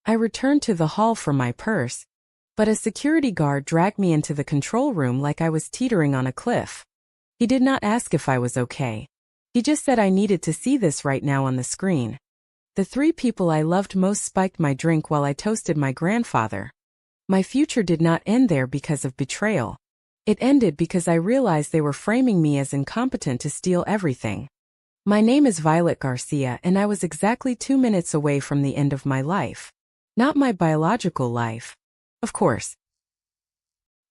I returned to the hall for my purse, but a security guard dragged me into the control room like I was teetering on a cliff. He did not ask if I was okay. He just said I needed to see this right now on the screen. The three people I loved most spiked my drink while I toasted my grandfather. My future did not end there because of betrayal. It ended because I realized they were framing me as incompetent to steal everything. My name is Violet Garcia, and I was exactly 2 minutes away from the end of my life. Not my biological life, of course.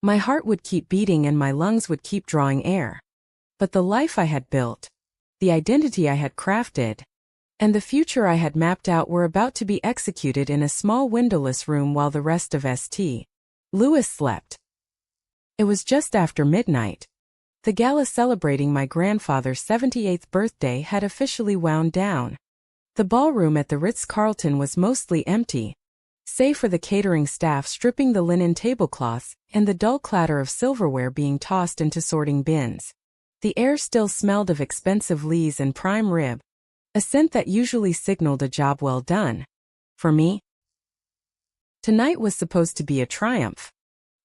My heart would keep beating and my lungs would keep drawing air. But the life I had built, the identity I had crafted, and the future I had mapped out were about to be executed in a small windowless room while the rest of St. Louis slept. It was just after midnight. The gala celebrating my grandfather's 78th birthday had officially wound down. The ballroom at the Ritz-Carlton was mostly empty, save for the catering staff stripping the linen tablecloths and the dull clatter of silverware being tossed into sorting bins. The air still smelled of expensive lees and prime rib, a scent that usually signaled a job well done. For me, tonight was supposed to be a triumph.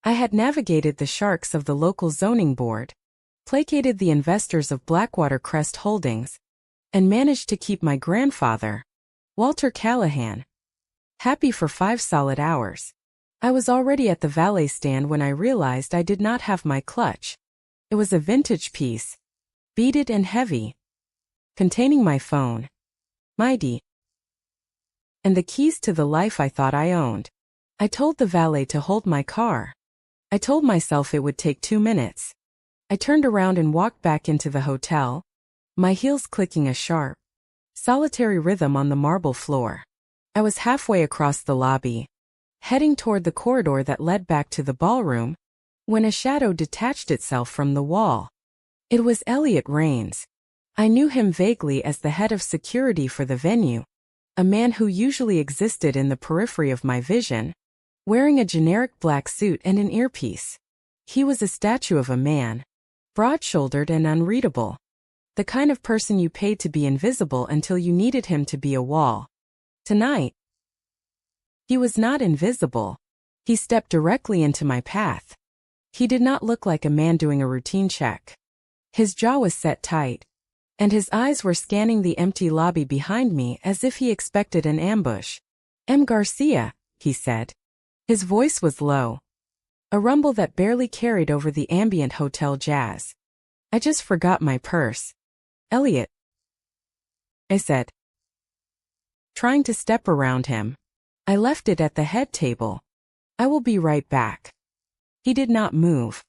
I had navigated the sharks of the local zoning board, placated the investors of Blackwater Crest Holdings, and managed to keep my grandfather, Walter Callahan, happy for 5 solid hours. I was already at the valet stand when I realized I did not have my clutch. It was a vintage piece, beaded and heavy, containing my phone, my ID, and the keys to the life I thought I owned. I told the valet to hold my car. I told myself it would take 2 minutes. I turned around and walked back into the hotel, my heels clicking a sharp, solitary rhythm on the marble floor. I was halfway across the lobby, heading toward the corridor that led back to the ballroom, when a shadow detached itself from the wall. It was Elliot Rains. I knew him vaguely as the head of security for the venue, a man who usually existed in the periphery of my vision, wearing a generic black suit and an earpiece. He was a statue of a man, broad-shouldered and unreadable. The kind of person you paid to be invisible until you needed him to be a wall. Tonight, he was not invisible. He stepped directly into my path. He did not look like a man doing a routine check. His jaw was set tight, and his eyes were scanning the empty lobby behind me as if he expected an ambush. "M. Garcia," he said. His voice was low, a rumble that barely carried over the ambient hotel jazz. "I just forgot my purse." "Elliot," I said, trying to step around him. "I left it at the head table. I will be right back." He did not move.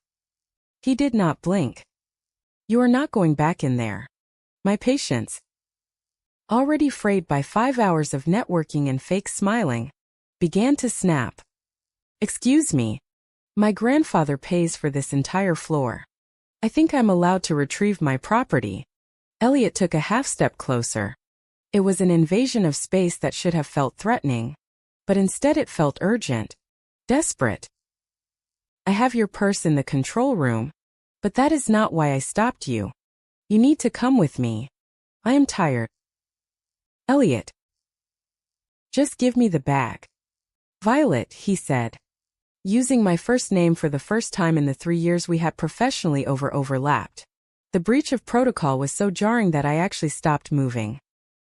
He did not blink. "You are not going back in there." My patience, already frayed by 5 hours of networking and fake smiling, began to snap. "Excuse me. My grandfather pays for this entire floor. I think I'm allowed to retrieve my property." Elliot took a half-step closer. It was an invasion of space that should have felt threatening, but instead it felt urgent, desperate. "I have your purse in the control room, but that is not why I stopped you. You need to come with me. I am tired." "Elliot, just give me the bag." "Violet," he said, using my first name for the first time in the 3 years we had professionally overlapped. The breach of protocol was so jarring that I actually stopped moving.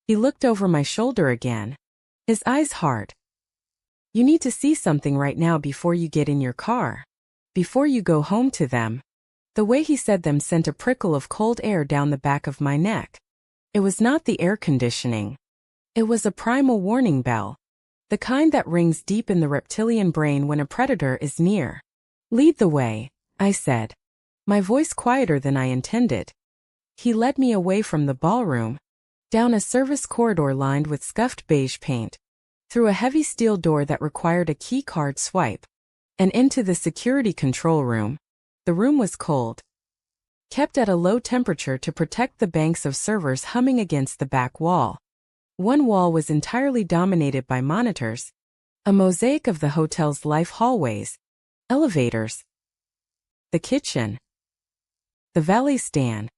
He looked over my shoulder again, his eyes hard. "You need to see something right now before you get in your car. Before you go home to them." The way he said them sent a prickle of cold air down the back of my neck. It was not the air conditioning. It was a primal warning bell, the kind that rings deep in the reptilian brain when a predator is near. "Lead the way," I said, my voice quieter than I intended. He led me away from the ballroom, down a service corridor lined with scuffed beige paint, through a heavy steel door that required a key card swipe, and into the security control room. The room was cold, kept at a low temperature to protect the banks of servers humming against the back wall. One wall was entirely dominated by monitors, a mosaic of the hotel's life hallways, elevators, the kitchen, the valet stand,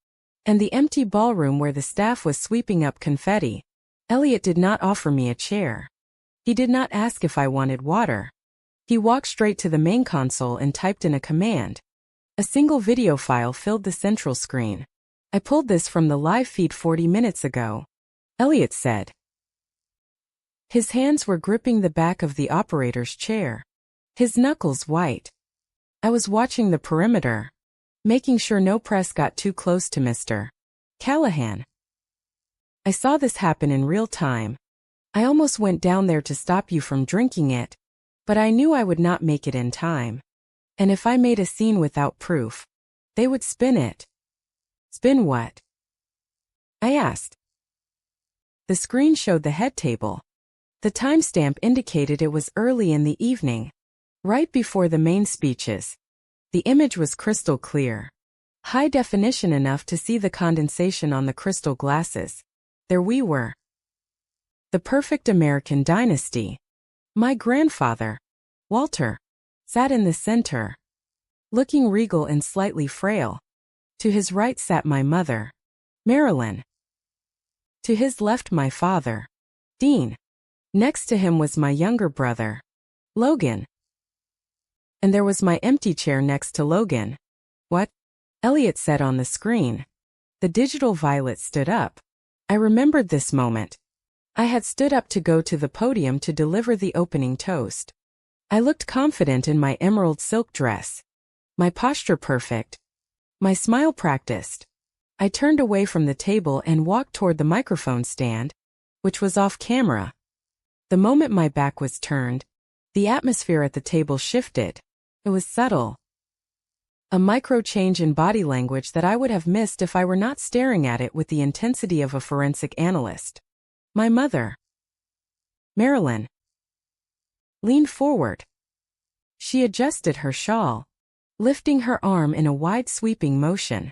and the empty ballroom where the staff was sweeping up confetti. Elliot did not offer me a chair. He did not ask if I wanted water. He walked straight to the main console and typed in a command. A single video file filled the central screen. I pulled this from the live feed 40 minutes ago, Elliot said. His hands were gripping the back of the operator's chair, his knuckles white. I was watching the perimeter, making sure no press got too close to Mr. Callahan. I saw this happen in real time. I almost went down there to stop you from drinking it, but I knew I would not make it in time. And if I made a scene without proof, they would spin it. Spin what? I asked. The screen showed the head table. The timestamp indicated it was early in the evening, right before the main speeches. The image was crystal clear, high definition enough to see the condensation on the crystal glasses. There we were. The perfect American dynasty. My grandfather, Walter, sat in the center, looking regal and slightly frail. To his right sat my mother, Marilyn. To his left my father, Dean. Next to him was my younger brother, Logan. And there was my empty chair next to Logan. What? Elliot said on the screen. The digital violet stood up. I remembered this moment. I had stood up to go to the podium to deliver the opening toast. I looked confident in my emerald silk dress. My posture perfect. My smile practiced. I turned away from the table and walked toward the microphone stand, which was off camera. The moment my back was turned, the atmosphere at the table shifted. It was subtle. A micro change in body language that I would have missed if I were not staring at it with the intensity of a forensic analyst. My mother, Marilyn, leaned forward. She adjusted her shawl, lifting her arm in a wide sweeping motion.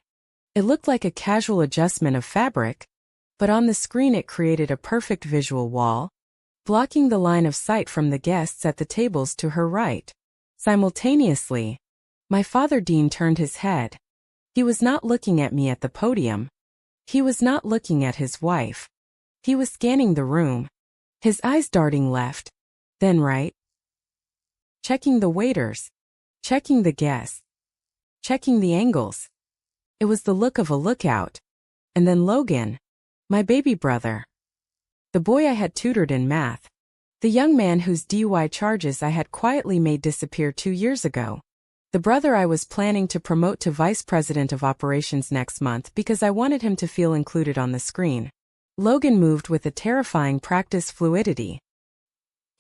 It looked like a casual adjustment of fabric, but on the screen it created a perfect visual wall, blocking the line of sight from the guests at the tables to her right. Simultaneously, my father Dean turned his head. He was not looking at me at the podium. He was not looking at his wife. He was scanning the room, his eyes darting left, then right. Checking the waiters, checking the guests, checking the angles. It was the look of a lookout. And then Logan, my baby brother. The boy I had tutored in math. The young man whose DUI charges I had quietly made disappear 2 years ago. The brother I was planning to promote to Vice President of Operations next month because I wanted him to feel included on the screen. Logan moved with a terrifying practice fluidity.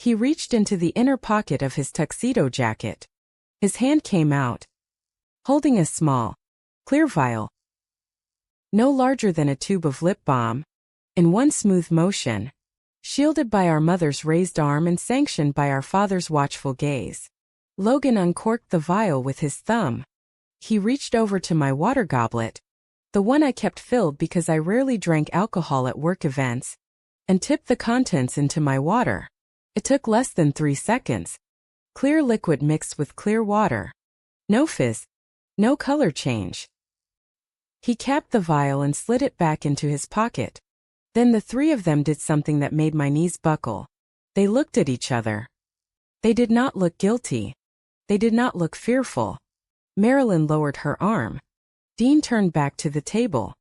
He reached into the inner pocket of his tuxedo jacket. His hand came out, holding a small, clear vial, no larger than a tube of lip balm, in one smooth motion, shielded by our mother's raised arm and sanctioned by our father's watchful gaze. Logan uncorked the vial with his thumb. He reached over to my water goblet, the one I kept filled because I rarely drank alcohol at work events, and tipped the contents into my water. It took less than 3 seconds. Clear liquid mixed with clear water. No fizz, no color change. He capped the vial and slid it back into his pocket. Then the three of them did something that made my knees buckle. They looked at each other. They did not look guilty. They did not look fearful. Marilyn lowered her arm. Dean turned back to the table.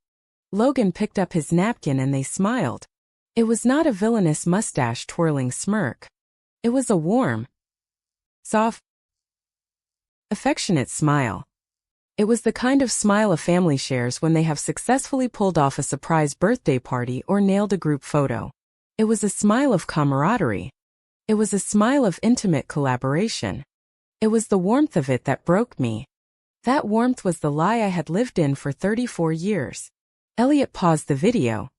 Logan picked up his napkin and they smiled. It was not a villainous mustache-twirling smirk. It was a warm, soft, affectionate smile. It was the kind of smile a family shares when they have successfully pulled off a surprise birthday party or nailed a group photo. It was a smile of camaraderie. It was a smile of intimate collaboration. It was the warmth of it that broke me. That warmth was the lie I had lived in for 34 years. Elliot paused the video.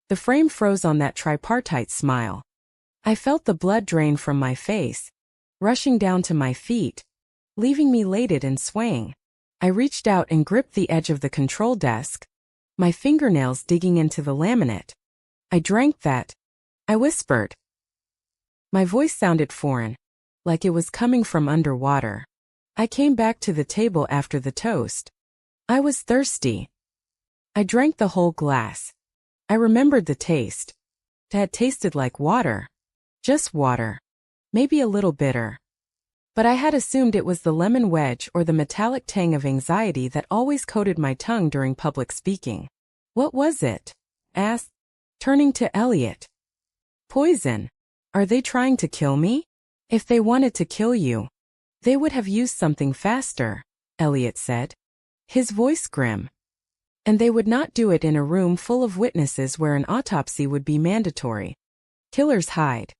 The frame froze on that tripartite smile. I felt the blood drain from my face, rushing down to my feet, leaving me elated and swaying. I reached out and gripped the edge of the control desk, my fingernails digging into the laminate. I drank that. I whispered. My voice sounded foreign, like it was coming from underwater. I came back to the table after the toast. I was thirsty. I drank the whole glass. I remembered the taste. It had tasted like water. Just water. maybe a little bitter. But I had assumed it was the lemon wedge or the metallic tang of anxiety that always coated my tongue during public speaking. What was it? Asked, turning to Elliot. Poison. Are they trying to kill me? If they wanted to kill you, they would have used something faster, Elliot said, his voice grim. And they would not do it in a room full of witnesses where an autopsy would be mandatory. Killers hide.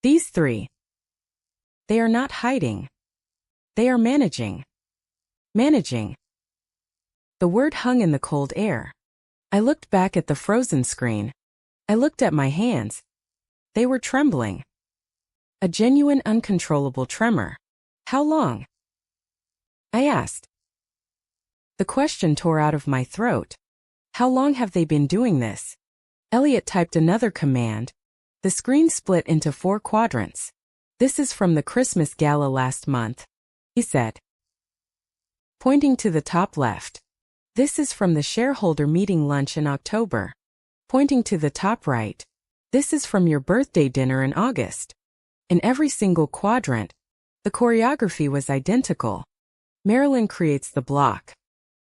These three. They are not hiding. They are managing. Managing. The word hung in the cold air. I looked back at the frozen screen. I looked at my hands. They were trembling. A genuine uncontrollable tremor. How long? I asked. The question tore out of my throat. How long have they been doing this? Elliot typed another command. The screen split into 4 quadrants. This is from the Christmas gala last month, he said, pointing to the top left. This is from the shareholder meeting lunch in October, pointing to the top right. This is from your birthday dinner in August. In every single quadrant, the choreography was identical. Marilyn creates the block.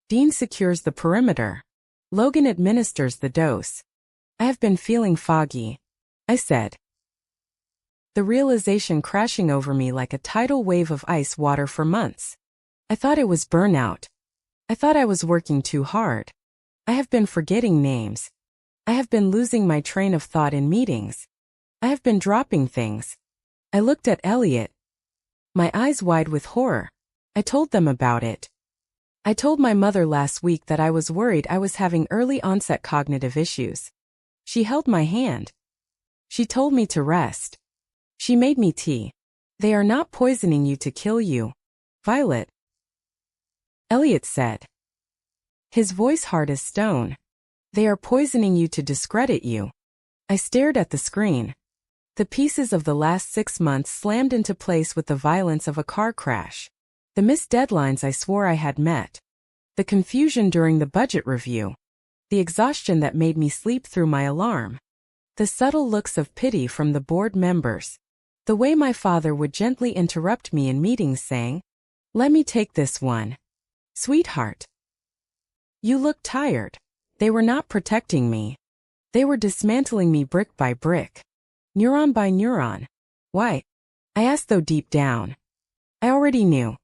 Dean secures the perimeter. Logan administers the dose. I have been feeling foggy, I said. The realization crashing over me like a tidal wave of ice water for months. I thought it was burnout. I thought I was working too hard. I have been forgetting names. I have been losing my train of thought in meetings. I have been dropping things. I looked at Elliot, my eyes wide with horror. I told them about it. I told my mother last week that I was worried I was having early onset cognitive issues. She held my hand. She told me to rest. She made me tea. They are not poisoning you to kill you, Violet, Elliot said, his voice hard as stone. They are poisoning you to discredit you. I stared at the screen. The pieces of the last 6 months slammed into place with the violence of a car crash. The missed deadlines I swore I had met. The confusion during the budget review. The exhaustion that made me sleep through my alarm. The subtle looks of pity from the board members. The way my father would gently interrupt me in meetings saying, "Let me take this one. Sweetheart. You look tired." They were not protecting me. They were dismantling me brick by brick. Neuron by neuron. Why? I asked, though deep down, I already knew.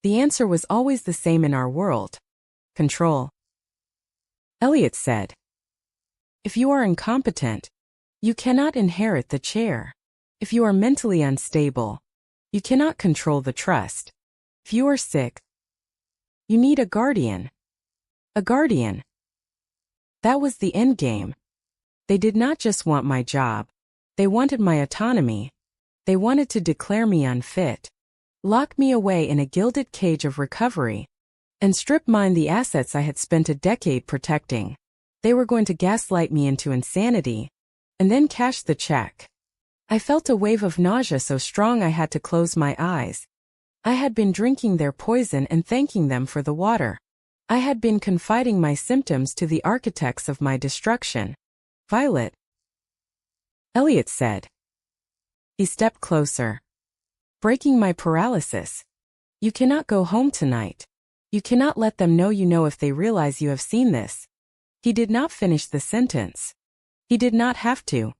The answer was always the same in our world. Control. Elliot said, if you are incompetent, you cannot inherit the chair. If you are mentally unstable, you cannot control the trust. If you are sick, you need a guardian. A guardian. That was the end game. They did not just want my job. They wanted my autonomy. They wanted to declare me unfit, lock me away in a gilded cage of recovery, and strip mine the assets I had spent a decade protecting. They were going to gaslight me into insanity, and then cash the check. I felt a wave of nausea so strong I had to close my eyes. I had been drinking their poison and thanking them for the water. I had been confiding my symptoms to the architects of my destruction. Violet, Elliot said. He stepped closer. Breaking my paralysis. You cannot go home tonight. You cannot let them know you know if they realize you have seen this. He did not finish the sentence. He did not have to.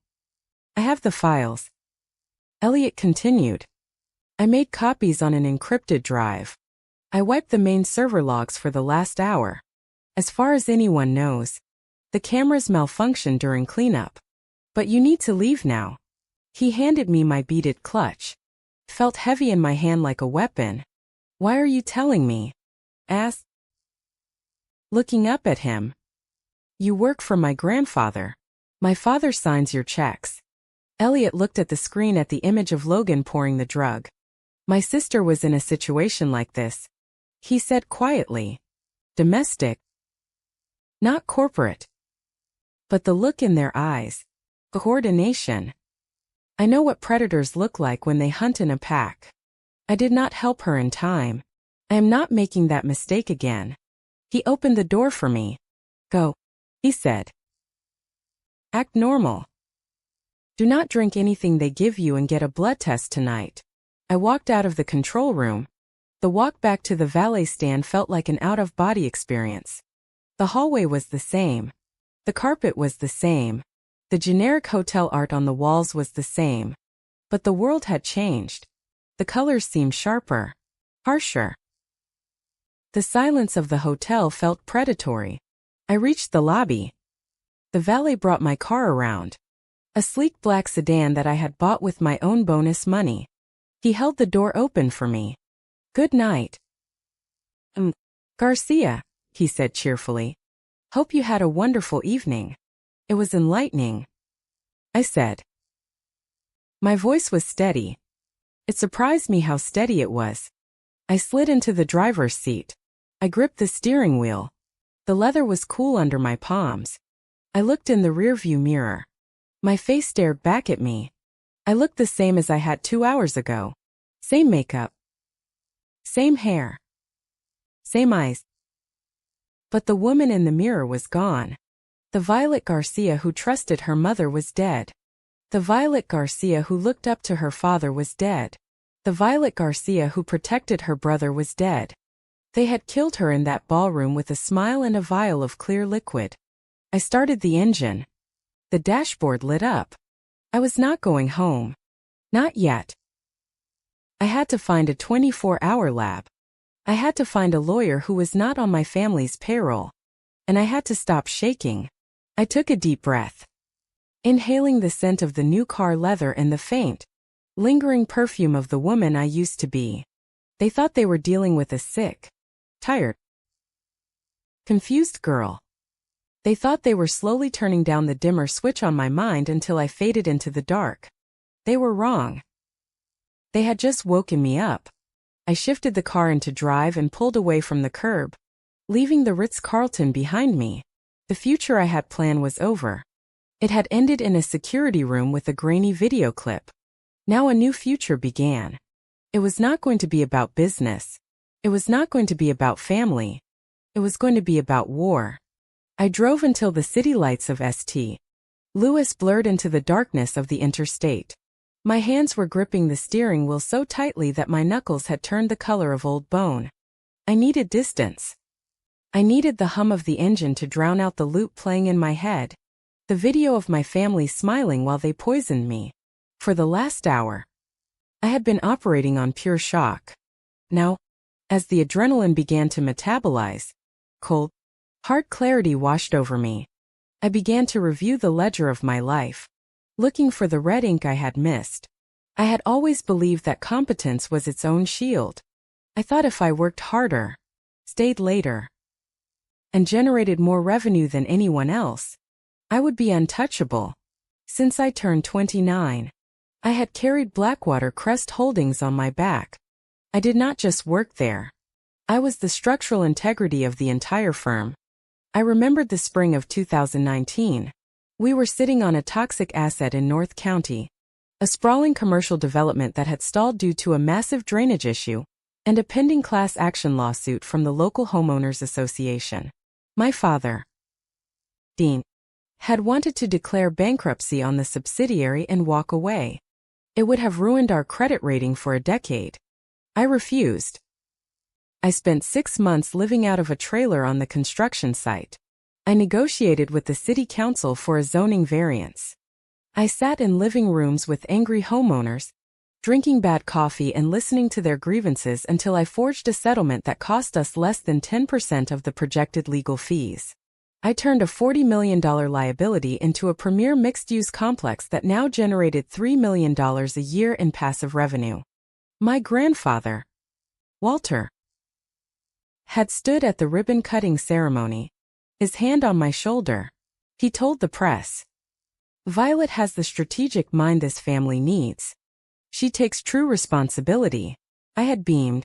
I have the files. Elliot continued. I made copies on an encrypted drive. I wiped the main server logs for the last hour. As far as anyone knows, the cameras malfunctioned during cleanup. But you need to leave now. He handed me my beaded clutch. Felt heavy in my hand like a weapon. Why are you telling me? Asked. Looking up at him. You work for my grandfather. My father signs your checks. Elliot looked at the screen at the image of Logan pouring the drug. My sister was in a situation like this. He said quietly. Domestic. Not corporate. But the look in their eyes. Coordination. I know what predators look like when they hunt in a pack. I did not help her in time. I am not making that mistake again. He opened the door for me. Go, he said. Act normal. Do not drink anything they give you and get a blood test tonight. I walked out of the control room. The walk back to the valet stand felt like an out-of-body experience. The hallway was the same. The carpet was the same. The generic hotel art on the walls was the same. But the world had changed. The colors seemed sharper, harsher. The silence of the hotel felt predatory. I reached the lobby. The valet brought my car around. A sleek black sedan that I had bought with my own bonus money. He held the door open for me. Good night. Garcia, he said cheerfully. Hope you had a wonderful evening. It was enlightening, I said. My voice was steady. It surprised me how steady it was. I slid into the driver's seat. I gripped the steering wheel. The leather was cool under my palms. I looked in the rearview mirror. My face stared back at me. I looked the same as I had 2 hours ago. Same makeup. Same hair. Same eyes. But the woman in the mirror was gone. The Violet Garcia who trusted her mother was dead. The Violet Garcia who looked up to her father was dead. The Violet Garcia who protected her brother was dead. They had killed her in that ballroom with a smile and a vial of clear liquid. I started the engine. The dashboard lit up. I was not going home. Not yet. I had to find a 24-hour lab. I had to find a lawyer who was not on my family's payroll. And I had to stop shaking. I took a deep breath. Inhaling the scent of the new car leather and the faint, lingering perfume of the woman I used to be. They thought they were dealing with a sick, tired, confused girl. They thought they were slowly turning down the dimmer switch on my mind until I faded into the dark. They were wrong. They had just woken me up. I shifted the car into drive and pulled away from the curb, leaving the Ritz-Carlton behind me. The future I had planned was over. It had ended in a security room with a grainy video clip. Now a new future began. It was not going to be about business. It was not going to be about family. It was going to be about war. I drove until the city lights of St. Louis blurred into the darkness of the interstate. My hands were gripping the steering wheel so tightly that my knuckles had turned the color of old bone. I needed distance. I needed the hum of the engine to drown out the loop playing in my head. The video of my family smiling while they poisoned me. For the last hour, I had been operating on pure shock. Now, as the adrenaline began to metabolize, cold, hard clarity washed over me. I began to review the ledger of my life, looking for the red ink I had missed. I had always believed that competence was its own shield. I thought if I worked harder, stayed later, and generated more revenue than anyone else, I would be untouchable. Since I turned 29, I had carried Blackwater Crest Holdings on my back. I did not just work there. I was the structural integrity of the entire firm. I remembered the spring of 2019. We were sitting on a toxic asset in North County, a sprawling commercial development that had stalled due to a massive drainage issue and a pending class action lawsuit from the local homeowners association. My father, Dean, had wanted to declare bankruptcy on the subsidiary and walk away. It would have ruined our credit rating for a decade. I refused. I spent 6 months living out of a trailer on the construction site. I negotiated with the city council for a zoning variance. I sat in living rooms with angry homeowners, drinking bad coffee and listening to their grievances until I forged a settlement that cost us less than 10% of the projected legal fees. I turned a $40 million liability into a premier mixed-use complex that now generated $3 million a year in passive revenue. My grandfather, Walter, had stood at the ribbon-cutting ceremony, his hand on my shoulder. He told the press, "Violet has the strategic mind this family needs. She takes true responsibility." I had beamed,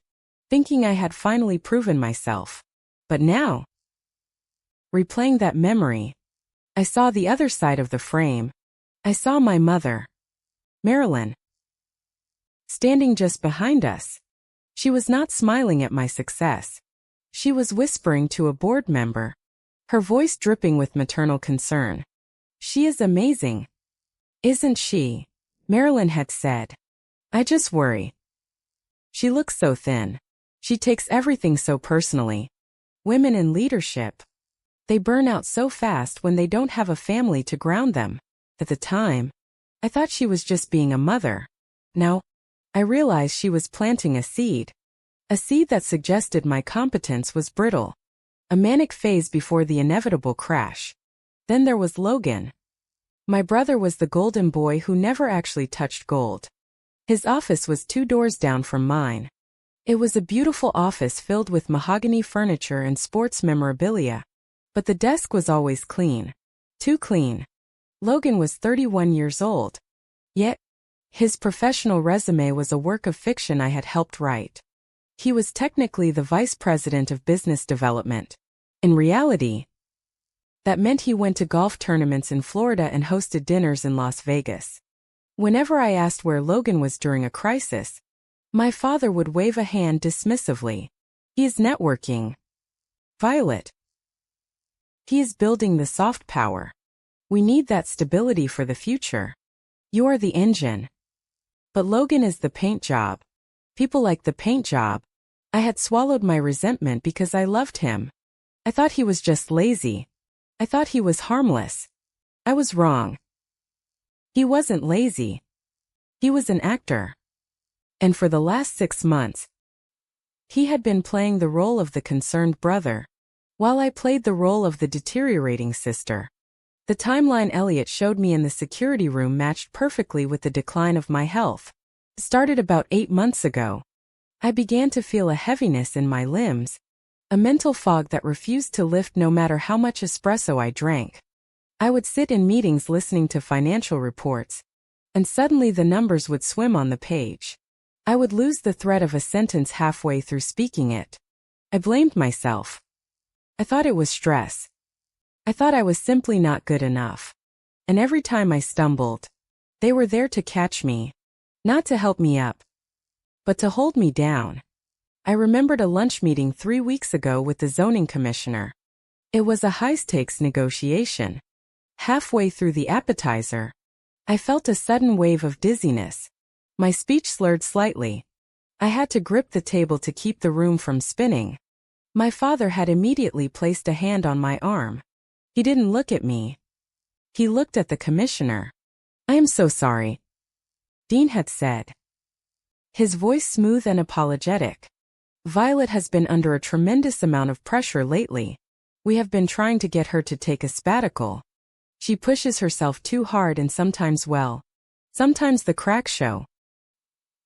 thinking I had finally proven myself. But now, replaying that memory, I saw the other side of the frame. I saw my mother, Marilyn, standing just behind us. She was not smiling at my success. She was whispering to a board member, her voice dripping with maternal concern. "She is amazing. Isn't she? Marilyn had said. I just worry. She looks so thin. She takes everything so personally. Women in leadership. They burn out so fast when they don't have a family to ground them. At the time, I thought she was just being a mother. Now, I realized she was planting a seed. A seed that suggested my competence was brittle. A manic phase before the inevitable crash. Then there was Logan. My brother was the golden boy who never actually touched gold. His office was 2 doors down from mine. It was a beautiful office filled with mahogany furniture and sports memorabilia. But the desk was always clean. Too clean. Logan was 31 years old. Yet, his professional resume was a work of fiction I had helped write. He was technically the vice president of business development. In reality, that meant he went to golf tournaments in Florida and hosted dinners in Las Vegas. Whenever I asked where Logan was during a crisis, my father would wave a hand dismissively. He is networking. Violet. He is building the soft power. We need that stability for the future. You are the engine. But Logan is the paint job. People like the paint job. I had swallowed my resentment because I loved him. I thought he was just lazy. I thought he was harmless. I was wrong. He wasn't lazy. He was an actor. And for the last 6 months, he had been playing the role of the concerned brother, while I played the role of the deteriorating sister. The timeline Elliot showed me in the security room matched perfectly with the decline of my health. It started about 8 months ago. I began to feel a heaviness in my limbs, a mental fog that refused to lift no matter how much espresso I drank. I would sit in meetings listening to financial reports, and suddenly the numbers would swim on the page. I would lose the thread of a sentence halfway through speaking it. I blamed myself. I thought it was stress. I thought I was simply not good enough. And every time I stumbled, they were there to catch me, not to help me up, but to hold me down. I remembered a lunch meeting 3 weeks ago with the zoning commissioner. It was a high-stakes negotiation. Halfway through the appetizer, I felt a sudden wave of dizziness. My speech slurred slightly. I had to grip the table to keep the room from spinning. My father had immediately placed a hand on my arm. He didn't look at me. He looked at the commissioner. I am so sorry, Dean had said. His voice smooth and apologetic. Violet has been under a tremendous amount of pressure lately. We have been trying to get her to take a sabbatical. She pushes herself too hard and sometimes the cracks show.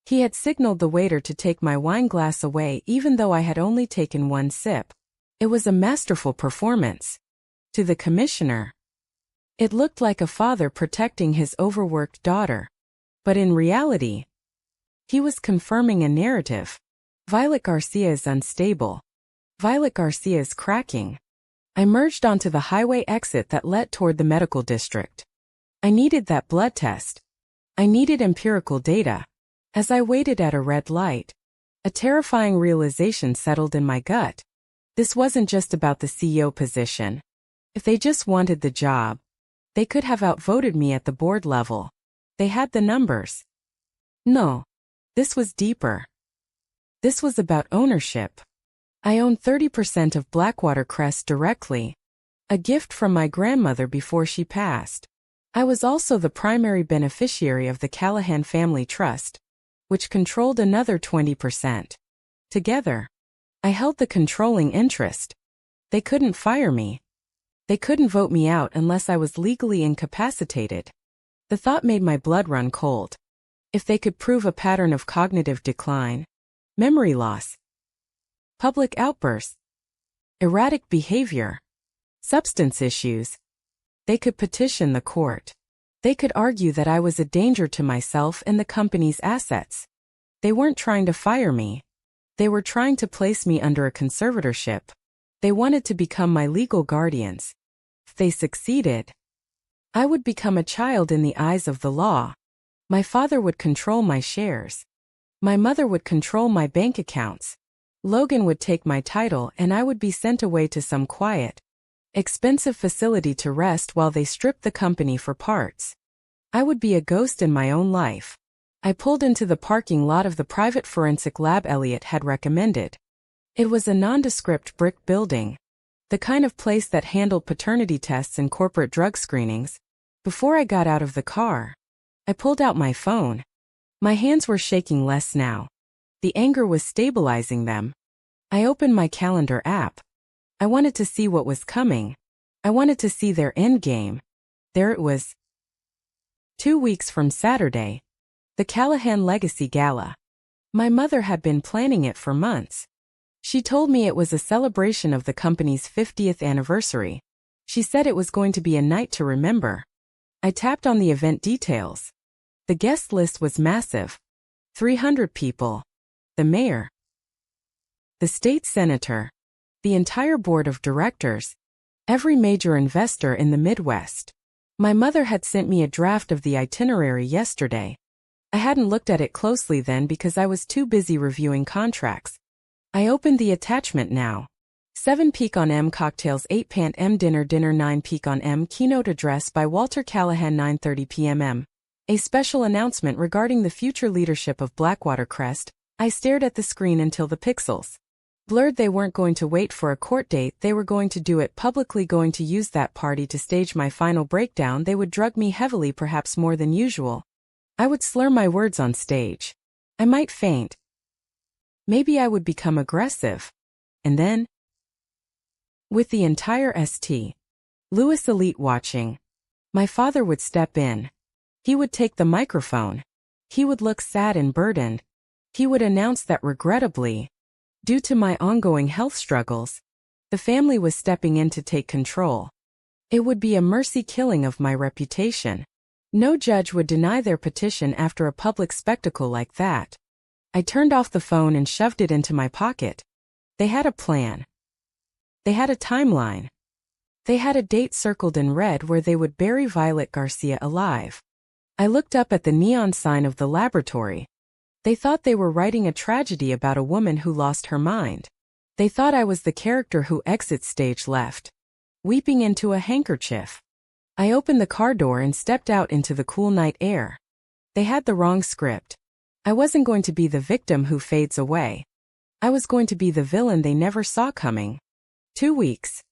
He had signaled the waiter to take my wine glass away even though I had only taken 1 sip. It was a masterful performance. To the commissioner, it looked like a father protecting his overworked daughter. But in reality, he was confirming a narrative. Violet Garcia is unstable. Violet Garcia is cracking. I merged onto the highway exit that led toward the medical district. I needed that blood test. I needed empirical data. As I waited at a red light, a terrifying realization settled in my gut. This wasn't just about the CEO position. If they just wanted the job, they could have outvoted me at the board level. They had the numbers. No, this was deeper. This was about ownership. I own 30% of Blackwater Crest directly, a gift from my grandmother before she passed. I was also the primary beneficiary of the Callahan Family Trust, which controlled another 20%. Together, I held the controlling interest. They couldn't fire me. They couldn't vote me out unless I was legally incapacitated. The thought made my blood run cold. If they could prove a pattern of cognitive decline, memory loss, public outbursts, erratic behavior, substance issues, they could petition the court. They could argue that I was a danger to myself and the company's assets. They weren't trying to fire me. They were trying to place me under a conservatorship. They wanted to become my legal guardians. If they succeeded, I would become a child in the eyes of the law. My father would control my shares. My mother would control my bank accounts. Logan would take my title and I would be sent away to some quiet, expensive facility to rest while they stripped the company for parts. I would be a ghost in my own life. I pulled into the parking lot of the private forensic lab Elliot had recommended. It was a nondescript brick building, the kind of place that handled paternity tests and corporate drug screenings. Before I got out of the car, I pulled out my phone. My hands were shaking less now. The anger was stabilizing them. I opened my calendar app. I wanted to see what was coming. I wanted to see their endgame. There it was. 2 weeks from Saturday. The Callahan Legacy Gala. My mother had been planning it for months. She told me it was a celebration of the company's 50th anniversary. She said it was going to be a night to remember. I tapped on the event details. The guest list was massive. 300 people. The mayor. The state senator. The entire board of directors. Every major investor in the Midwest. My mother had sent me a draft of the itinerary yesterday. I hadn't looked at it closely then because I was too busy reviewing contracts. I opened the attachment now. 7 Peak on M cocktails 8 Pant M dinner 9 Peak on M keynote address by Walter Callahan 9:30 p.m. M. A special announcement regarding the future leadership of Blackwater Crest. I stared at the screen until the pixels blurred. They weren't going to wait for a court date, they were going to do it publicly, going to use that party to stage my final breakdown. They would drug me heavily, perhaps more than usual. I would slur my words on stage. I might faint. Maybe I would become aggressive. And then, with the entire St. Louis elite watching, my father would step in. He would take the microphone. He would look sad and burdened. He would announce that regrettably, due to my ongoing health struggles, the family was stepping in to take control. It would be a mercy killing of my reputation. No judge would deny their petition after a public spectacle like that. I turned off the phone and shoved it into my pocket. They had a plan. They had a timeline. They had a date circled in red where they would bury Violet Garcia alive. I looked up at the neon sign of the laboratory. They thought they were writing a tragedy about a woman who lost her mind. They thought I was the character who exits stage left, weeping into a handkerchief. I opened the car door and stepped out into the cool night air. They had the wrong script. I wasn't going to be the victim who fades away. I was going to be the villain they never saw coming. 2 weeks.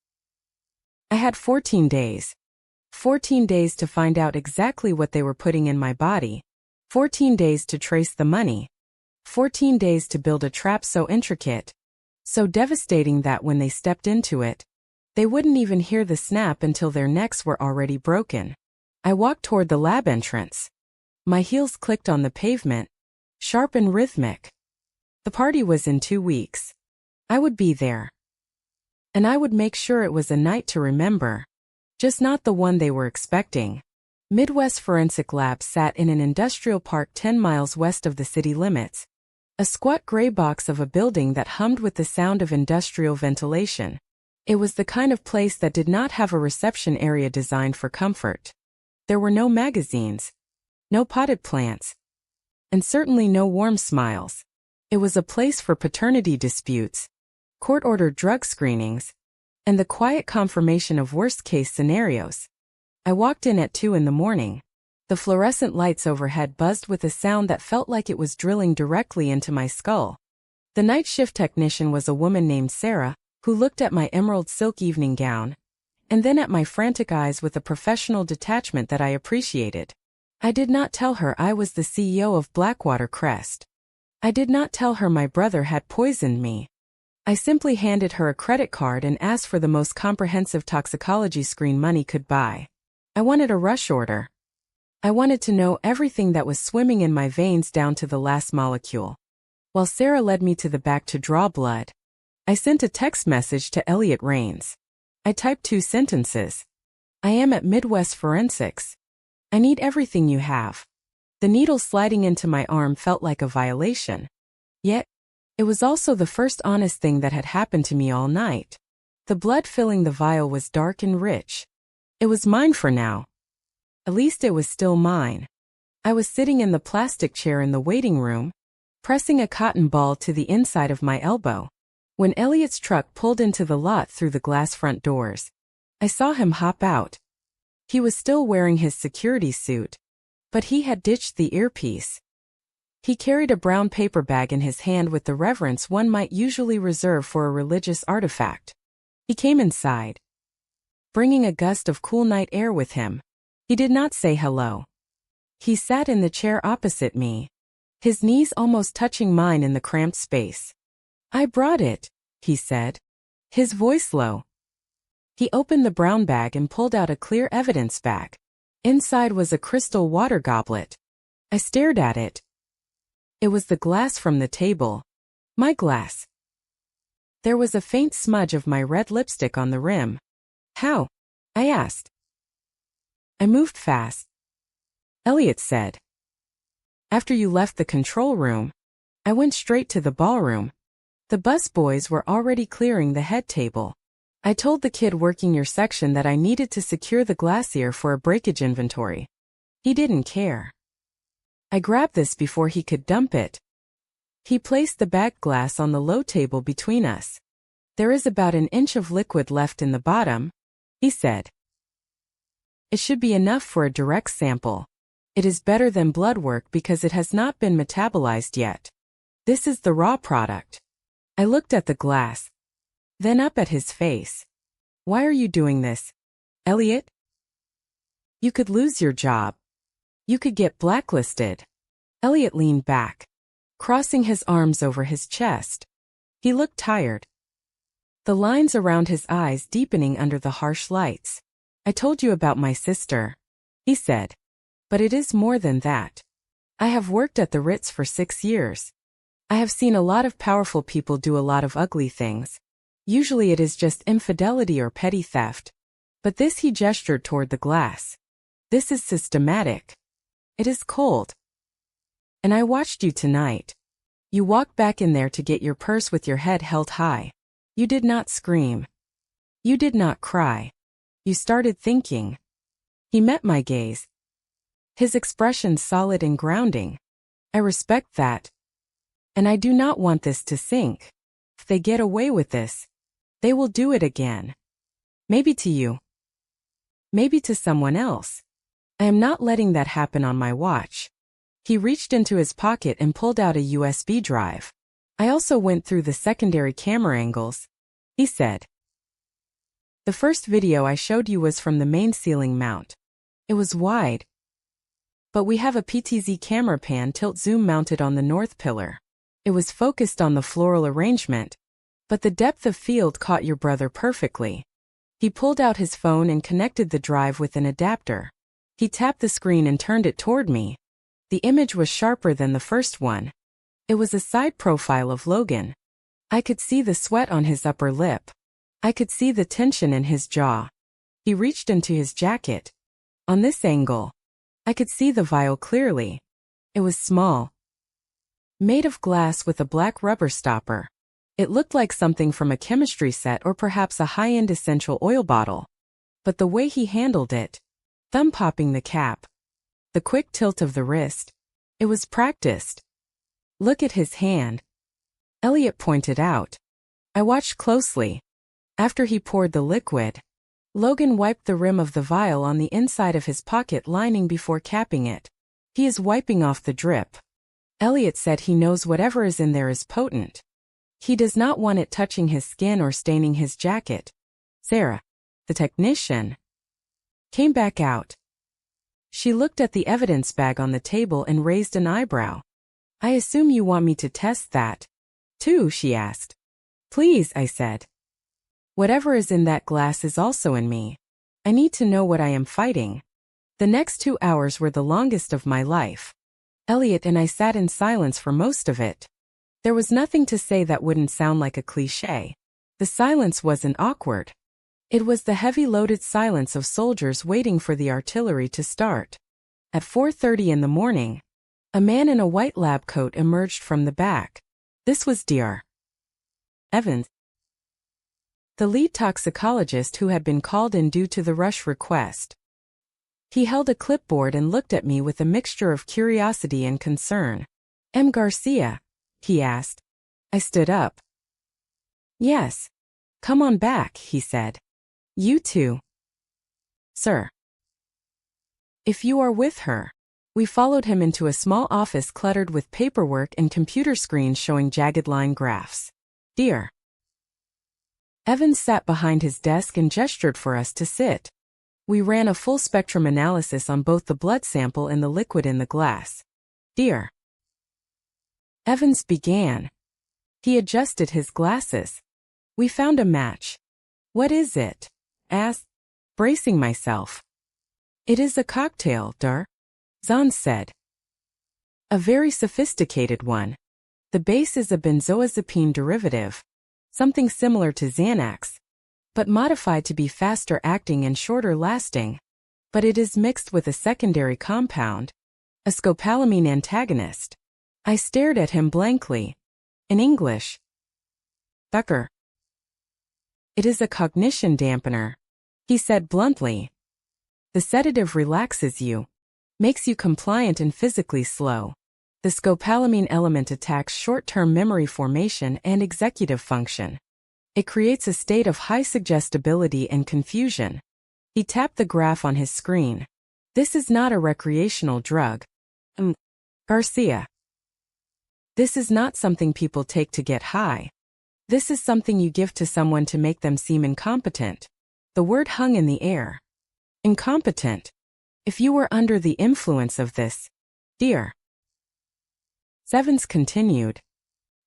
I had 14 days. 14 days to find out exactly what they were putting in my body. 14 days to trace the money. 14 days to build a trap so intricate, so devastating that when they stepped into it, they wouldn't even hear the snap until their necks were already broken. I walked toward the lab entrance. My heels clicked on the pavement, sharp and rhythmic. The party was in 2 weeks. I would be there. And I would make sure it was a night to remember. Just not the one they were expecting. Midwest Forensic Lab sat in an industrial park 10 miles west of the city limits. A squat gray box of a building that hummed with the sound of industrial ventilation. It was the kind of place that did not have a reception area designed for comfort. There were no magazines, no potted plants, and certainly no warm smiles. It was a place for paternity disputes, court-ordered drug screenings, and the quiet confirmation of worst-case scenarios. I walked in at 2 in the morning. The fluorescent lights overhead buzzed with a sound that felt like it was drilling directly into my skull. The night shift technician was a woman named Sarah, who looked at my emerald silk evening gown, and then at my frantic eyes with a professional detachment that I appreciated. I did not tell her I was the CEO of Blackwater Crest. I did not tell her my brother had poisoned me. I simply handed her a credit card and asked for the most comprehensive toxicology screen money could buy. I wanted a rush order. I wanted to know everything that was swimming in my veins down to the last molecule. While Sarah led me to the back to draw blood, I sent a text message to Elliot Rains. I typed 2 sentences. I am at Midwest Forensics. I need everything you have. The needle sliding into my arm felt like a violation. Yet, it was also the first honest thing that had happened to me all night. The blood filling the vial was dark and rich. It was mine for now. At least it was still mine. I was sitting in the plastic chair in the waiting room, pressing a cotton ball to the inside of my elbow, when Elliot's truck pulled into the lot through the glass front doors. I saw him hop out. He was still wearing his security suit, But he had ditched the earpiece. He carried a brown paper bag in his hand with the reverence one might usually reserve for a religious artifact. He came inside, bringing a gust of cool night air with him. He did not say hello. He sat in the chair opposite me, his knees almost touching mine in the cramped space. "I brought it," he said, his voice low. He opened the brown bag and pulled out a clear evidence bag. Inside was a crystal water goblet. I stared at it. It was the glass from the table. My glass. There was a faint smudge of my red lipstick on the rim. "How?" I asked. "I moved fast," Elliot said. "After you left the control room, I went straight to the ballroom. The busboys were already clearing the head table. I told the kid working your section that I needed to secure the glacier for a breakage inventory. He didn't care. I grabbed this before he could dump it." He placed the bagged glass on the low table between us. "There is about an inch of liquid left in the bottom," he said. "It should be enough for a direct sample. It is better than blood work because it has not been metabolized yet. This is the raw product." I looked at the glass, then up at his face. "Why are you doing this, Elliot? You could lose your job. You could get blacklisted." Elliot leaned back, crossing his arms over his chest. He looked tired, the lines around his eyes deepening under the harsh lights. "I told you about my sister," he said. "But it is more than that. I have worked at the Ritz for 6 years. I have seen a lot of powerful people do a lot of ugly things. Usually it is just infidelity or petty theft. But this," he gestured toward the glass. "This is systematic. It is cold. And I watched you tonight. You walked back in there to get your purse with your head held high. You did not scream. You did not cry. You started thinking." He met my gaze, his expression solid and grounding. "I respect that. And I do not want this to sink. If they get away with this, they will do it again. Maybe to you. Maybe to someone else. I am not letting that happen on my watch." He reached into his pocket and pulled out a USB drive. "I also went through the secondary camera angles," he said. "The first video I showed you was from the main ceiling mount. It was wide. But we have a PTZ camera pan tilt zoom mounted on the north pillar. It was focused on the floral arrangement, but the depth of field caught your brother perfectly." He pulled out his phone and connected the drive with an adapter. He tapped the screen and turned it toward me. The image was sharper than the first one. It was a side profile of Logan. I could see the sweat on his upper lip. I could see the tension in his jaw. He reached into his jacket. On this angle, I could see the vial clearly. It was small, made of glass with a black rubber stopper. It looked like something from a chemistry set or perhaps a high-end essential oil bottle. But the way he handled it, thumb popping the cap, the quick tilt of the wrist, it was practiced. "Look at his hand," Elliot pointed out. I watched closely. After he poured the liquid, Logan wiped the rim of the vial on the inside of his pocket lining before capping it. He is wiping off the drip. Elliot said he knows whatever is in there is potent. He does not want it touching his skin or staining his jacket. Sarah, the technician, came back out. She looked at the evidence bag on the table and raised an eyebrow. "I assume you want me to test that, too?" she asked. "Please," I said. "Whatever is in that glass is also in me. I need to know what I am fighting." The next 2 hours were the longest of my life. Elliot and I sat in silence for most of it. There was nothing to say that wouldn't sound like a cliché. The silence wasn't awkward. It was the heavy loaded silence of soldiers waiting for the artillery to start. At 4:30 in the morning, a man in a white lab coat emerged from the back. This was Dr. Evans, the lead toxicologist who had been called in due to the rush request. He held a clipboard and looked at me with a mixture of curiosity and concern. "M. Garcia?" he asked. I stood up. "Yes. Come on back," he said. "You too, sir. If you are with her, We followed him into a small office cluttered with paperwork and computer screens showing jagged line graphs. "Dear." Evans sat behind his desk and gestured for us to sit. We ran a full spectrum analysis on both the blood sample and the liquid in the glass. "Dear." Evans began. He adjusted his glasses. "We found a match." "What is it?" asked, bracing myself. "It is a cocktail, der," Zahn said. "A very sophisticated one. The base is a benzoazepine derivative, something similar to Xanax, but modified to be faster acting and shorter lasting. But it is mixed with a secondary compound, a scopolamine antagonist." I stared at him blankly. In English. "Becker." "It is a cognition dampener," he said bluntly. "The sedative relaxes you, makes you compliant and physically slow. The scopolamine element attacks short-term memory formation and executive function. It creates a state of high suggestibility and confusion." He tapped the graph on his screen. "This is not a recreational drug. Garcia. This is not something people take to get high. This is something you give to someone to make them seem incompetent." The word hung in the air. Incompetent. If you were under the influence of this, dear. Evans continued.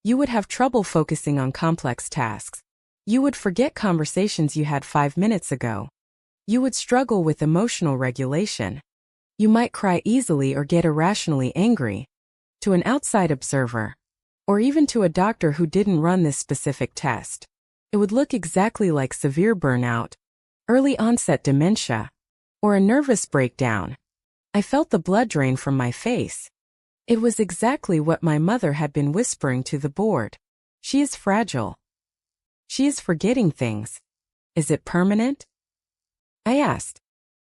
You would have trouble focusing on complex tasks. You would forget conversations you had 5 minutes ago. You would struggle with emotional regulation. You might cry easily or get irrationally angry. To an outside observer, or even to a doctor who didn't run this specific test, it would look exactly like severe burnout, early onset dementia, or a nervous breakdown. I felt the blood drain from my face. It was exactly what my mother had been whispering to the board. She is fragile. She is forgetting things. Is it permanent? I asked,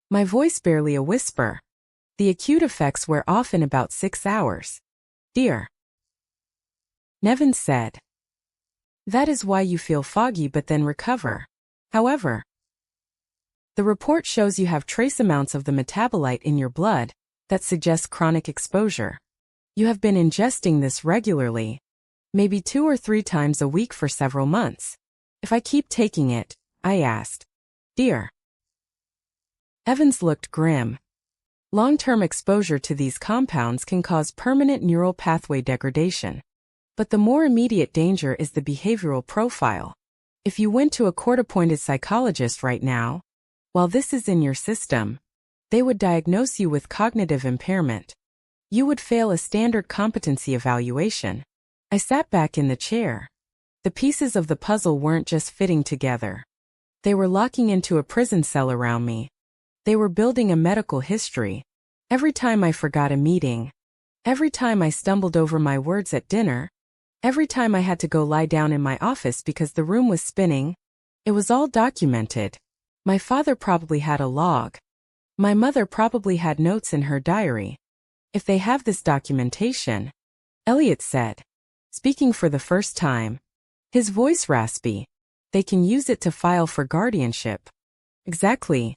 my voice barely a whisper. The acute effects wear off in about 6 hours. Dear. Nevin said. That is why you feel foggy but then recover. However, the report shows you have trace amounts of the metabolite in your blood that suggests chronic exposure. You have been ingesting this regularly, maybe 2 or 3 times a week for several months. If I keep taking it, I asked. Dear. Evans looked grim. Long-term exposure to these compounds can cause permanent neural pathway degradation. But the more immediate danger is the behavioral profile. If you went to a court-appointed psychologist right now, while this is in your system, they would diagnose you with cognitive impairment. You would fail a standard competency evaluation. I sat back in the chair. The pieces of the puzzle weren't just fitting together. They were locking into a prison cell around me. They were building a medical history. Every time I forgot a meeting, every time I stumbled over my words at dinner, every time I had to go lie down in my office because the room was spinning, it was all documented. My father probably had a log. My mother probably had notes in her diary. If they have this documentation, Elliot said, speaking for the first time, his voice raspy, they can use it to file for guardianship. Exactly.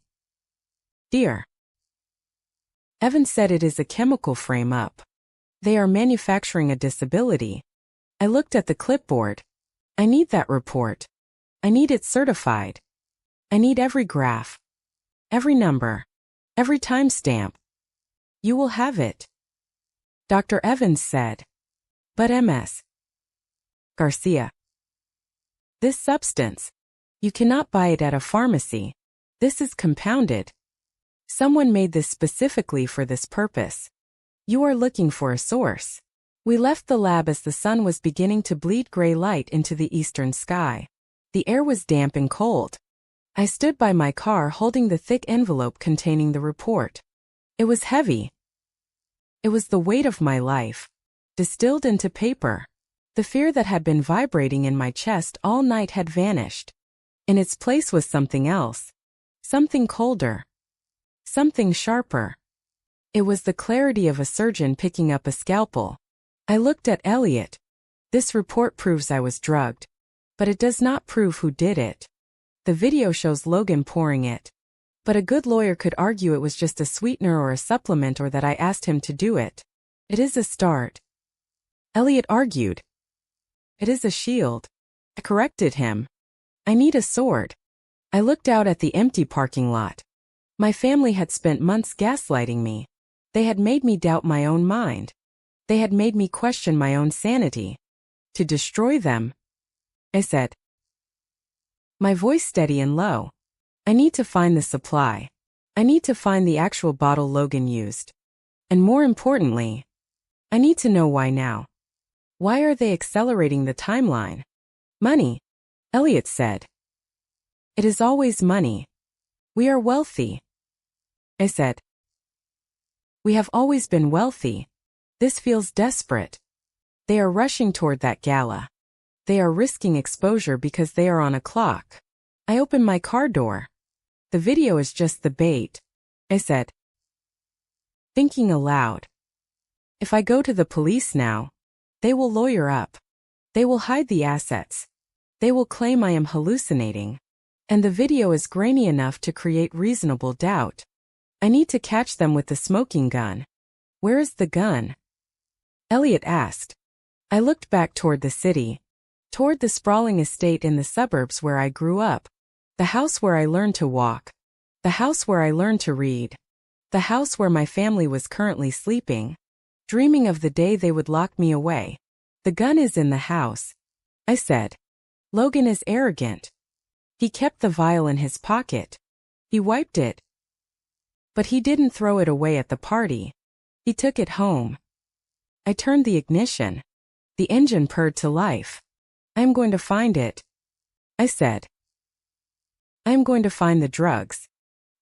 Dear. Evan said it is a chemical frame-up. They are manufacturing a disability. I looked at the clipboard. I need that report. I need it certified. I need every graph, every number, every timestamp. You will have it. Dr. Evans said. But MS. Garcia. This substance. You cannot buy it at a pharmacy. This is compounded. Someone made this specifically for this purpose. You are looking for a source. We left the lab as the sun was beginning to bleed gray light into the eastern sky. The air was damp and cold. I stood by my car holding the thick envelope containing the report. It was heavy. It was the weight of my life, distilled into paper. The fear that had been vibrating in my chest all night had vanished. In its place was something else. Something colder. Something sharper. It was the clarity of a surgeon picking up a scalpel. I looked at Elliot. This report proves I was drugged. But it does not prove who did it. The video shows Logan pouring it. But a good lawyer could argue it was just a sweetener or a supplement or that I asked him to do it. It is a start. Elliot argued. It is a shield. I corrected him. I need a sword. I looked out at the empty parking lot. My family had spent months gaslighting me. They had made me doubt my own mind. They had made me question my own sanity. To destroy them, I said. My voice steady and low. I need to find the supply. I need to find the actual bottle Logan used. And more importantly, I need to know why now. Why are they accelerating the timeline? Money, Elliot said. It is always money. We are wealthy. I said. We have always been wealthy. This feels desperate. They are rushing toward that gala. They are risking exposure because they are on a clock. I opened my car door. The video is just the bait, I said. Thinking aloud. If I go to the police now, they will lawyer up. They will hide the assets. They will claim I am hallucinating. And the video is grainy enough to create reasonable doubt. I need to catch them with the smoking gun. Where is the gun? Elliot asked. I looked back toward the city, toward the sprawling estate in the suburbs where I grew up, the house where I learned to walk, the house where I learned to read, the house where my family was currently sleeping, dreaming of the day they would lock me away. The gun is in the house, I said. Logan is arrogant. He kept the vial in his pocket. He wiped it. But he didn't throw it away at the party. He took it home. I turned the ignition. The engine purred to life. I am going to find it, I said. I am going to find the drugs.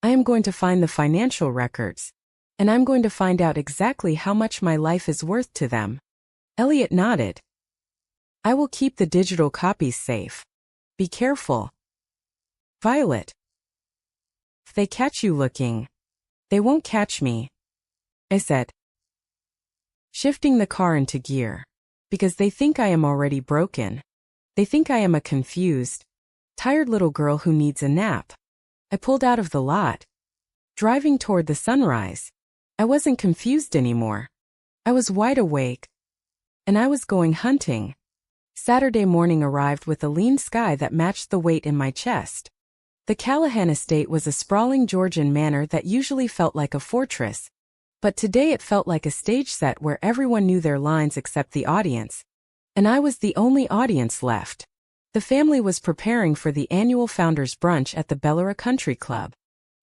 I am going to find the financial records. And I'm going to find out exactly how much my life is worth to them. Elliot nodded. I will keep the digital copies safe. Be careful. Violet. If they catch you looking, they won't catch me, I said. Shifting the car into gear. Because they think I am already broken. They think I am a confused, tired little girl who needs a nap. I pulled out of the lot. Driving toward the sunrise. I wasn't confused anymore. I was wide awake. And I was going hunting. Saturday morning arrived with a lean sky that matched the weight in my chest. The Callahan estate was a sprawling Georgian manor that usually felt like a fortress. But today it felt like a stage set where everyone knew their lines except the audience. And I was the only audience left. The family was preparing for the annual Founders Brunch at the Bellara Country Club.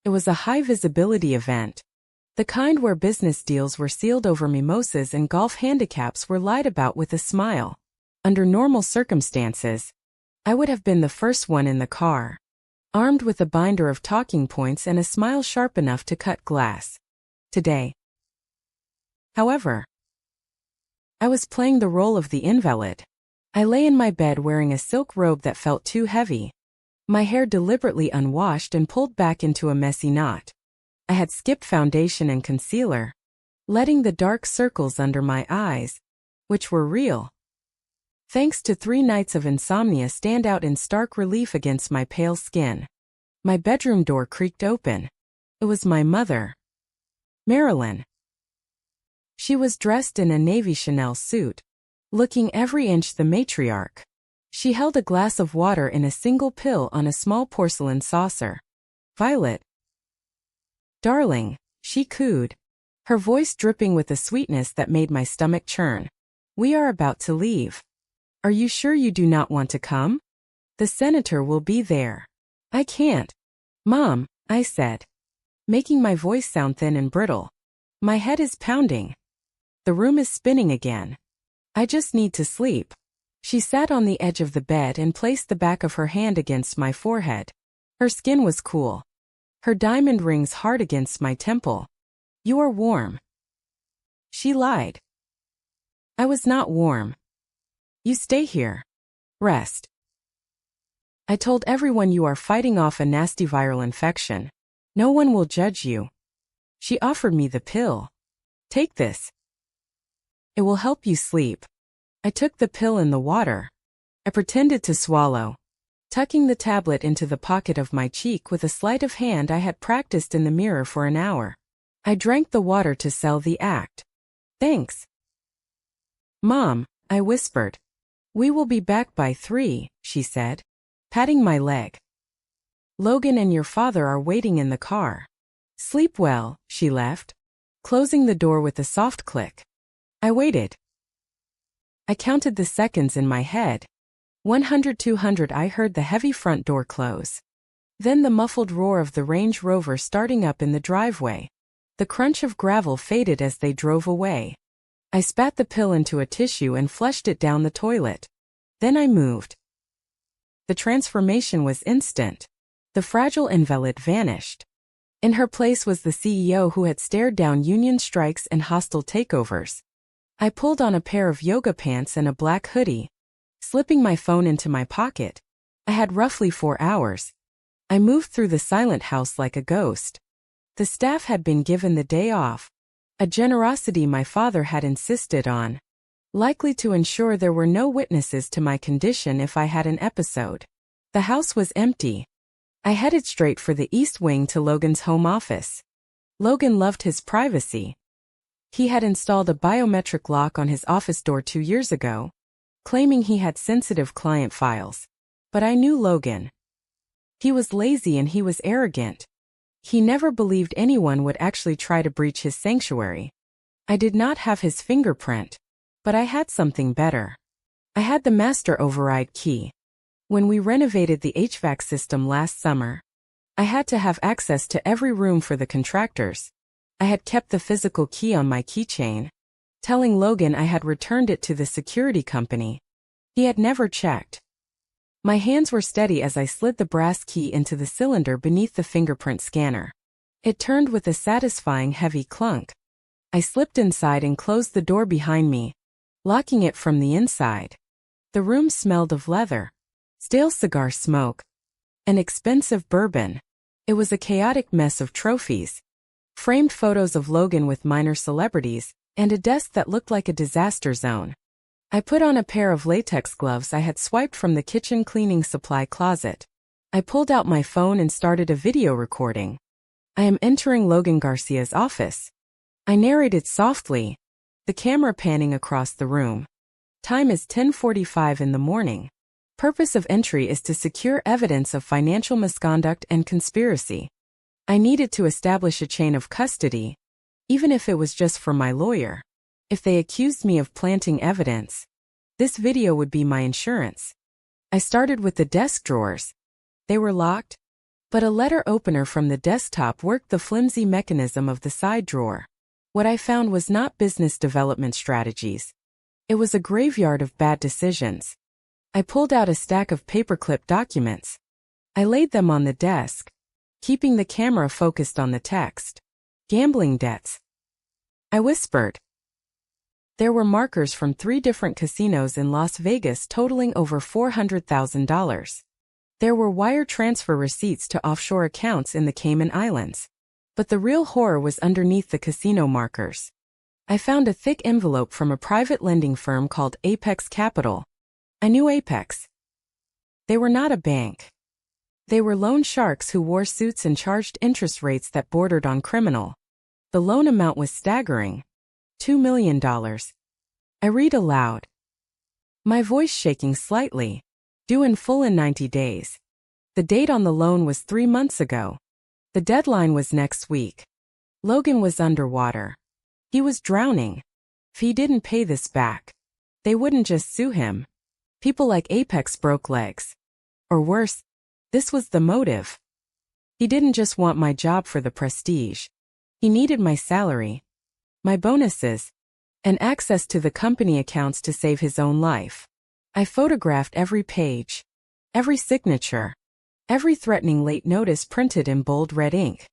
It was a high-visibility event. The kind where business deals were sealed over mimosas and golf handicaps were lied about with a smile. Under normal circumstances, I would have been the first one in the car, armed with a binder of talking points and a smile sharp enough to cut glass. Today, however, I was playing the role of the invalid. I lay in my bed wearing a silk robe that felt too heavy, my hair deliberately unwashed and pulled back into a messy knot. I had skipped foundation and concealer, letting the dark circles under my eyes, which were real, thanks to 3 nights of insomnia, stand out in stark relief against my pale skin. My bedroom door creaked open. It was my mother, Marilyn. She was dressed in a navy Chanel suit, looking every inch the matriarch. She held a glass of water in a single pill on a small porcelain saucer. Violet. Darling, she cooed, her voice dripping with a sweetness that made my stomach churn. We are about to leave. Are you sure you do not want to come? The senator will be there. I can't. Mom, I said, making my voice sound thin and brittle. My head is pounding. The room is spinning again. I just need to sleep. She sat on the edge of the bed and placed the back of her hand against my forehead. Her skin was cool. Her diamond rings hard against my temple. You are warm. She lied. I was not warm. You stay here. Rest. I told everyone you are fighting off a nasty viral infection. No one will judge you. She offered me the pill. Take this. It will help you sleep. I took the pill in the water. I pretended to swallow. tucking the tablet into the pocket of my cheek with a sleight of hand I had practiced in the mirror for an hour. I drank the water to sell the act. Thanks. Mom, I whispered. We will be back by 3, she said, patting my leg. Logan and your father are waiting in the car. Sleep well, she left, closing the door with a soft click. I waited. I counted the seconds in my head. 100, 200. I heard the heavy front door close. Then the muffled roar of the Range Rover starting up in the driveway. The crunch of gravel faded as they drove away. I spat the pill into a tissue and flushed it down the toilet. Then I moved. The transformation was instant. The fragile invalid vanished. In her place was the CEO who had stared down union strikes and hostile takeovers. I pulled on a pair of yoga pants and a black hoodie, slipping my phone into my pocket. I had roughly 4 hours. I moved through the silent house like a ghost. The staff had been given the day off, a generosity my father had insisted on, likely to ensure there were no witnesses to my condition if I had an episode. The house was empty. I headed straight for the east wing to Logan's home office. Logan loved his privacy. He had installed a biometric lock on his office door 2 years ago, claiming he had sensitive client files. But I knew Logan. He was lazy and he was arrogant. He never believed anyone would actually try to breach his sanctuary. I did not have his fingerprint, but I had something better. I had the master override key. When we renovated the HVAC system last summer, I had to have access to every room for the contractors. I had kept the physical key on my keychain, telling Logan I had returned it to the security company. He had never checked. My hands were steady as I slid the brass key into the cylinder beneath the fingerprint scanner. It turned with a satisfying heavy clunk. I slipped inside and closed the door behind me, locking it from the inside. The room smelled of leather, stale cigar smoke, and expensive bourbon. It was a chaotic mess of trophies, framed photos of Logan with minor celebrities, and a desk that looked like a disaster zone. I put on a pair of latex gloves I had swiped from the kitchen cleaning supply closet. I pulled out my phone and started a video recording. I am entering Logan Garcia's office. I narrated softly, the camera panning across the room. Time is 10:45 in the morning. Purpose of entry is to secure evidence of financial misconduct and conspiracy. I needed to establish a chain of custody, even if it was just for my lawyer. If they accused me of planting evidence, this video would be my insurance. I started with the desk drawers. They were locked, but a letter opener from the desktop worked the flimsy mechanism of the side drawer. What I found was not business development strategies. It was a graveyard of bad decisions. I pulled out a stack of paperclip documents. I laid them on the desk, keeping the camera focused on the text. Gambling debts. I whispered. There were markers from 3 different casinos in Las Vegas totaling over $400,000. There were wire transfer receipts to offshore accounts in the Cayman Islands. But the real horror was underneath the casino markers. I found a thick envelope from a private lending firm called Apex Capital. I knew Apex. They were not a bank. They were loan sharks who wore suits and charged interest rates that bordered on criminal. The loan amount was staggering. $2 million. I read aloud, my voice shaking slightly. Due in full in 90 days. The date on the loan was 3 months ago. The deadline was next week. Logan was underwater. He was drowning. If he didn't pay this back, they wouldn't just sue him. People like Apex broke legs. Or worse, this was the motive. He didn't just want my job for the prestige. He needed my salary, my bonuses, and access to the company accounts to save his own life. I photographed every page, every signature, every threatening late notice printed in bold red ink.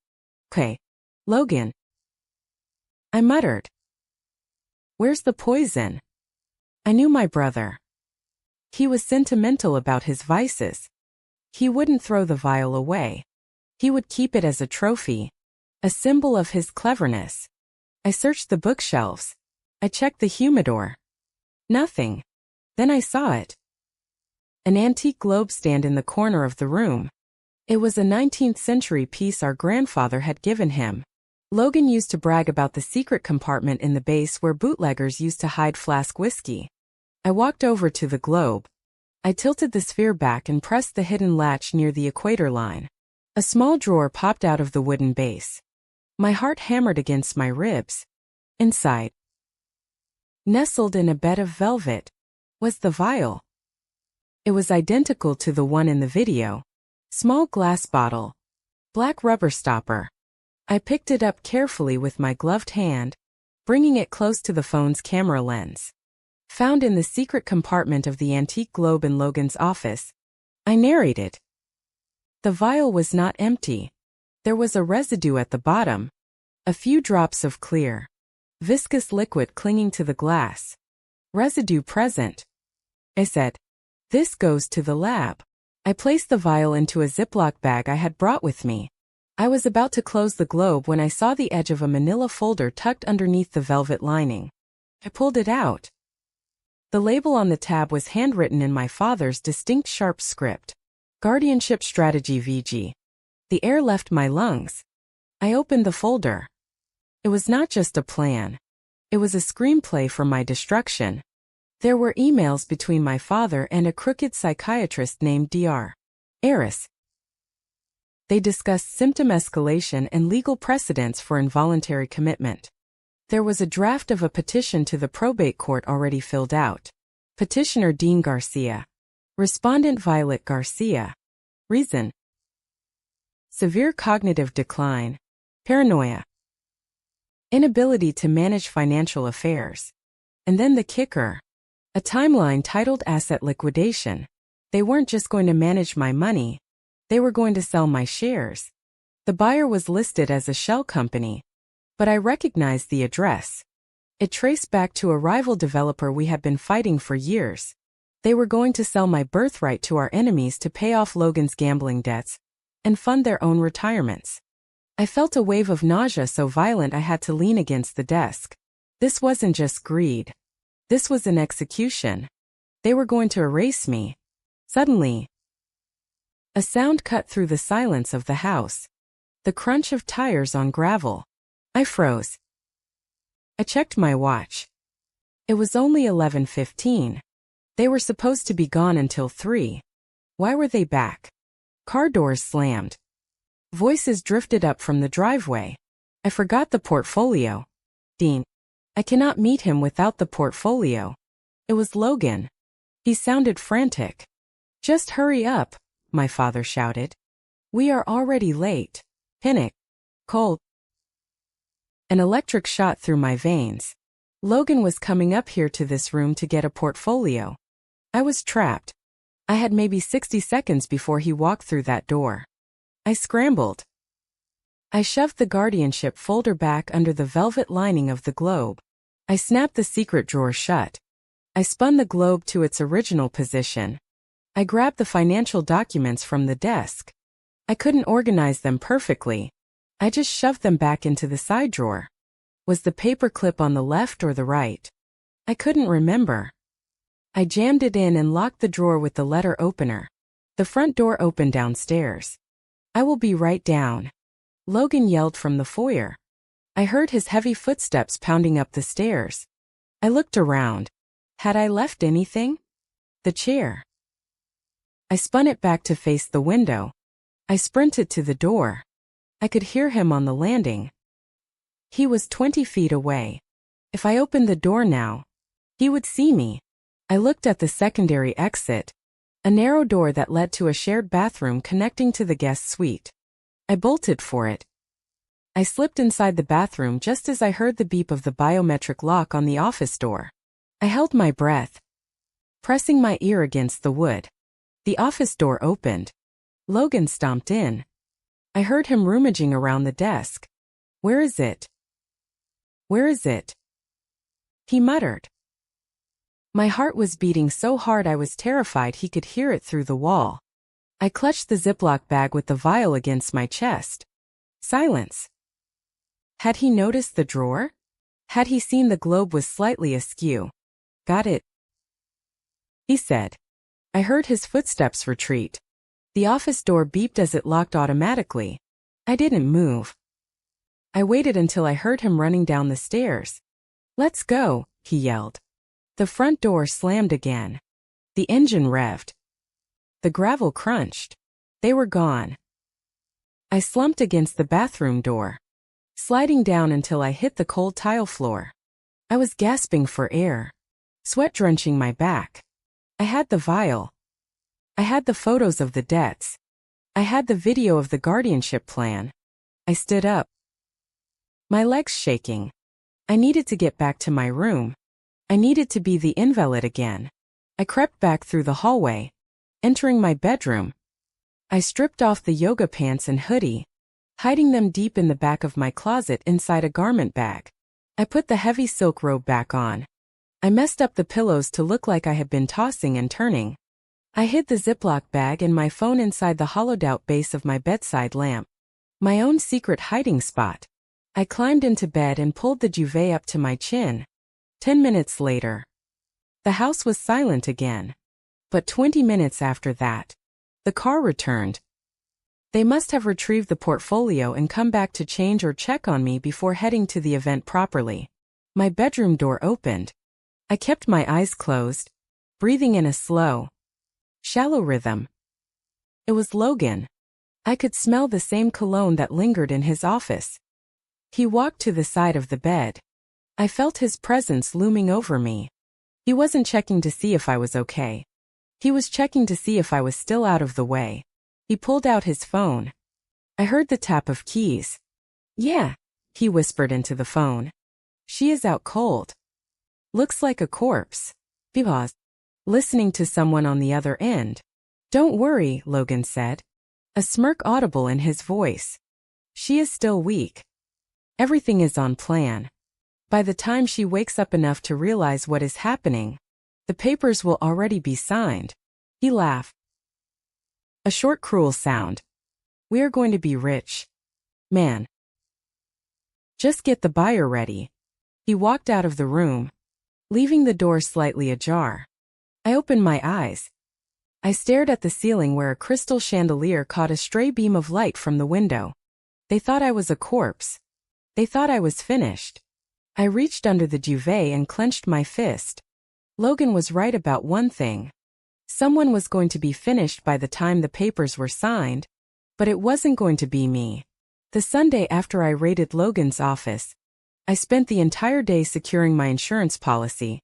"Okay, Logan," I muttered. "Where's the poison?" I knew my brother. He was sentimental about his vices. He wouldn't throw the vial away. He would keep it as a trophy, a symbol of his cleverness. I searched the bookshelves. I checked the humidor. Nothing. Then I saw it. An antique globe stand in the corner of the room. It was a 19th century piece our grandfather had given him. Logan used to brag about the secret compartment in the base where bootleggers used to hide flask whiskey. I walked over to the globe. I tilted the sphere back and pressed the hidden latch near the equator line. A small drawer popped out of the wooden base. My heart hammered against my ribs. Inside, nestled in a bed of velvet, was the vial. It was identical to the one in the video. Small glass bottle. Black rubber stopper. I picked it up carefully with my gloved hand, bringing it close to the phone's camera lens. Found in the secret compartment of the antique globe in Logan's office, I narrated. The vial was not empty. There was a residue at the bottom. A few drops of clear, viscous liquid clinging to the glass. Residue present. I said, "This goes to the lab." I placed the vial into a Ziploc bag I had brought with me. I was about to close the globe when I saw the edge of a manila folder tucked underneath the velvet lining. I pulled it out. The label on the tab was handwritten in my father's distinct sharp script. Guardianship Strategy VG. The air left my lungs. I opened the folder. It was not just a plan. It was a screenplay for my destruction. There were emails between my father and a crooked psychiatrist named Dr. Eris. They discussed symptom escalation and legal precedents for involuntary commitment. There was a draft of a petition to the probate court already filled out. Petitioner Dean Garcia. Respondent Violet Garcia. Reason: severe cognitive decline, paranoia, inability to manage financial affairs. And then the kicker. A timeline titled Asset Liquidation. They weren't just going to manage my money. They were going to sell my shares. The buyer was listed as a shell company, but I recognized the address. It traced back to a rival developer we had been fighting for years. They were going to sell my birthright to our enemies to pay off Logan's gambling debts and fund their own retirements. I felt a wave of nausea so violent I had to lean against the desk. This wasn't just greed. This was an execution. They were going to erase me. Suddenly, a sound cut through the silence of the house. The crunch of tires on gravel. I froze. I checked my watch. It was only 11:15. They were supposed to be gone until 3. Why were they back? Car doors slammed. Voices drifted up from the driveway. I forgot the portfolio. Dean. I cannot meet him without the portfolio. It was Logan. He sounded frantic. Just hurry up, my father shouted. We are already late. Panic. Cold. An electric shot through my veins. Logan was coming up here to this room to get a portfolio. I was trapped. I had maybe 60 seconds before he walked through that door. I scrambled. I shoved the guardianship folder back under the velvet lining of the globe. I snapped the secret drawer shut. I spun the globe to its original position. I grabbed the financial documents from the desk. I couldn't organize them perfectly. I just shoved them back into the side drawer. Was the paper clip on the left or the right? I couldn't remember. I jammed it in and locked the drawer with the letter opener. The front door opened downstairs. I will be right down. Logan yelled from the foyer. I heard his heavy footsteps pounding up the stairs. I looked around. Had I left anything? The chair. I spun it back to face the window. I sprinted to the door. I could hear him on the landing. He was 20 feet away. If I opened the door now, he would see me. I looked at the secondary exit, a narrow door that led to a shared bathroom connecting to the guest suite. I bolted for it. I slipped inside the bathroom just as I heard the beep of the biometric lock on the office door. I held my breath, pressing my ear against the wood. The office door opened. Logan stomped in. I heard him rummaging around the desk. Where is it? Where is it? He muttered. My heart was beating so hard I was terrified he could hear it through the wall. I clutched the Ziploc bag with the vial against my chest. Silence. Had he noticed the drawer? Had he seen the globe was slightly askew? Got it, he said. I heard his footsteps retreat. The office door beeped as it locked automatically. I didn't move. I waited until I heard him running down the stairs. "Let's go," he yelled. The front door slammed again. The engine revved. The gravel crunched. They were gone. I slumped against the bathroom door, sliding down until I hit the cold tile floor. I was gasping for air, sweat drenching my back. I had the vial. I had the photos of the debts. I had the video of the guardianship plan. I stood up, my legs shaking. I needed to get back to my room. I needed to be the invalid again. I crept back through the hallway, entering my bedroom. I stripped off the yoga pants and hoodie, hiding them deep in the back of my closet inside a garment bag. I put the heavy silk robe back on. I messed up the pillows to look like I had been tossing and turning. I hid the Ziploc bag and my phone inside the hollowed-out base of my bedside lamp, my own secret hiding spot. I climbed into bed and pulled the duvet up to my chin. 10 minutes later, the house was silent again. But 20 minutes after that, the car returned. They must have retrieved the portfolio and come back to change or check on me before heading to the event properly. My bedroom door opened. I kept my eyes closed, breathing in a slow, shallow rhythm. It was Logan. I could smell the same cologne that lingered in his office. He walked to the side of the bed. I felt his presence looming over me. He wasn't checking to see if I was okay. He was checking to see if I was still out of the way. He pulled out his phone. I heard the tap of keys. "Yeah," he whispered into the phone. "She is out cold. Looks like a corpse." He paused, listening to someone on the other end. "Don't worry," Logan said, a smirk audible in his voice. "She is still weak. Everything is on plan. By the time she wakes up enough to realize what is happening, the papers will already be signed." He laughed. A short, cruel sound. "We are going to be rich. Man. Just get the buyer ready." He walked out of the room, leaving the door slightly ajar. I opened my eyes. I stared at the ceiling where a crystal chandelier caught a stray beam of light from the window. They thought I was a corpse. They thought I was finished. I reached under the duvet and clenched my fist. Logan was right about one thing. Someone was going to be finished by the time the papers were signed, but it wasn't going to be me. The Sunday after I raided Logan's office, I spent the entire day securing my insurance policy.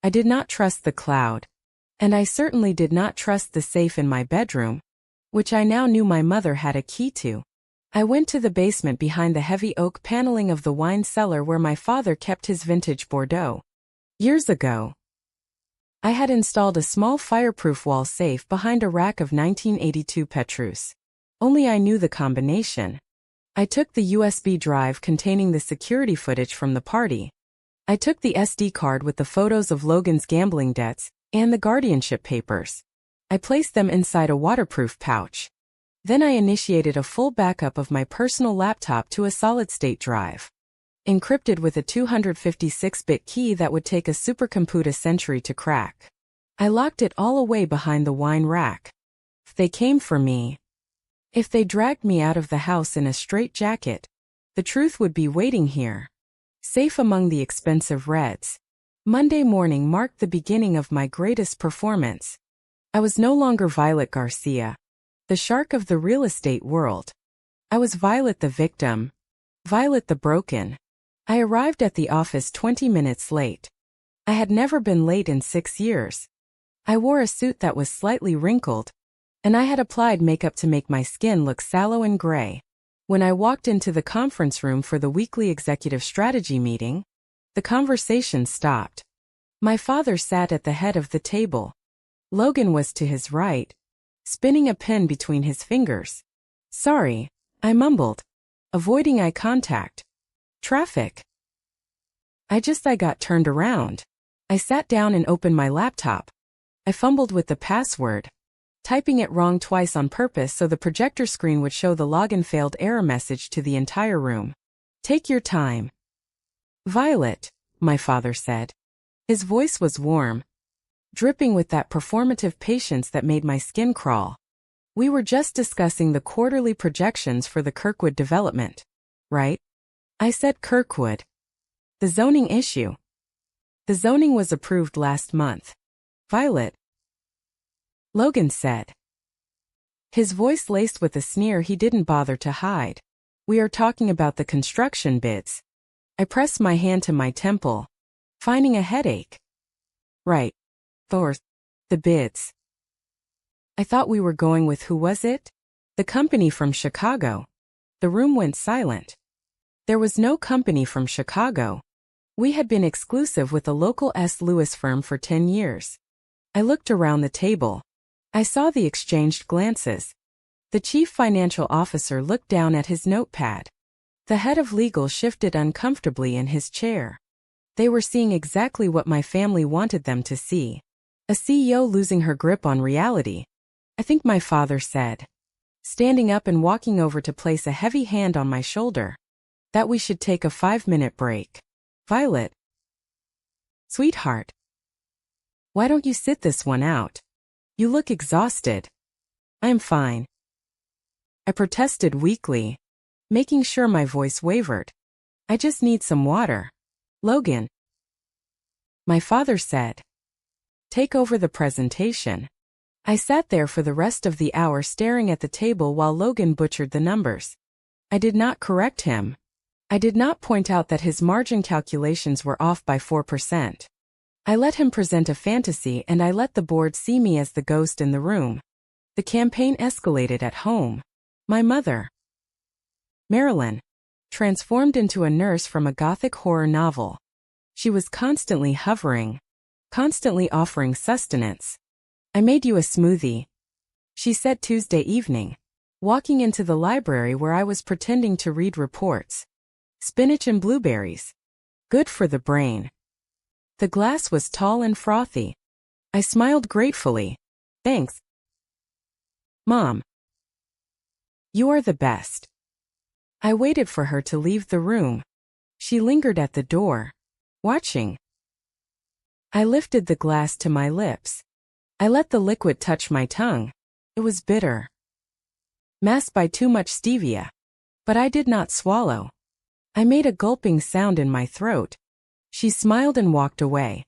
I did not trust the cloud, and I certainly did not trust the safe in my bedroom, which I now knew my mother had a key to. I went to the basement behind the heavy oak paneling of the wine cellar where my father kept his vintage Bordeaux. Years ago, I had installed a small fireproof wall safe behind a rack of 1982 Petrus. Only I knew the combination. I took the USB drive containing the security footage from the party. I took the SD card with the photos of Logan's gambling debts and the guardianship papers. I placed them inside a waterproof pouch. Then I initiated a full backup of my personal laptop to a solid-state drive, encrypted with a 256-bit key that would take a supercomputer a century to crack. I locked it all away behind the wine rack. If they came for me, if they dragged me out of the house in a straitjacket, the truth would be waiting here, safe among the expensive reds. Monday morning marked the beginning of my greatest performance. I was no longer Violet Garcia, the shark of the real estate world. I was Violet the victim, Violet the broken. I arrived at the office 20 minutes late. I had never been late in 6 years. I wore a suit that was slightly wrinkled, and I had applied makeup to make my skin look sallow and gray. When I walked into the conference room for the weekly executive strategy meeting, the conversation stopped. My father sat at the head of the table. Logan was to his right, spinning a pen between his fingers. "Sorry," I mumbled, avoiding eye contact. "Traffic." I got turned around. I sat down and opened my laptop. I fumbled with the password, typing it wrong twice on purpose so the projector screen would show the login failed error message to the entire room. "Take your time." "Violet," my father said. His voice was warm. dripping with that performative patience that made my skin crawl. We were just discussing the quarterly projections for the Kirkwood development, right? I said Kirkwood. The zoning issue. The zoning was approved last month. Violet. Logan said. His voice laced with a sneer he didn't bother to hide. We are talking about the construction bids. I pressed my hand to my temple, finding a headache. Right. The bids. I thought we were going with who was it? The company from Chicago. The room went silent. There was no company from Chicago. We had been exclusive with a local S. Lewis firm for 10 years. I looked around the table. I saw the exchanged glances. The chief financial officer looked down at his notepad. The head of legal shifted uncomfortably in his chair. They were seeing exactly what my family wanted them to see. A CEO losing her grip on reality. I think my father said, standing up and walking over to place a heavy hand on my shoulder, that we should take a 5-minute break. Violet. Sweetheart. Why don't you sit this one out? You look exhausted. I am fine. I protested weakly, making sure my voice wavered. I just need some water. Logan. My father said. Take over the presentation. I sat there for the rest of the hour staring at the table while Logan butchered the numbers. I did not correct him. I did not point out that his margin calculations were off by 4%. I let him present a fantasy and I let the board see me as the ghost in the room. The campaign escalated at home. My mother, Marilyn, transformed into a nurse from a gothic horror novel. She was constantly hovering, constantly offering sustenance. I made you a smoothie, she said Tuesday evening, walking into the library where I was pretending to read reports. Spinach and blueberries. Good for the brain. The glass was tall and frothy. I smiled gratefully. Thanks, Mom. You are the best. I waited for her to leave the room. She lingered at the door, watching. I lifted the glass to my lips. I let the liquid touch my tongue. It was bitter, masked by too much stevia. But I did not swallow. I made a gulping sound in my throat. She smiled and walked away.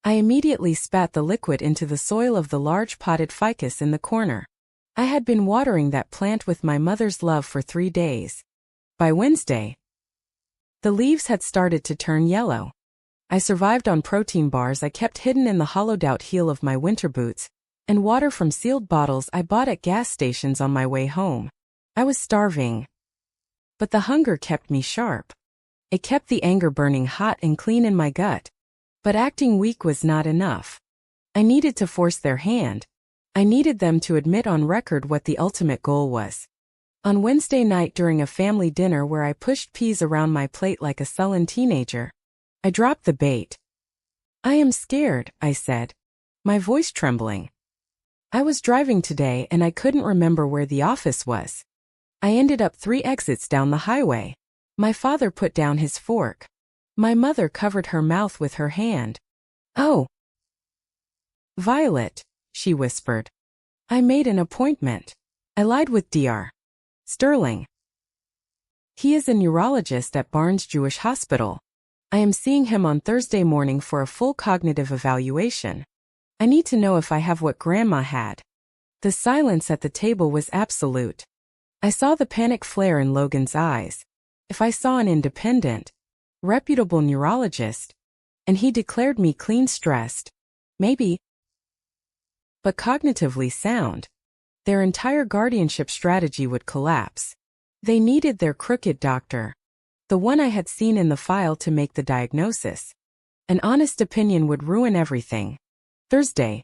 I immediately spat the liquid into the soil of the large potted ficus in the corner. I had been watering that plant with my mother's love for 3 days. By Wednesday, the leaves had started to turn yellow. I survived on protein bars I kept hidden in the hollowed-out heel of my winter boots, and water from sealed bottles I bought at gas stations on my way home. I was starving, but the hunger kept me sharp. It kept the anger burning hot and clean in my gut. But acting weak was not enough. I needed to force their hand. I needed them to admit on record what the ultimate goal was. On Wednesday night during a family dinner where I pushed peas around my plate like a sullen teenager, I dropped the bait. I am scared, I said, my voice trembling. I was driving today and I couldn't remember where the office was. I ended up 3 exits down the highway. My father put down his fork. My mother covered her mouth with her hand. Oh, Violet, she whispered. I made an appointment. I lied with Dr. Sterling. He is a neurologist at Barnes Jewish Hospital. I am seeing him on Thursday morning for a full cognitive evaluation. I need to know if I have what Grandma had. The silence at the table was absolute. I saw the panic flare in Logan's eyes. If I saw an independent, reputable neurologist, and he declared me clean stressed, maybe, but cognitively sound, their entire guardianship strategy would collapse. They needed their crooked doctor, the one I had seen in the file to make the diagnosis. An honest opinion would ruin everything. Thursday,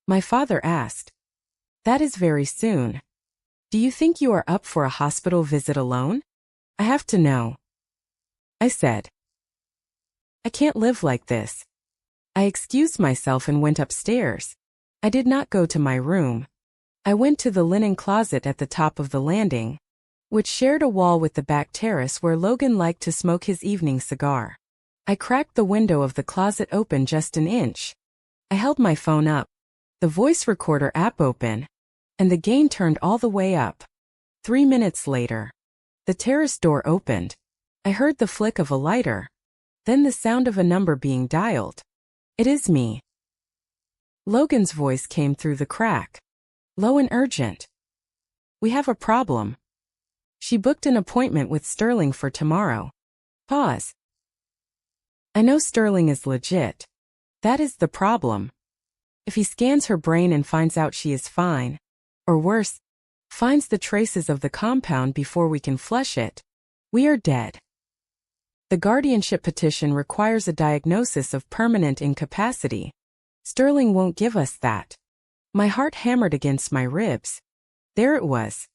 my father asked. That is very soon. Do you think you are up for a hospital visit alone? I have to know. I said. I can't live like this. I excused myself and went upstairs. I did not go to my room. I went to the linen closet at the top of the landing, which shared a wall with the back terrace where Logan liked to smoke his evening cigar. I cracked the window of the closet open just an inch. I held my phone up, the voice recorder app open, and the gain turned all the way up. 3 minutes later, the terrace door opened. I heard the flick of a lighter, then the sound of a number being dialed. "It is me." Logan's voice came through the crack, low and urgent. "We have a problem. She booked an appointment with Sterling for tomorrow." Pause. I know Sterling is legit. That is the problem. If he scans her brain and finds out she is fine, or worse, finds the traces of the compound before we can flush it, we are dead. The guardianship petition requires a diagnosis of permanent incapacity. Sterling won't give us that. My heart hammered against my ribs. There it was.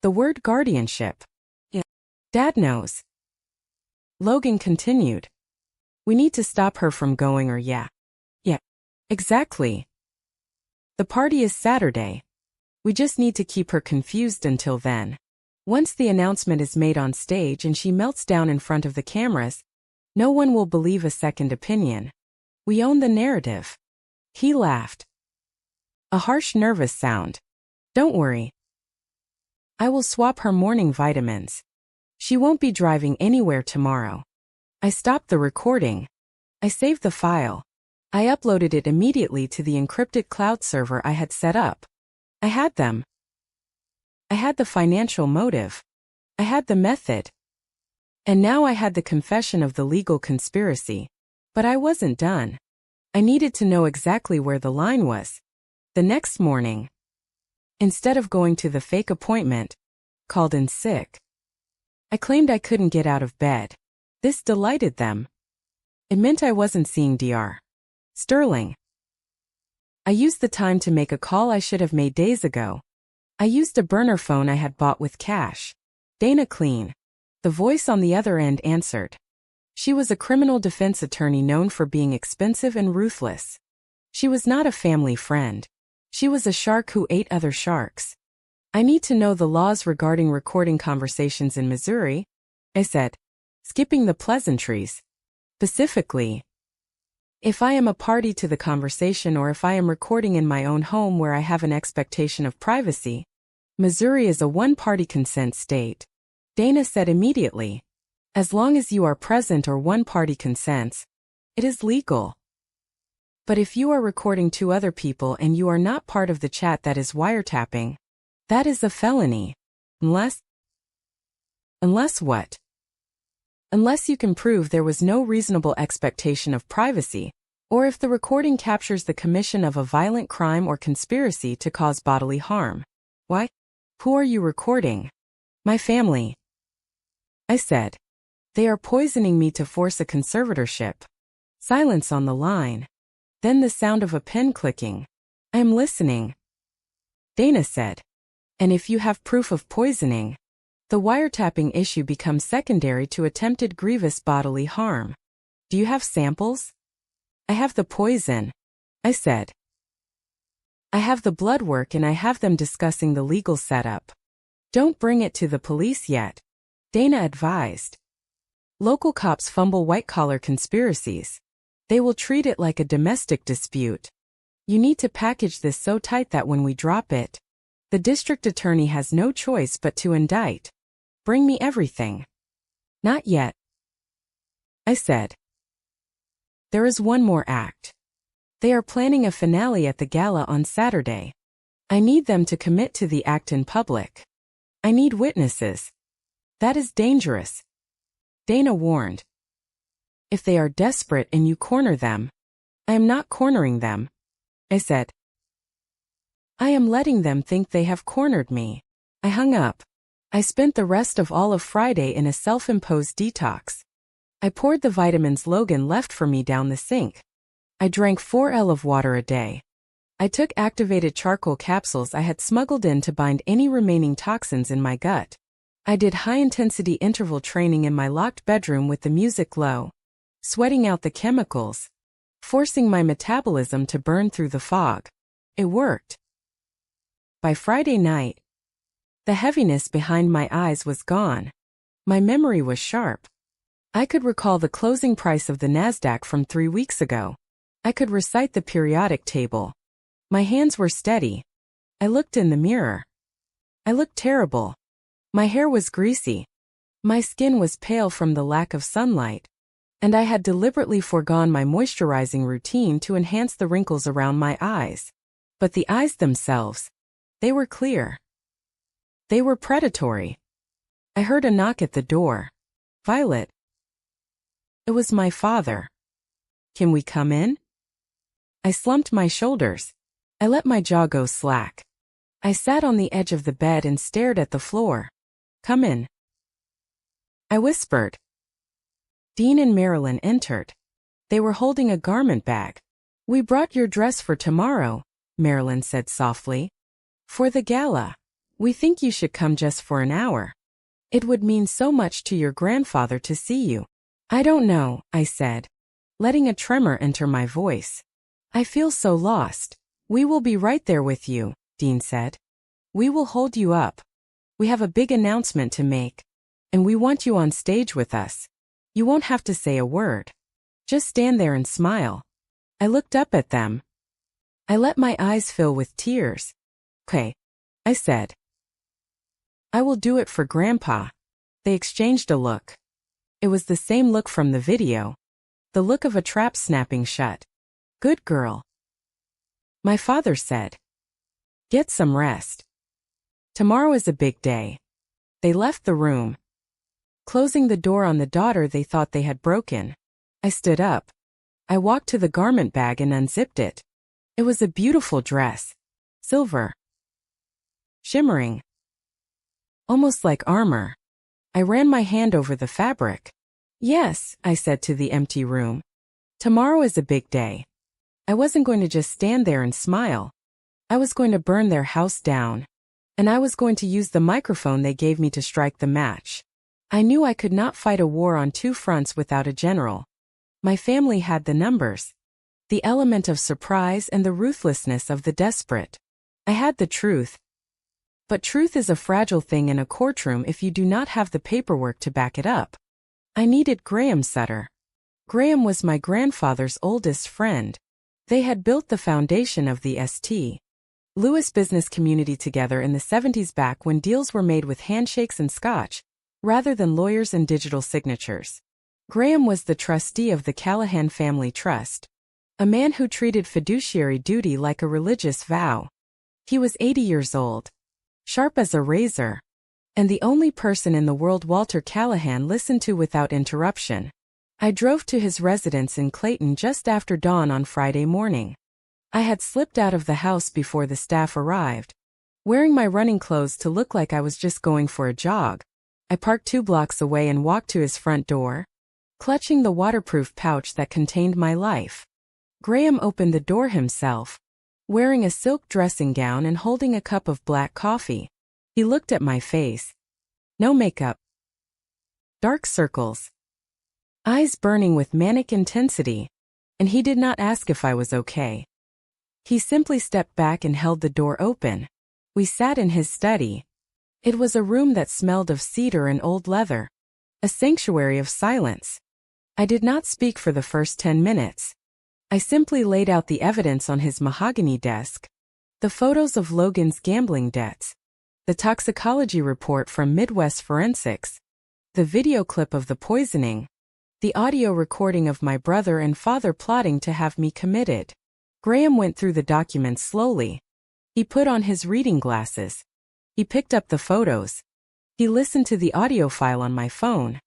The word guardianship. Yeah. Dad knows. Logan continued. "We need to stop her from going or yeah. Exactly. The party is Saturday. We just need to keep her confused until then. Once the announcement is made on stage and she melts down in front of the cameras, no one will believe a second opinion. We own the narrative." He laughed. A harsh, nervous sound. "Don't worry. I will swap her morning vitamins. She won't be driving anywhere tomorrow." I stopped the recording. I saved the file. I uploaded it immediately to the encrypted cloud server I had set up. I had them. I had the financial motive. I had the method. And now I had the confession of the legal conspiracy. But I wasn't done. I needed to know exactly where the line was. The next morning, instead of going to the fake appointment, called in sick. I claimed I couldn't get out of bed. This delighted them. It meant I wasn't seeing Dr. Sterling. I used the time to make a call I should have made days ago. I used a burner phone I had bought with cash. "Dana Clean." The voice on the other end answered. She was a criminal defense attorney known for being expensive and ruthless. She was not a family friend. She was a shark who ate other sharks. "I need to know the laws regarding recording conversations in Missouri," I said, skipping the pleasantries. "Specifically, if I am a party to the conversation or if I am recording in my own home where I have an expectation of privacy." "Missouri is a one-party consent state," Dana said immediately. "As long as you are present or one party consents, it is legal. But if you are recording two other people and you are not part of the chat that is wiretapping, that is a felony. Unless what? Unless you can prove there was no reasonable expectation of privacy, or if the recording captures the commission of a violent crime or conspiracy to cause bodily harm." "Why? Who are you recording?" "My family," I said. "They are poisoning me to force a conservatorship." Silence on the line. Then the sound of a pen clicking. "I am listening," Dana said. "And if you have proof of poisoning, the wiretapping issue becomes secondary to attempted grievous bodily harm. Do you have samples?" "I have the poison," I said. "I have the blood work and I have them discussing the legal setup." "Don't bring it to the police yet," Dana advised. "Local cops fumble white-collar conspiracies. They will treat it like a domestic dispute. You need to package this so tight that when we drop it, the district attorney has no choice but to indict. Bring me everything." "Not yet," I said. "There is one more act. They are planning a finale at the gala on Saturday. I need them to commit to the act in public. I need witnesses. That is dangerous," Dana warned. "If they are desperate and you corner them." "I am not cornering them," I said. "I am letting them think they have cornered me." I hung up. I spent the rest of all of Friday in a self-imposed detox. I poured the vitamins Logan left for me down the sink. I drank 4 L of water a day. I took activated charcoal capsules I had smuggled in to bind any remaining toxins in my gut. I did high-intensity interval training in my locked bedroom with the music low, sweating out the chemicals, forcing my metabolism to burn through the fog. It worked. By Friday night, the heaviness behind my eyes was gone. My memory was sharp. I could recall the closing price of the Nasdaq from 3 weeks ago. I could recite the periodic table. My hands were steady. I looked in the mirror. I looked terrible. My hair was greasy. My skin was pale from the lack of sunlight. And I had deliberately foregone my moisturizing routine to enhance the wrinkles around my eyes. But the eyes themselves, they were clear. They were predatory. I heard a knock at the door. Violet. It was my father. Can we come in? I slumped my shoulders. I let my jaw go slack. I sat on the edge of the bed and stared at the floor. Come in. I whispered. Dean and Marilyn entered. They were holding a garment bag. We brought your dress for tomorrow, Marilyn said softly. For the gala. We think you should come just for an hour. It would mean so much to your grandfather to see you. I don't know, I said, letting a tremor enter my voice. I feel so lost. We will be right there with you, Dean said. We will hold you up. We have a big announcement to make. And we want you on stage with us. You won't have to say a word. Just stand there and smile. I looked up at them. I let my eyes fill with tears. Okay, I said. I will do it for Grandpa. They exchanged a look. It was the same look from the video. The look of a trap snapping shut. Good girl. My father said. Get some rest. Tomorrow is a big day. They left the room, closing the door on the daughter they thought they had broken. I stood up. I walked to the garment bag and unzipped it. It was a beautiful dress. Silver. Shimmering. Almost like armor. I ran my hand over the fabric. Yes, I said to the empty room. Tomorrow is a big day. I wasn't going to just stand there and smile. I was going to burn their house down. And I was going to use the microphone they gave me to strike the match. I knew I could not fight a war on two fronts without a general. My family had the numbers, the element of surprise and the ruthlessness of the desperate. I had the truth. But truth is a fragile thing in a courtroom if you do not have the paperwork to back it up. I needed Graham Sutter. Graham was my grandfather's oldest friend. They had built the foundation of the St. Louis business community together in the 70s, back when deals were made with handshakes and scotch, rather than lawyers and digital signatures. Graham was the trustee of the Callahan Family Trust, a man who treated fiduciary duty like a religious vow. He was 80 years old, sharp as a razor, and the only person in the world Walter Callahan listened to without interruption. I drove to his residence in Clayton just after dawn on Friday morning. I had slipped out of the house before the staff arrived, wearing my running clothes to look like I was just going for a jog. I parked 2 blocks away and walked to his front door, clutching the waterproof pouch that contained my life. Graham opened the door himself, wearing a silk dressing gown and holding a cup of black coffee. He looked at my face. No makeup. Dark circles. Eyes burning with manic intensity. And he did not ask if I was okay. He simply stepped back and held the door open. We sat in his study. It was a room that smelled of cedar and old leather. A sanctuary of silence. I did not speak for the first 10 minutes. I simply laid out the evidence on his mahogany desk. The photos of Logan's gambling debts. The toxicology report from Midwest Forensics. The video clip of the poisoning. The audio recording of my brother and father plotting to have me committed. Graham went through the documents slowly. He put on his reading glasses. He picked up the photos. He listened to the audio file on my phone.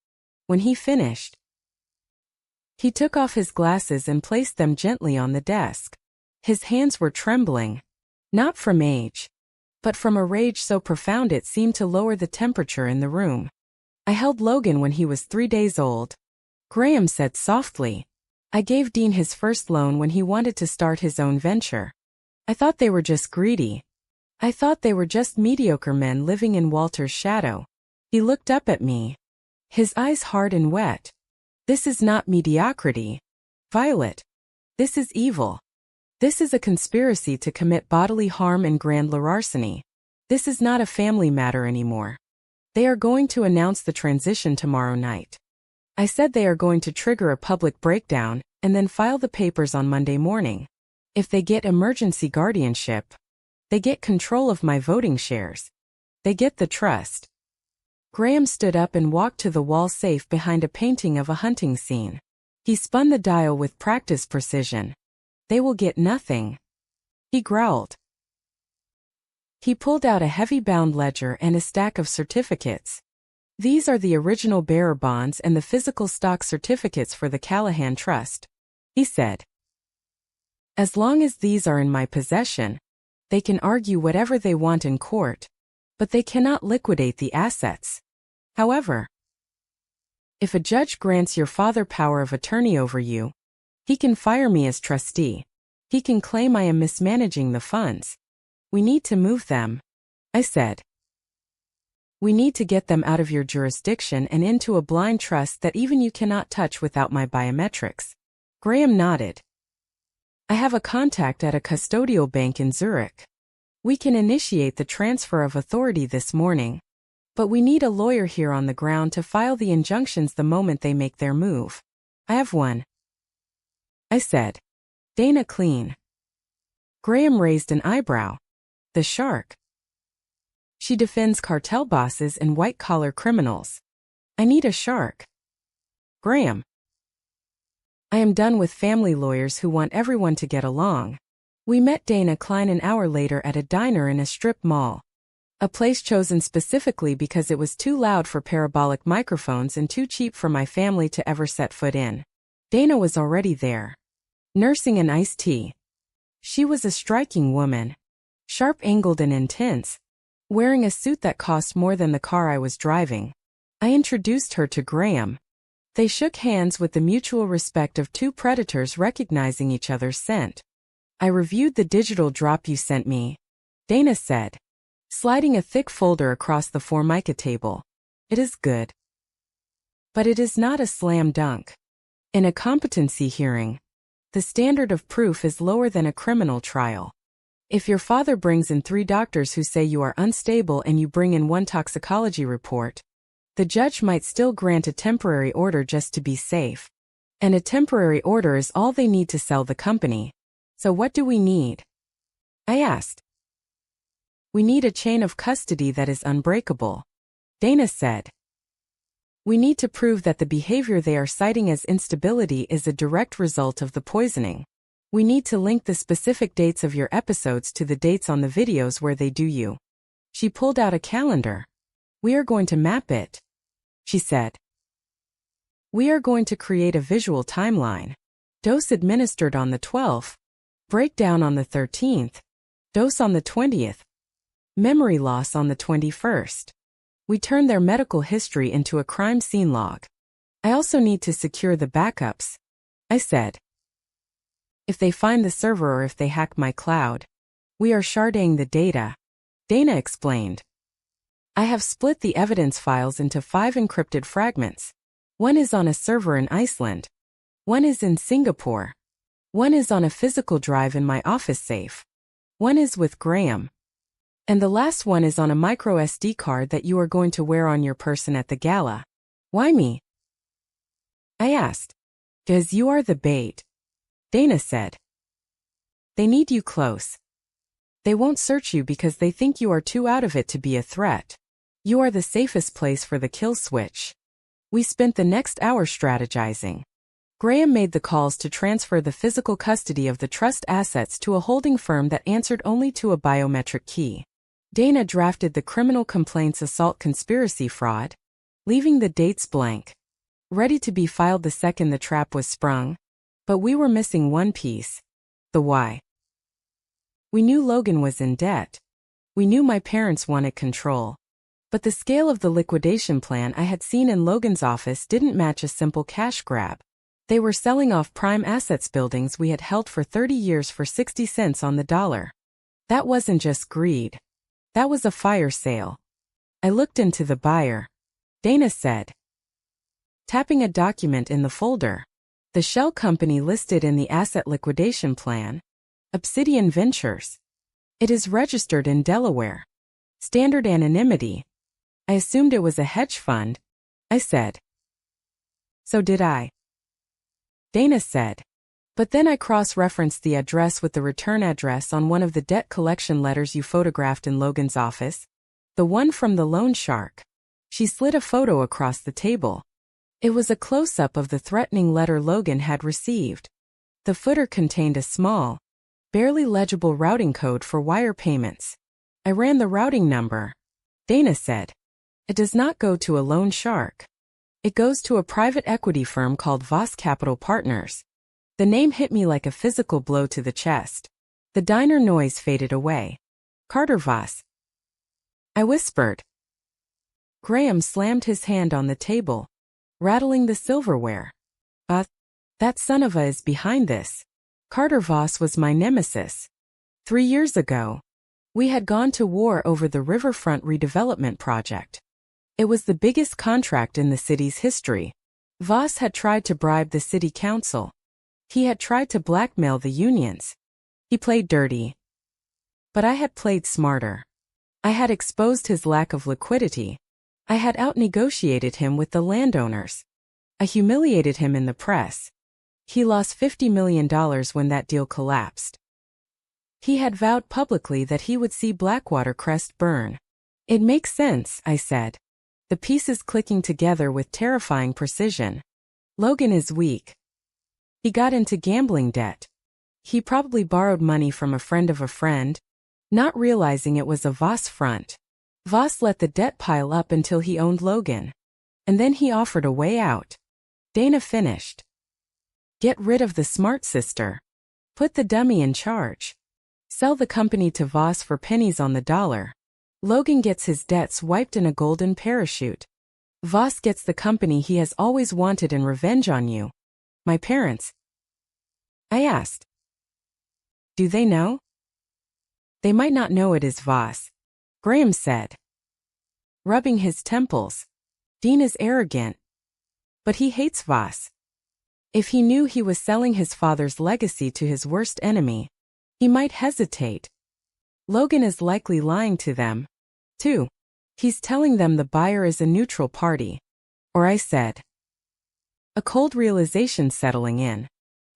When he finished, he took off his glasses and placed them gently on the desk. His hands were trembling, not from age, but from a rage so profound it seemed to lower the temperature in the room. I held Logan when he was 3 days old. Graham said softly, I gave Dean his first loan when he wanted to start his own venture. I thought they were just greedy. I thought they were just mediocre men living in Walter's shadow. He looked up at me, his eyes hard and wet. This is not mediocrity, Violet. This is evil. This is a conspiracy to commit bodily harm and grand larceny. This is not a family matter anymore. They are going to announce the transition tomorrow night. I said they are going to trigger a public breakdown, and then file the papers on Monday morning. If they get emergency guardianship, they get control of my voting shares. They get the trust. Graham stood up and walked to the wall safe behind a painting of a hunting scene. He spun the dial with practiced precision. They will get nothing, he growled. He pulled out a heavy-bound ledger and a stack of certificates. These are the original bearer bonds and the physical stock certificates for the Callahan Trust, he said. As long as these are in my possession, they can argue whatever they want in court, but they cannot liquidate the assets. However, if a judge grants your father power of attorney over you, he can fire me as trustee. He can claim I am mismanaging the funds. We need to move them, I said. We need to get them out of your jurisdiction and into a blind trust that even you cannot touch without my biometrics. Graham nodded. I have a contact at a custodial bank in Zurich. We can initiate the transfer of authority this morning. But we need a lawyer here on the ground to file the injunctions the moment they make their move. I have one, I said. Dana Clean. Graham raised an eyebrow. The shark. She defends cartel bosses and white-collar criminals. I need a shark. Graham. I am done with family lawyers who want everyone to get along. We met Dana Klein an hour later at a diner in a strip mall. A place chosen specifically because it was too loud for parabolic microphones and too cheap for my family to ever set foot in. Dana was already there, nursing an iced tea. She was a striking woman, sharp-angled and intense, wearing a suit that cost more than the car I was driving. I introduced her to Graham. They shook hands with the mutual respect of two predators recognizing each other's scent. I reviewed the digital drop you sent me, Dana said, sliding a thick folder across the Formica table. It is good. But it is not a slam dunk. In a competency hearing, the standard of proof is lower than a criminal trial. If your father brings in 3 doctors who say you are unstable and you bring in 1 toxicology report, the judge might still grant a temporary order just to be safe. And a temporary order is all they need to sell the company. So what do we need? I asked. We need a chain of custody that is unbreakable, Dana said. We need to prove that the behavior they are citing as instability is a direct result of the poisoning. We need to link the specific dates of your episodes to the dates on the videos where they do you. She pulled out a calendar. We are going to map it, she said. We are going to create a visual timeline. Dose administered on the 12th, breakdown on the 13th, dose on the 20th, memory loss on the 21st. We turn their medical history into a crime scene log. I also need to secure the backups, I said. If they find the server or if they hack my cloud, we are sharding the data, Dana explained. I have split the evidence files into 5 encrypted fragments. One is on a server in Iceland. One is in Singapore. One is on a physical drive in my office safe. One is with Graham. And the last one is on a micro SD card that you are going to wear on your person at the gala. Why me? I asked. Because you are the bait, Dana said. They need you close. They won't search you because they think you are too out of it to be a threat. You are the safest place for the kill switch. We spent the next hour strategizing. Graham made the calls to transfer the physical custody of the trust assets to a holding firm that answered only to a biometric key. Dana drafted the criminal complaints assault conspiracy fraud, leaving the dates blank, ready to be filed the second the trap was sprung. But we were missing one piece. The why. We knew Logan was in debt. We knew my parents wanted control. But the scale of the liquidation plan I had seen in Logan's office didn't match a simple cash grab. They were selling off prime assets buildings we had held for 30 years for 60 cents on the dollar. That wasn't just greed. That was a fire sale. I looked into the buyer, Dana said, tapping a document in the folder. The shell company listed in the asset liquidation plan, Obsidian Ventures. It is registered in Delaware. Standard anonymity. I assumed it was a hedge fund, I said. So did I. Dana said. But then I cross-referenced the address with the return address on one of the debt collection letters you photographed in Logan's office. The one from the loan shark. She slid a photo across the table. It was a close-up of the threatening letter Logan had received. The footer contained a small, barely legible routing code for wire payments. I ran the routing number. Dana said, "It does not go to a loan shark. It goes to a private equity firm called Voss Capital Partners." The name hit me like a physical blow to the chest. The diner noise faded away. "Carter Voss," I whispered. Graham slammed his hand on the table, rattling the silverware. That son of a is behind this. Carter Voss was my nemesis. 3 years ago, we had gone to war over the riverfront redevelopment project. It was the biggest contract in the city's history. Voss had tried to bribe the city council. He had tried to blackmail the unions. He played dirty. But I had played smarter. I had exposed his lack of liquidity. I had outnegotiated him with the landowners. I humiliated him in the press. He lost $50 million when that deal collapsed. He had vowed publicly that he would see Blackwater Crest burn. "It makes sense," I said, the pieces clicking together with terrifying precision. "Logan is weak. He got into gambling debt. He probably borrowed money from a friend of a friend, not realizing it was a Voss front. Voss let the debt pile up until he owned Logan. And then he offered a way out." Dana finished. "Get rid of the smart sister. Put the dummy in charge. Sell the company to Voss for pennies on the dollar. Logan gets his debts wiped in a golden parachute. Voss gets the company he has always wanted in revenge on you." "My parents?" I asked. "Do they know?" "They might not know it is Voss," Graham said, rubbing his temples. "Dean is arrogant. But he hates Voss. If he knew he was selling his father's legacy to his worst enemy, he might hesitate. Logan is likely lying to them, too. He's telling them the buyer is a neutral party." Or I said. A cold realization settling in.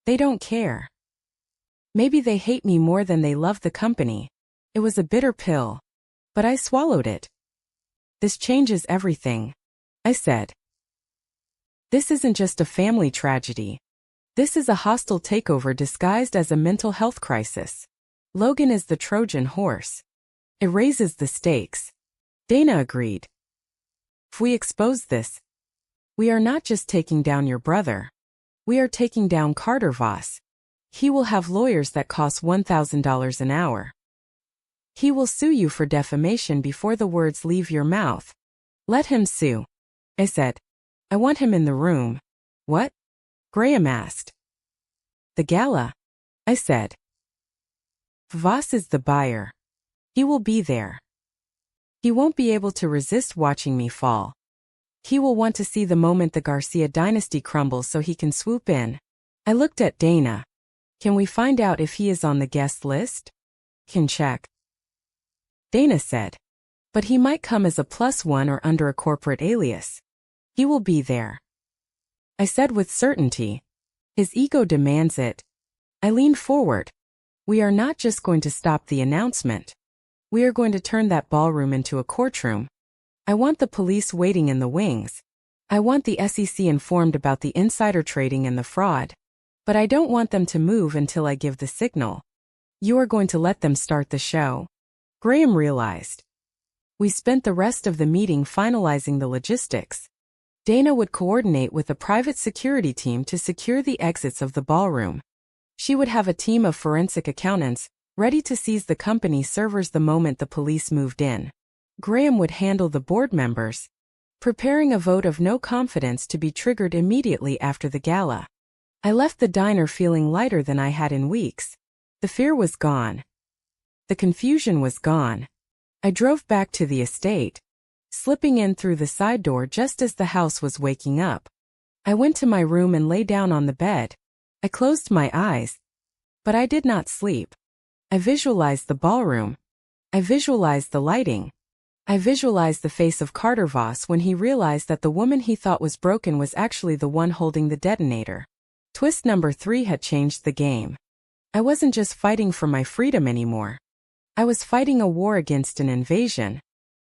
They don't care. Maybe they hate me more than they love the company. It was a bitter pill. But I swallowed it. "This changes everything," I said. "This isn't just a family tragedy. This is a hostile takeover disguised as a mental health crisis. Logan is the Trojan horse. It raises the stakes." Dana agreed. "If we expose this, we are not just taking down your brother. We are taking down Carter Voss. He will have lawyers that cost $1,000 an hour. He will sue you for defamation before the words leave your mouth." "Let him sue," I said. "I want him in the room." "What?" Graham asked. "The gala," I said. "Voss is the buyer. He will be there. He won't be able to resist watching me fall. He will want to see the moment the Garcia dynasty crumbles so he can swoop in." I looked at Dana. "Can we find out if he is on the guest list?" "Can check," Dana said. "But he might come as a +1 or under a corporate alias. He will be there," I said with certainty. "His ego demands it." I leaned forward. "We are not just going to stop the announcement. We are going to turn that ballroom into a courtroom. I want the police waiting in the wings. I want the SEC informed about the insider trading and the fraud. But I don't want them to move until I give the signal. You are going to let them start the show." Graham realized. We spent the rest of the meeting finalizing the logistics. Dana would coordinate with a private security team to secure the exits of the ballroom. She would have a team of forensic accountants ready to seize the company servers the moment the police moved in. Graham would handle the board members, preparing a vote of no confidence to be triggered immediately after the gala. I left the diner feeling lighter than I had in weeks. The fear was gone. The confusion was gone. I drove back to the estate, slipping in through the side door just as the house was waking up. I went to my room and lay down on the bed. I closed my eyes. But I did not sleep. I visualized the ballroom. I visualized the lighting. I visualized the face of Carter Voss when he realized that the woman he thought was broken was actually the one holding the detonator. Twist number 3 had changed the game. I wasn't just fighting for my freedom anymore. I was fighting a war against an invasion.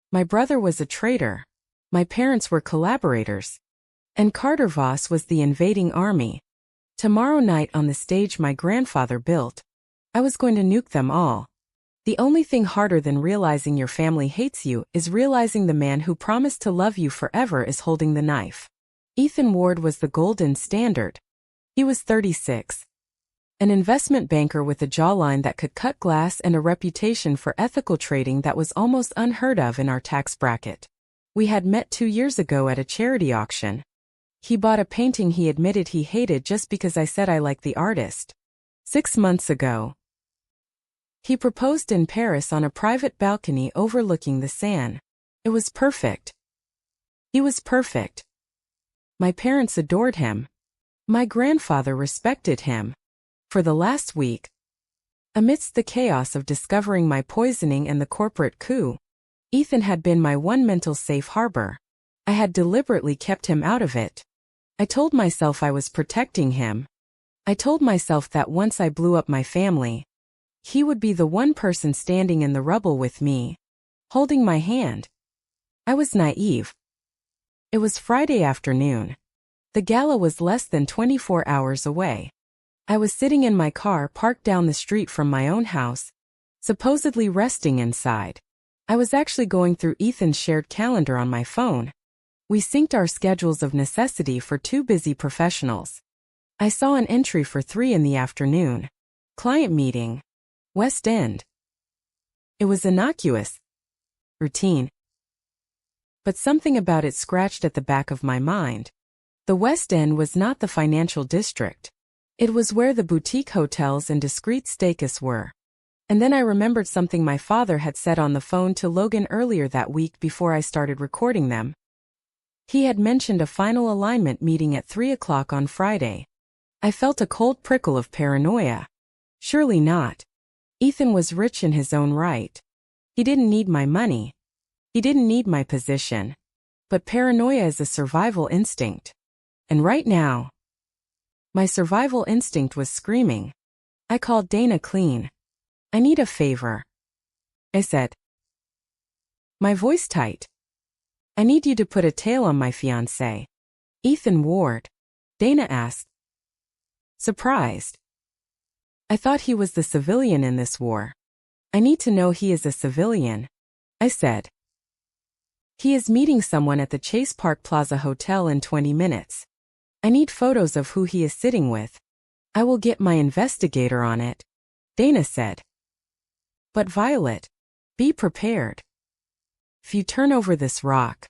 My brother was a traitor. My parents were collaborators. And Carter Voss was the invading army. Tomorrow night on the stage my grandfather built, I was going to nuke them all. The only thing harder than realizing your family hates you is realizing the man who promised to love you forever is holding the knife. Ethan Ward was the golden standard. He was 36. An investment banker with a jawline that could cut glass and a reputation for ethical trading that was almost unheard of in our tax bracket. We had met 2 years ago at a charity auction. He bought a painting he admitted he hated just because I said I liked the artist. 6 months ago, he proposed in Paris on a private balcony overlooking the Seine. It was perfect. He was perfect. My parents adored him. My grandfather respected him. For the last week, amidst the chaos of discovering my poisoning and the corporate coup, Ethan had been my one mental safe harbor. I had deliberately kept him out of it. I told myself I was protecting him. I told myself that once I blew up my family, he would be the one person standing in the rubble with me, holding my hand. I was naive. It was Friday afternoon. The gala was less than 24 hours away. I was sitting in my car parked down the street from my own house, supposedly resting inside. I was actually going through Ethan's shared calendar on my phone. We synced our schedules of necessity for 2 busy professionals. I saw an entry for 3 in the afternoon. Client meeting. West End. It was innocuous. Routine. But something about it scratched at the back of my mind. The West End was not the financial district. It was where the boutique hotels and discreet status were. And then I remembered something my father had said on the phone to Logan earlier that week before I started recording them. He had mentioned a final alignment meeting at 3 o'clock on Friday. I felt a cold prickle of paranoia. Surely not. Ethan was rich in his own right. He didn't need my money. He didn't need my position. But paranoia is a survival instinct. And right now, my survival instinct was screaming. I called Dana clean. I need a favor, I said. My voice tight. I need you to put a tail on my fiancé. Ethan Ward, Dana asked. Surprised. I thought he was the civilian in this war. I need to know he is a civilian, I said. He is meeting someone at the Chase Park Plaza Hotel in 20 minutes. I need photos of who he is sitting with. I will get my investigator on it, Dana said. But Violet, be prepared. If you turn over this rock,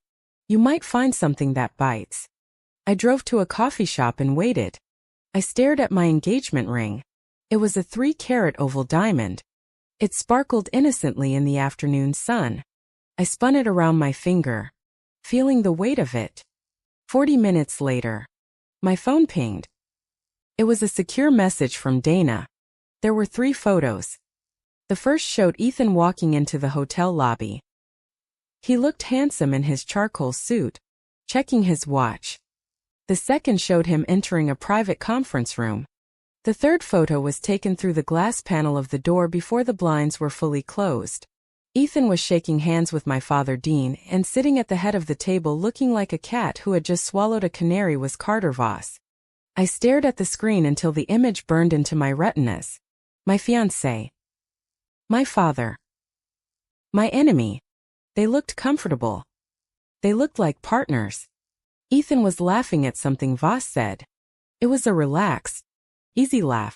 you might find something that bites. I drove to a coffee shop and waited. I stared at my engagement ring. It was a 3-carat oval diamond. It sparkled innocently in the afternoon sun. I spun it around my finger, feeling the weight of it. 40 minutes later, my phone pinged. It was a secure message from Dana. There were 3 photos. The first showed Ethan walking into the hotel lobby. He looked handsome in his charcoal suit, checking his watch. The second showed him entering a private conference room. The third photo was taken through the glass panel of the door before the blinds were fully closed. Ethan was shaking hands with my father Dean, and sitting at the head of the table looking like a cat who had just swallowed a canary was Carter Voss. I stared at the screen until the image burned into my retinas. My fiancé. My father. My enemy. They looked comfortable. They looked like partners. Ethan was laughing at something Voss said. It was a relaxed, easy laugh.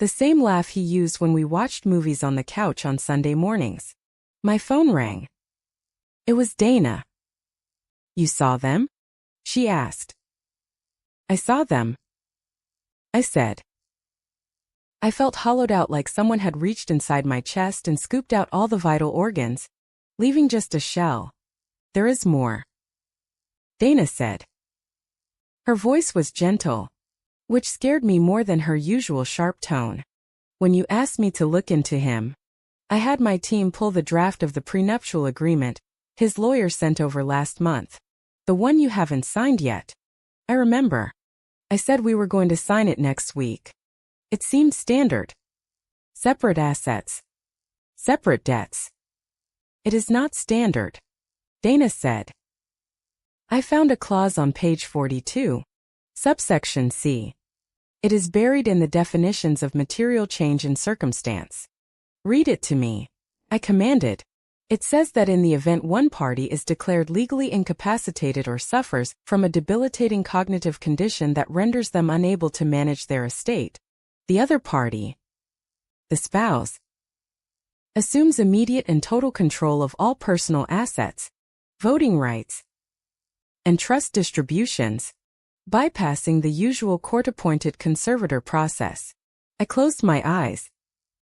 The same laugh he used when we watched movies on the couch on Sunday mornings. My phone rang. It was Dana. You saw them? She asked. I saw them, I said. I felt hollowed out like someone had reached inside my chest and scooped out all the vital organs, leaving just a shell. There is more, Dana said. Her voice was gentle, which scared me more than her usual sharp tone. When you asked me to look into him, I had my team pull the draft of the prenuptial agreement his lawyer sent over last month. The one you haven't signed yet. I remember. I said we were going to sign it next week. It seemed standard. Separate assets. Separate debts. It is not standard, Dana said. I found a clause on page 42, subsection C. It is buried in the definitions of material change in circumstance. Read it to me, I commanded. It says that in the event one party is declared legally incapacitated or suffers from a debilitating cognitive condition that renders them unable to manage their estate, the other party, the spouse, assumes immediate and total control of all personal assets, voting rights, and trust distributions, bypassing the usual court-appointed conservator process. I closed my eyes.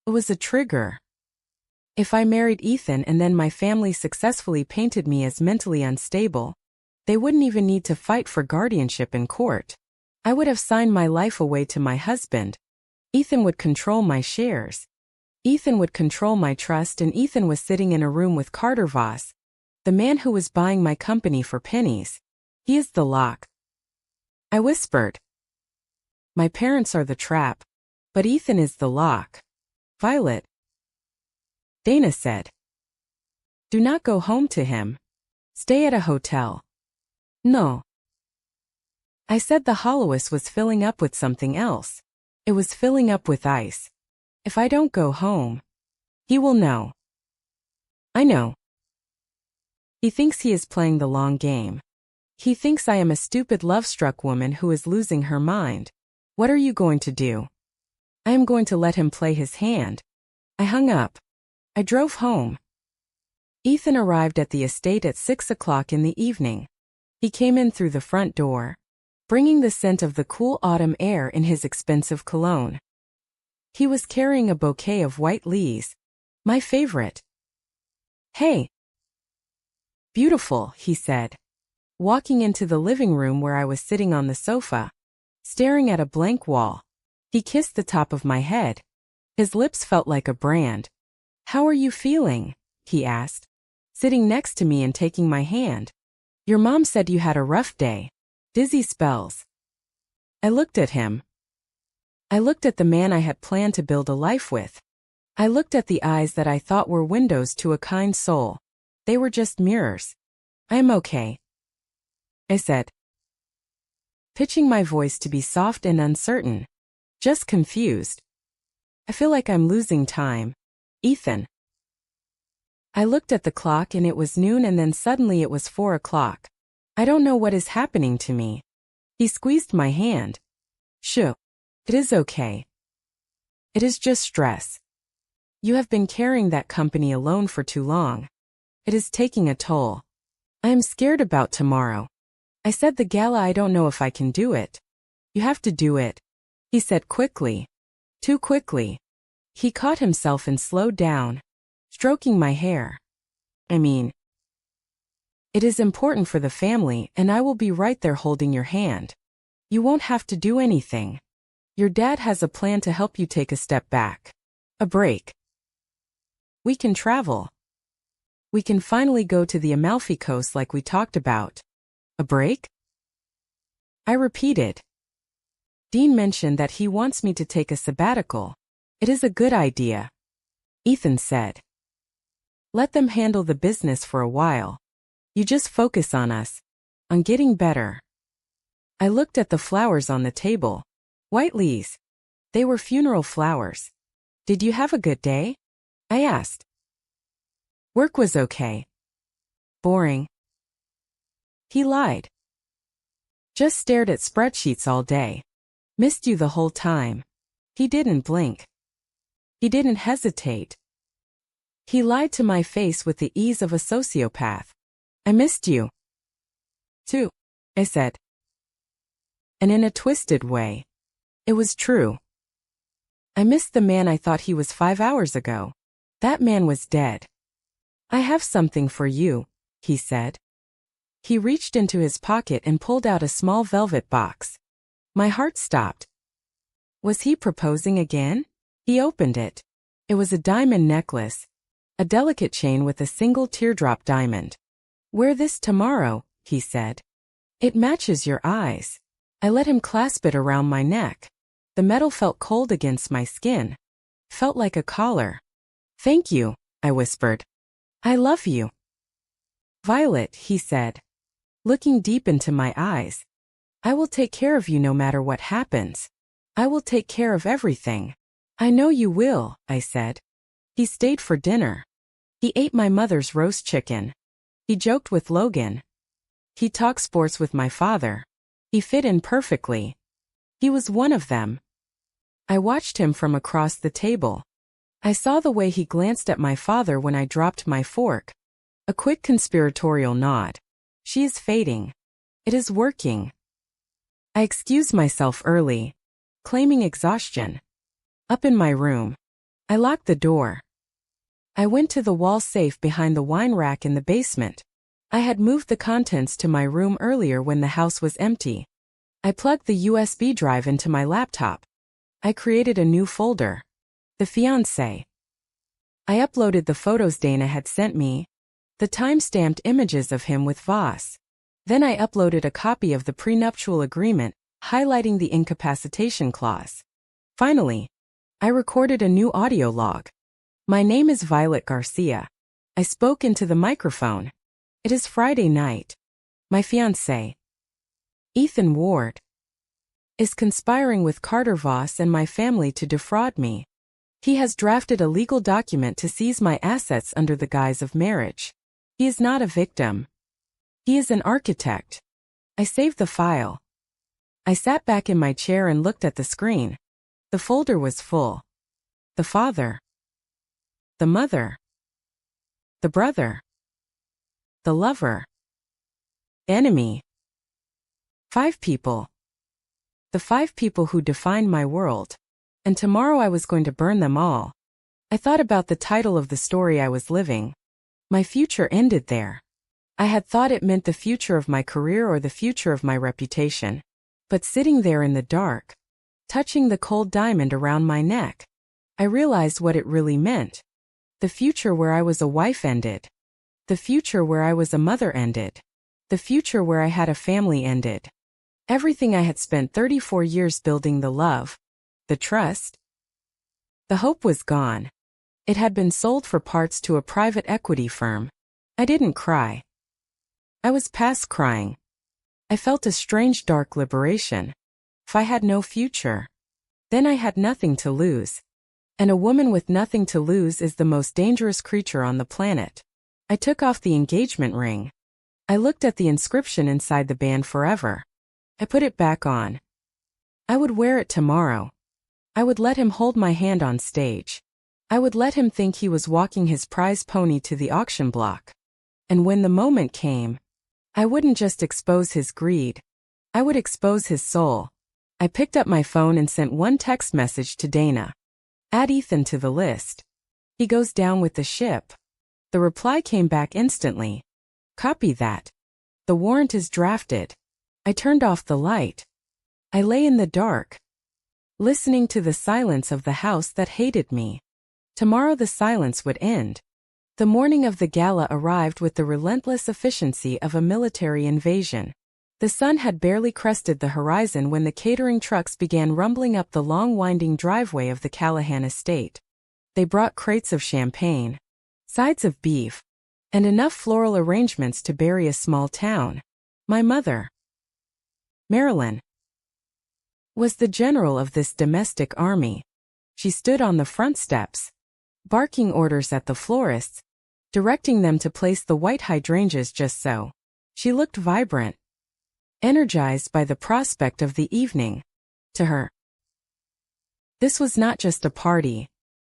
It was a trigger. If I married Ethan and then my family successfully painted me as mentally unstable, they wouldn't even need to fight for guardianship in court. I would have signed my life away to my husband. Ethan would control my shares. Ethan would control my trust, and Ethan was sitting in a room with Carter Voss, the man who was buying my company for pennies. He is the lock. I whispered. My parents are the trap, but Ethan is the lock. Violet. Dana said. Do not go home to him. Stay at a hotel. No. I said the hollows was filling up with something else. It was filling up with ice. If I don't go home, he will know. I know. He thinks he is playing the long game. He thinks I am a stupid love-struck woman who is losing her mind. What are you going to do? I am going to let him play his hand. I hung up. I drove home. Ethan arrived at the estate at 6 o'clock in the evening. He came in through the front door, bringing the scent of the cool autumn air in his expensive cologne. He was carrying a bouquet of white lilies, my favorite. Hey. Beautiful, he said, walking into the living room where I was sitting on the sofa, staring at a blank wall. He kissed the top of my head. His lips felt like a brand. How are you feeling? He asked, sitting next to me and taking my hand. Your mom said you had a rough day. Dizzy spells. I looked at him. I looked at the man I had planned to build a life with. I looked at the eyes that I thought were windows to a kind soul. They were just mirrors. I am okay, I said, pitching my voice to be soft and uncertain. Just confused. I feel like I'm losing time. Ethan. I looked at the clock and it was noon, and then suddenly it was 4 o'clock. I don't know what is happening to me. He squeezed my hand. Shoo. It is okay. It is just stress. You have been carrying that company alone for too long. It is taking a toll. I am scared about tomorrow. I said the gala, I don't know if I can do it. You have to do it, he said quickly. Too quickly. He caught himself and slowed down, stroking my hair. I mean, it is important for the family, and I will be right there holding your hand. You won't have to do anything. Your dad has a plan to help you take a step back. A break. We can travel. We can finally go to the Amalfi Coast like we talked about. A break? I repeated. Dean mentioned that he wants me to take a sabbatical. It is a good idea, Ethan said. Let them handle the business for a while. You just focus on us, on getting better. I looked at the flowers on the table. White lilies. They were funeral flowers. Did you have a good day? I asked. Work was okay. Boring. He lied. Just stared at spreadsheets all day. Missed you the whole time. He didn't blink. He didn't hesitate. He lied to my face with the ease of a sociopath. I missed you. Too, I said. And in a twisted way. It was true. I missed the man I thought he was 5 hours ago. That man was dead. I have something for you, he said. He reached into his pocket and pulled out a small velvet box. My heart stopped. Was he proposing again? He opened it. It was a diamond necklace, a delicate chain with a single teardrop diamond. Wear this tomorrow, he said. It matches your eyes. I let him clasp it around my neck. The metal felt cold against my skin. Felt like a collar. "Thank you," I whispered. "I love you." "Violet," he said, looking deep into my eyes. "I will take care of you no matter what happens. I will take care of everything." "I know you will," I said. He stayed for dinner. He ate my mother's roast chicken. He joked with Logan. He talked sports with my father. He fit in perfectly. He was one of them. I watched him from across the table. I saw the way he glanced at my father when I dropped my fork. A quick conspiratorial nod. She is fading. It is working. I excused myself early, claiming exhaustion. Up in my room, I locked the door. I went to the wall safe behind the wine rack in the basement. I had moved the contents to my room earlier when the house was empty. I plugged the USB drive into my laptop. I created a new folder. The fiancé. I uploaded the photos Dana had sent me, the time-stamped images of him with Voss. Then I uploaded a copy of the prenuptial agreement, highlighting the incapacitation clause. Finally, I recorded a new audio log. "My name is Violet Garcia." I spoke into the microphone. "It is Friday night. My fiancé, Ethan Ward, is conspiring with Carter Voss and my family to defraud me. He has drafted a legal document to seize my assets under the guise of marriage. He is not a victim. He is an architect." I saved the file. I sat back in my chair and looked at the screen. The folder was full. The father. The mother. The brother. The lover. Enemy. 5 people. The 5 people who defined my world. And tomorrow I was going to burn them all. I thought about the title of the story I was living. My future ended there. I had thought it meant the future of my career or the future of my reputation. But sitting there in the dark, touching the cold diamond around my neck, I realized what it really meant. The future where I was a wife ended. The future where I was a mother ended. The future where I had a family ended. Everything I had spent 34 years building, the love, the trust, the hope was gone. It had been sold for parts to a private equity firm. I didn't cry. I was past crying. I felt a strange dark liberation. If I had no future, then I had nothing to lose. And a woman with nothing to lose is the most dangerous creature on the planet. I took off the engagement ring. I looked at the inscription inside the band forever. I put it back on. I would wear it tomorrow. I would let him hold my hand on stage. I would let him think he was walking his prize pony to the auction block. And when the moment came, I wouldn't just expose his greed. I would expose his soul. I picked up my phone and sent one text message to Dana. "Add Ethan to the list. He goes down with the ship." The reply came back instantly. "Copy that. The warrant is drafted." I turned off the light. I lay in the dark, listening to the silence of the house that hated me. Tomorrow the silence would end. The morning of the gala arrived with the relentless efficiency of a military invasion. The sun had barely crested the horizon when the catering trucks began rumbling up the long winding driveway of the Callahan estate. They brought crates of champagne, sides of beef, and enough floral arrangements to bury a small town. My mother, Marilyn, was the general of this domestic army. She stood on the front steps, barking orders at the florists, directing them to place the white hydrangeas just so. She looked vibrant, energized by the prospect of the evening. To her, this was not just a party,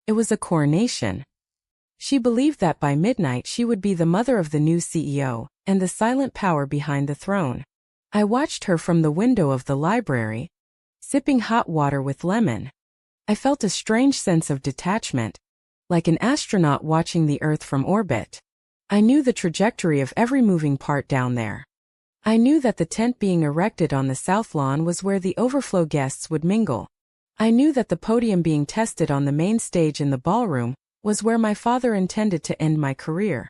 it was a coronation. She believed that by midnight she would be the mother of the new CEO, and the silent power behind the throne. I watched her from the window of the library, sipping hot water with lemon. I felt a strange sense of detachment, like an astronaut watching the Earth from orbit. I knew the trajectory of every moving part down there. I knew that the tent being erected on the south lawn was where the overflow guests would mingle. I knew that the podium being tested on the main stage in the ballroom was where my father intended to end my career.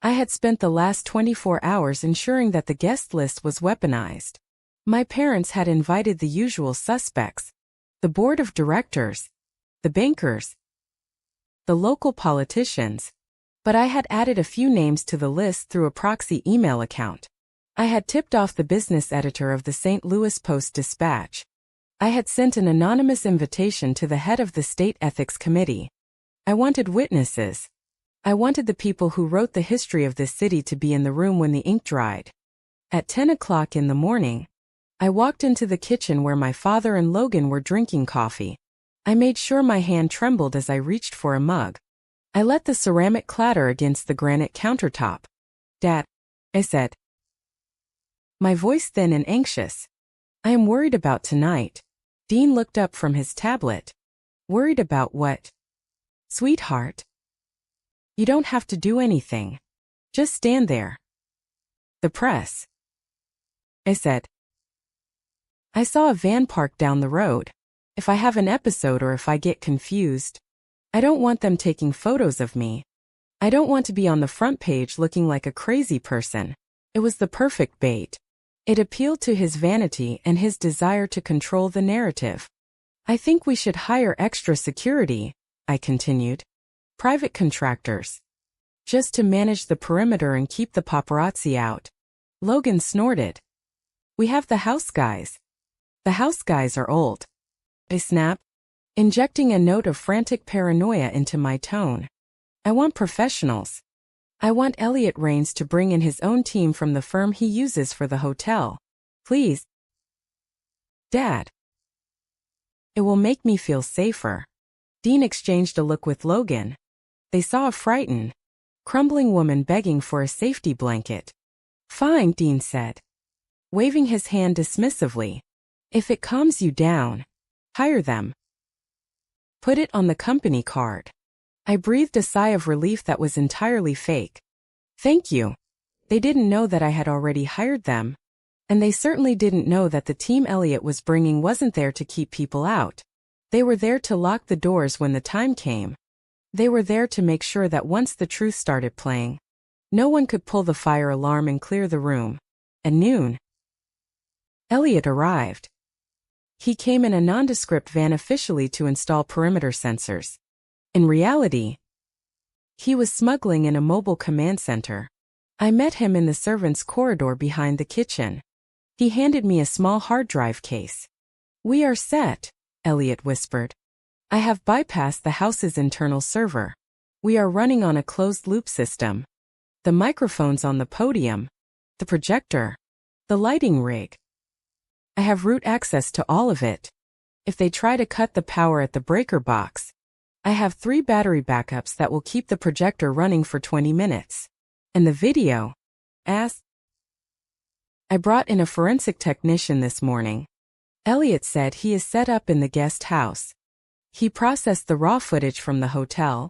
I had spent the last 24 hours ensuring that the guest list was weaponized. My parents had invited the usual suspects: the board of directors, the bankers, the local politicians. But I had added a few names to the list through a proxy email account. I had tipped off the business editor of the St. Louis Post-Dispatch. I had sent an anonymous invitation to the head of the State Ethics Committee. I wanted witnesses. I wanted the people who wrote the history of this city to be in the room when the ink dried. At 10 o'clock in the morning, I walked into the kitchen where my father and Logan were drinking coffee. I made sure my hand trembled as I reached for a mug. I let the ceramic clatter against the granite countertop. "Dad," I said, my voice thin and anxious. "I am worried about tonight." Dean looked up from his tablet. "Worried about what?" "Sweetheart. You don't have to do anything. Just stand there." "The press," I said. "I saw a van parked down the road. If I have an episode or if I get confused, I don't want them taking photos of me. I don't want to be on the front page looking like a crazy person." It was the perfect bait. It appealed to his vanity and his desire to control the narrative. "I think we should hire extra security," I continued. "Private contractors. Just to manage the perimeter and keep the paparazzi out." Logan snorted. "We have the house guys." "The house guys are old," I snapped, injecting a note of frantic paranoia into my tone. "I want professionals. I want Elliot Raines to bring in his own team from the firm he uses for the hotel. Please, Dad. It will make me feel safer." Dean exchanged a look with Logan. They saw a frightened, crumbling woman begging for a safety blanket. "Fine," Dean said, waving his hand dismissively. "If it calms you down, hire them. Put it on the company card." I breathed a sigh of relief that was entirely fake. "Thank you." They didn't know that I had already hired them. And they certainly didn't know that the team Elliot was bringing wasn't there to keep people out. They were there to lock the doors when the time came. They were there to make sure that once the truth started playing, no one could pull the fire alarm and clear the room. At noon, Elliot arrived. He came in a nondescript van officially to install perimeter sensors. In reality, he was smuggling in a mobile command center. I met him in the servants' corridor behind the kitchen. He handed me a small hard drive case. "We are set," Elliot whispered. "I have bypassed the house's internal server. We are running on a closed-loop system. The microphones on the podium, the projector, the lighting rig. I have root access to all of it. If they try to cut the power at the breaker box, I have 3 battery backups that will keep the projector running for 20 minutes. And the video?" asked. "I brought in a forensic technician this morning. Elliot said he is set up in the guest house. He processed the raw footage from the hotel,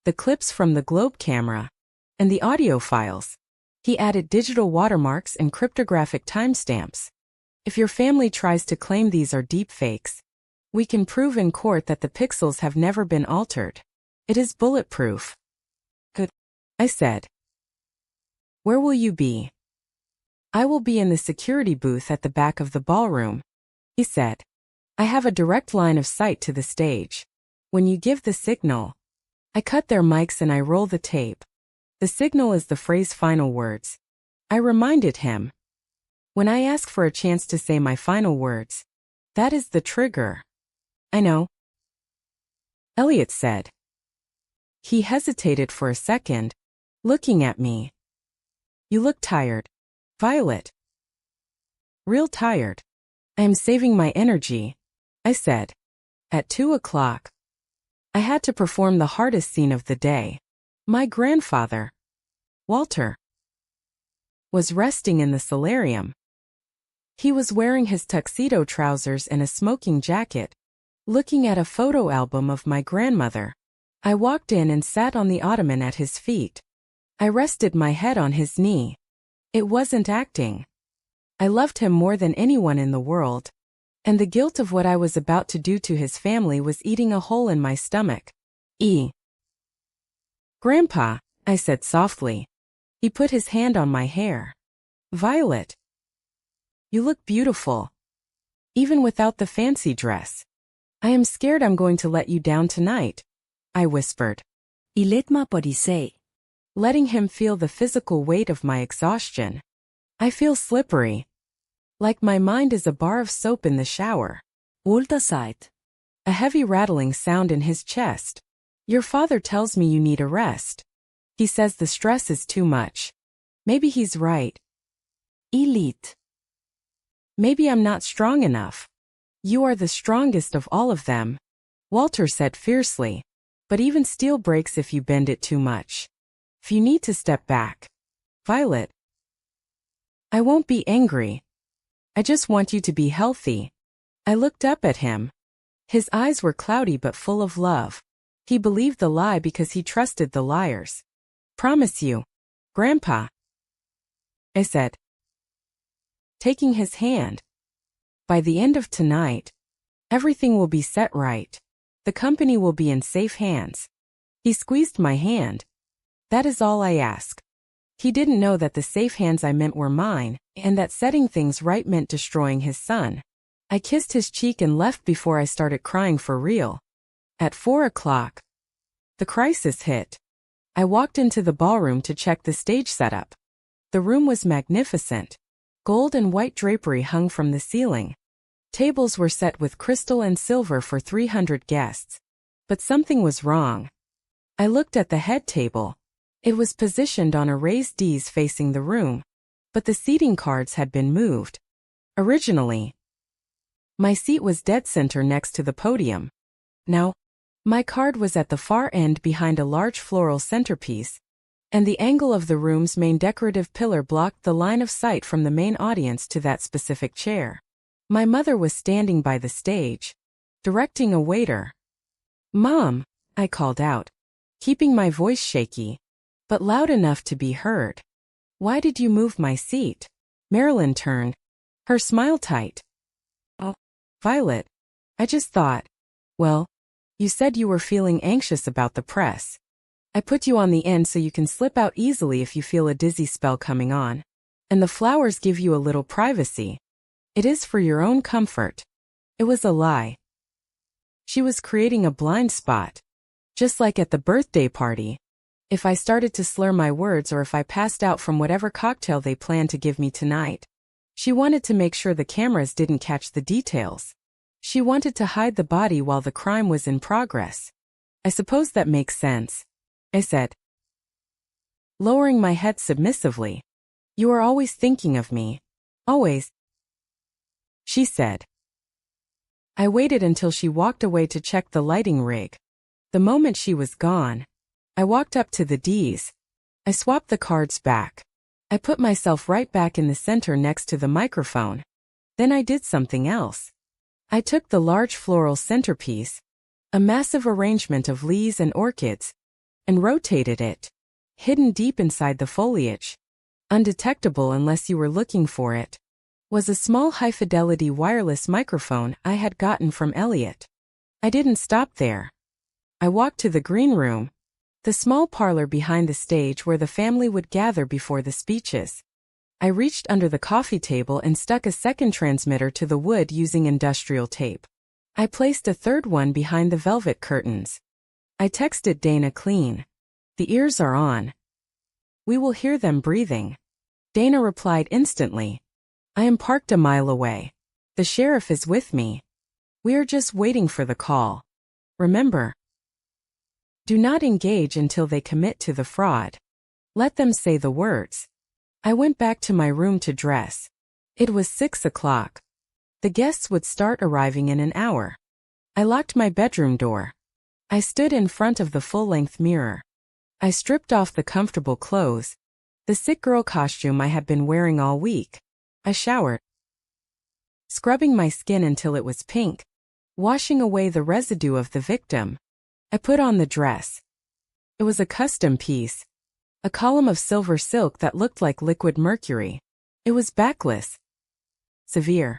the clips from the Globe camera, and the audio files. He added digital watermarks and cryptographic timestamps. If your family tries to claim these are deepfakes, we can prove in court that the pixels have never been altered. It is bulletproof." "Good," I said. "Where will you be?" "I will be in the security booth at the back of the ballroom," he said. "I have a direct line of sight to the stage. When you give the signal, I cut their mics and I roll the tape. The signal is the phrase final words." I reminded him. "When I ask for a chance to say my final words, that is the trigger." "I know," Elliot said. He hesitated for a second, looking at me. "You look tired, Violet." "Real tired. I am saving my energy," I said. At 2 o'clock, I had to perform the hardest scene of the day. My grandfather, Walter, was resting in the solarium. He was wearing his tuxedo trousers and a smoking jacket, looking at a photo album of my grandmother. I walked in and sat on the ottoman at his feet. I rested my head on his knee. It wasn't acting. I loved him more than anyone in the world, and the guilt of what I was about to do to his family was eating a hole in my stomach. "Grandpa," I said softly. He put his hand on my hair. "Violet." You look beautiful. Even without the fancy dress. I am scared I'm going to let you down tonight, I whispered. I let my body say. Letting him feel the physical weight of my exhaustion. I feel slippery. Like my mind is a bar of soap in the shower. Walter sighed. A heavy rattling sound in his chest. Your father tells me you need a rest. He says the stress is too much. Maybe he's right. Elite. Maybe I'm not strong enough. You are the strongest of all of them, Walter said fiercely. But even steel breaks if you bend it too much. If you need to step back. Violet. I won't be angry. I just want you to be healthy. I looked up at him. His eyes were cloudy but full of love. He believed the lie because he trusted the liars. Promise you, Grandpa, I said, taking his hand. By the end of tonight, everything will be set right. The company will be in safe hands. He squeezed my hand. That is all I ask. He didn't know that the safe hands I meant were mine, and that setting things right meant destroying his son. I kissed his cheek and left before I started crying for real. At 4 o'clock, the crisis hit. I walked into the ballroom to check the stage setup. The room was magnificent. Gold and white drapery hung from the ceiling. Tables were set with crystal and silver for 300 guests. But something was wrong. I looked at the head table. It was positioned on a raised dais facing the room. But the seating cards had been moved. Originally, my seat was dead center next to the podium. Now, my card was at the far end behind a large floral centerpiece, and the angle of the room's main decorative pillar blocked the line of sight from the main audience to that specific chair. My mother was standing by the stage, directing a waiter. Mom, I called out, keeping my voice shaky, but loud enough to be heard. Why did you move my seat? Marilyn turned, her smile tight. Oh, Violet, I just thought, well, you said you were feeling anxious about the press. I put you on the end so you can slip out easily if you feel a dizzy spell coming on. And the flowers give you a little privacy. It is for your own comfort. It was a lie. She was creating a blind spot. Just like at the birthday party. If I started to slur my words or if I passed out from whatever cocktail they planned to give me tonight. She wanted to make sure the cameras didn't catch the details. She wanted to hide the body while the crime was in progress. I suppose that makes sense, I said, lowering my head submissively. You are always thinking of me. Always, she said. I waited until she walked away to check the lighting rig. The moment she was gone, I walked up to the dais. I swapped the cards back. I put myself right back in the center next to the microphone. Then I did something else. I took the large floral centerpiece, a massive arrangement of lilies and orchids, and rotated it, hidden deep inside the foliage, undetectable unless you were looking for it, was a small high-fidelity wireless microphone I had gotten from Elliot. I didn't stop there. I walked to the green room, the small parlor behind the stage where the family would gather before the speeches. I reached under the coffee table and stuck a second transmitter to the wood using industrial tape. I placed a third one behind the velvet curtains. I texted Dana clean. The ears are on. We will hear them breathing. Dana replied instantly. I am parked a mile away. The sheriff is with me. We are just waiting for the call. Remember, do not engage until they commit to the fraud. Let them say the words. I went back to my room to dress. It was 6 o'clock. The guests would start arriving in an hour. I locked my bedroom door. I stood in front of the full-length mirror. I stripped off the comfortable clothes, the sick girl costume I had been wearing all week. I showered, scrubbing my skin until it was pink, washing away the residue of the victim. I put on the dress. It was a custom piece. A column of silver silk that looked like liquid mercury. It was backless, severe,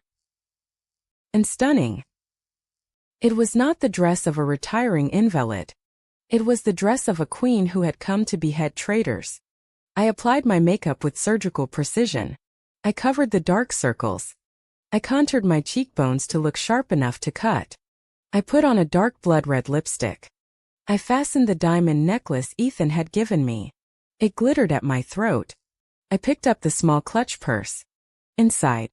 and stunning. It was not the dress of a retiring invalid. It was the dress of a queen who had come to behead traitors. I applied my makeup with surgical precision. I covered the dark circles, I contoured my cheekbones to look sharp enough to cut. I put on a dark blood-red lipstick. I fastened the diamond necklace Ethan had given me. It glittered at my throat. I picked up the small clutch purse. Inside,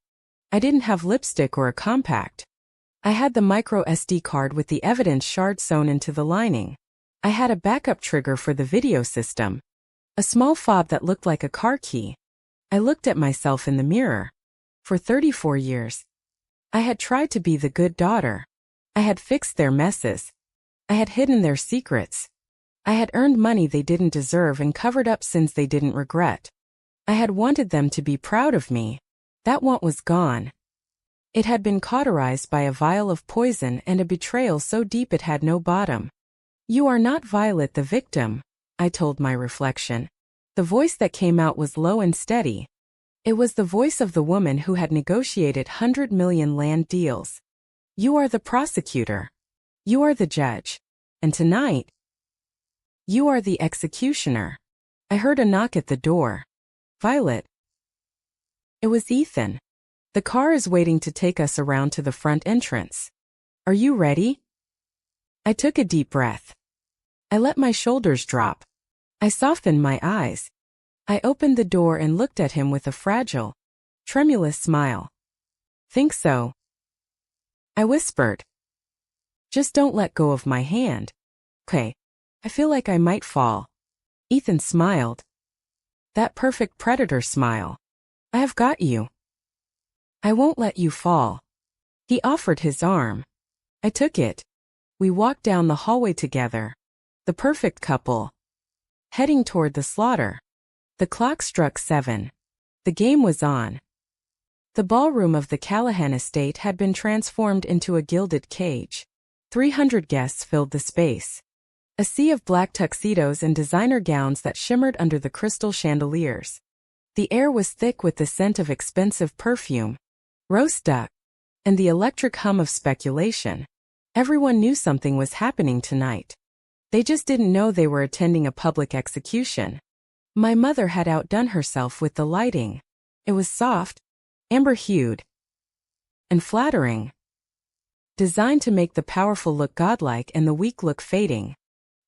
I didn't have lipstick or a compact. I had the micro SD card with the evidence shard sewn into the lining. I had a backup trigger for the video system. A small fob that looked like a car key. I looked at myself in the mirror. For 34 years, I had tried to be the good daughter. I had fixed their messes. I had hidden their secrets. I had earned money they didn't deserve and covered up sins they didn't regret. I had wanted them to be proud of me. That want was gone. It had been cauterized by a vial of poison and a betrayal so deep it had no bottom. You are not Violet the victim, I told my reflection. The voice that came out was low and steady. It was the voice of the woman who had negotiated 100 million land deals. You are the prosecutor. You are the judge. And tonight, you are the executioner. I heard a knock at the door. Violet. It was Ethan. The car is waiting to take us around to the front entrance. Are you ready? I took a deep breath. I let my shoulders drop. I softened my eyes. I opened the door and looked at him with a fragile, tremulous smile. Think so? I whispered. Just don't let go of my hand. Okay. I feel like I might fall. Ethan smiled. That perfect predator smile. I have got you. I won't let you fall. He offered his arm. I took it. We walked down the hallway together. The perfect couple. Heading toward the slaughter. The clock struck 7. The game was on. The ballroom of the Callahan estate had been transformed into a gilded cage. 300 guests filled the space. A sea of black tuxedos and designer gowns that shimmered under the crystal chandeliers. The air was thick with the scent of expensive perfume, roast duck, and the electric hum of speculation. Everyone knew something was happening tonight. They just didn't know they were attending a public execution. My mother had outdone herself with the lighting. It was soft, amber-hued, and flattering. Designed to make the powerful look godlike and the weak look fading.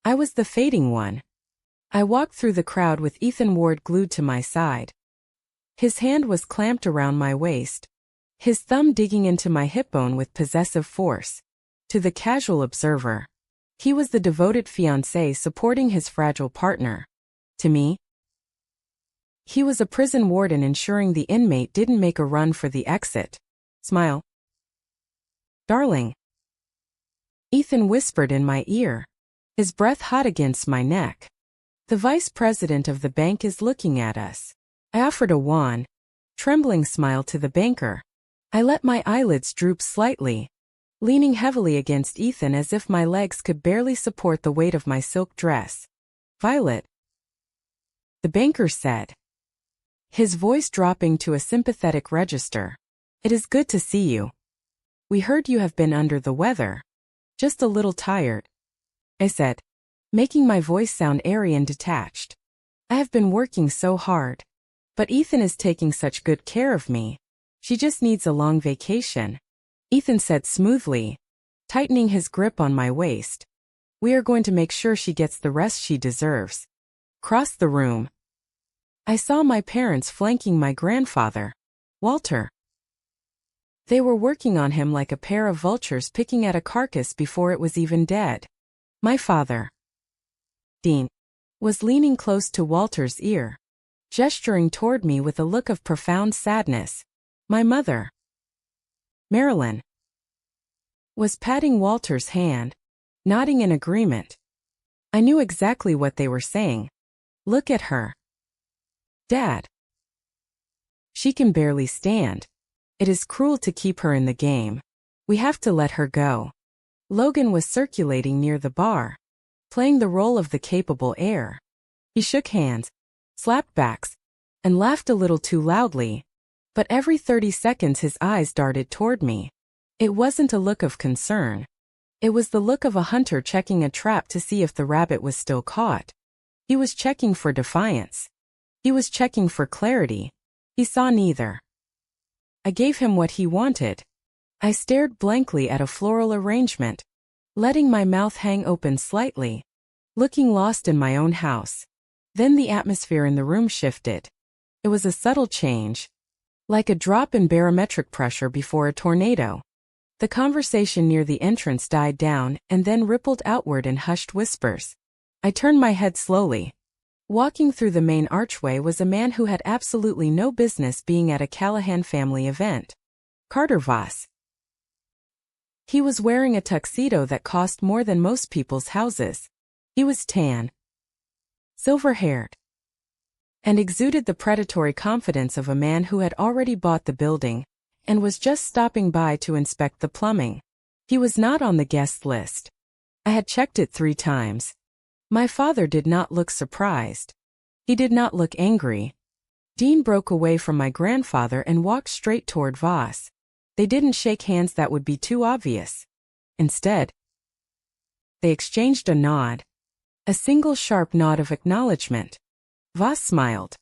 I was the fading one. I walked through the crowd with Ethan Ward glued to my side. His hand was clamped around my waist, his thumb digging into my hip bone with possessive force. To the casual observer, he was the devoted fiancé supporting his fragile partner. To me, he was a prison warden ensuring the inmate didn't make a run for the exit. Smile. Darling. Ethan whispered in my ear, his breath hot against my neck. The vice president of the bank is looking at us. I offered a wan, trembling smile to the banker. I let my eyelids droop slightly, leaning heavily against Ethan as if my legs could barely support the weight of my silk dress. Violet. The banker said, his voice dropping to a sympathetic register. It is good to see you. We heard you have been under the weather. Just a little tired. I said, making my voice sound airy and detached. I have been working so hard. But Ethan is taking such good care of me. She just needs a long vacation. Ethan said smoothly, tightening his grip on my waist. We are going to make sure she gets the rest she deserves. Cross the room. I saw my parents flanking my grandfather, Walter. They were working on him like a pair of vultures picking at a carcass before it was even dead. My father, Dean, was leaning close to Walter's ear, gesturing toward me with a look of profound sadness. My mother, Marilyn, was patting Walter's hand, nodding in agreement. I knew exactly what they were saying. Look at her. Dad. She can barely stand. It is cruel to keep her in the game. We have to let her go. Logan was circulating near the bar, playing the role of the capable heir. He shook hands, slapped backs, and laughed a little too loudly. But every 30 seconds his eyes darted toward me. It wasn't a look of concern. It was the look of a hunter checking a trap to see if the rabbit was still caught. He was checking for defiance. He was checking for clarity. He saw neither. I gave him what he wanted. I stared blankly at a floral arrangement, letting my mouth hang open slightly, looking lost in my own house. Then the atmosphere in the room shifted. It was a subtle change, like a drop in barometric pressure before a tornado. The conversation near the entrance died down and then rippled outward in hushed whispers. I turned my head slowly. Walking through the main archway was a man who had absolutely no business being at a Callahan family event. Carter Voss. He was wearing a tuxedo that cost more than most people's houses. He was tan, silver-haired, and exuded the predatory confidence of a man who had already bought the building and was just stopping by to inspect the plumbing. He was not on the guest list. I had checked it 3 times. My father did not look surprised. He did not look angry. Dean broke away from my grandfather and walked straight toward Voss. They didn't shake hands, that would be too obvious. Instead, they exchanged a nod. A single sharp nod of acknowledgement. Voss smiled.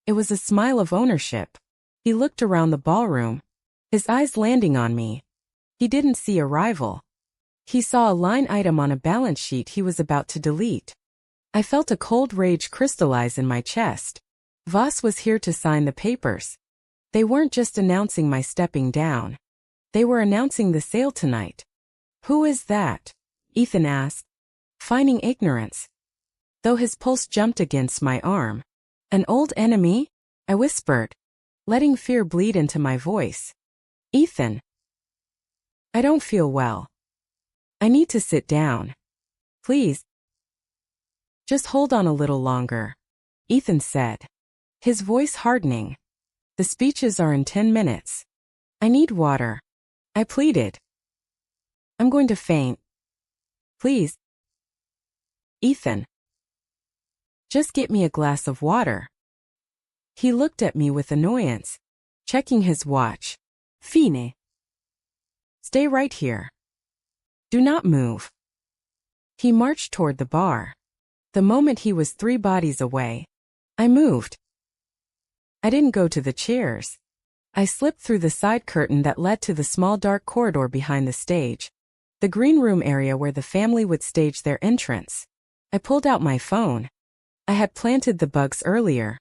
It was a smile of ownership. He looked around the ballroom, his eyes landing on me. He didn't see a rival. He saw a line item on a balance sheet he was about to delete. I felt a cold rage crystallize in my chest. Voss was here to sign the papers. They weren't just announcing my stepping down. They were announcing the sale tonight. "Who is that?" Ethan asked, feigning ignorance, though his pulse jumped against my arm. "An old enemy?" I whispered, letting fear bleed into my voice. "Ethan, I don't feel well. I need to sit down. Please. Just hold on a little longer," Ethan said, his voice hardening. "The speeches are in 10 minutes. I need water," I pleaded. "I'm going to faint. Please. Ethan. Just get me a glass of water." He looked at me with annoyance, checking his watch. "Fine. Stay right here. Do not move." He marched toward the bar. The moment he was 3 bodies away, I moved. I didn't go to the chairs. I slipped through the side curtain that led to the small dark corridor behind the stage, the green room area where the family would stage their entrance. I pulled out my phone. I had planted the bugs earlier,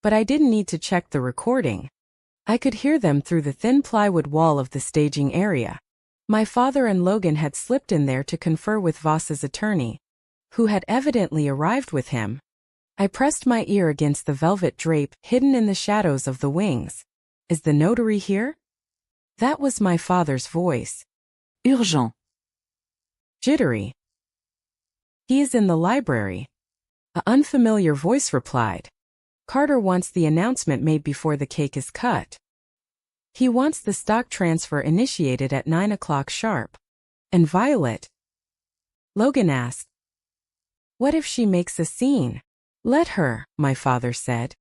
but I didn't need to check the recording. I could hear them through the thin plywood wall of the staging area. My father and Logan had slipped in there to confer with Voss's attorney, who had evidently arrived with him. I pressed my ear against the velvet drape hidden in the shadows of the wings. "Is the notary here?" That was my father's voice. Urgent. Jittery. "He is in the library," an unfamiliar voice replied. "Carter wants the announcement made before the cake is cut. He wants the stock transfer initiated at 9 o'clock sharp." "And Violet?" Logan asked. "What if she makes a scene?" "Let her," my father said.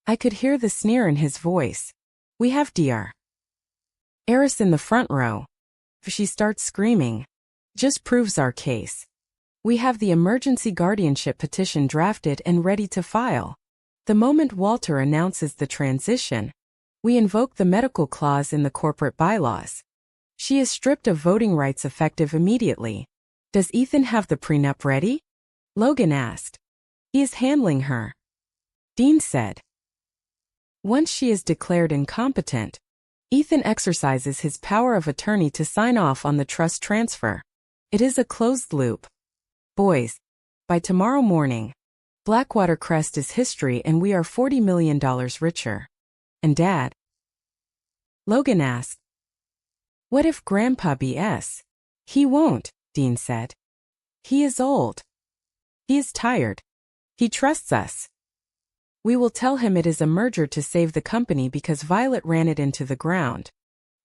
I could hear the sneer in his voice. "We have Dr. Eris in the front row. If she starts screaming, just proves our case. We have the emergency guardianship petition drafted and ready to file. The moment Walter announces the transition, we invoke the medical clause in the corporate bylaws. She is stripped of voting rights effective immediately." "Does Ethan have the prenup ready?" Logan asked. "He is handling her," Dean said. "Once she is declared incompetent, Ethan exercises his power of attorney to sign off on the trust transfer. It is a closed loop. Boys, by tomorrow morning, Blackwater Crest is history and we are $40 million richer." "And Dad?" Logan asked. "What if Grandpa BS?" "He won't," Dean said. "He is old. He is tired. He trusts us. We will tell him it is a merger to save the company because Violet ran it into the ground."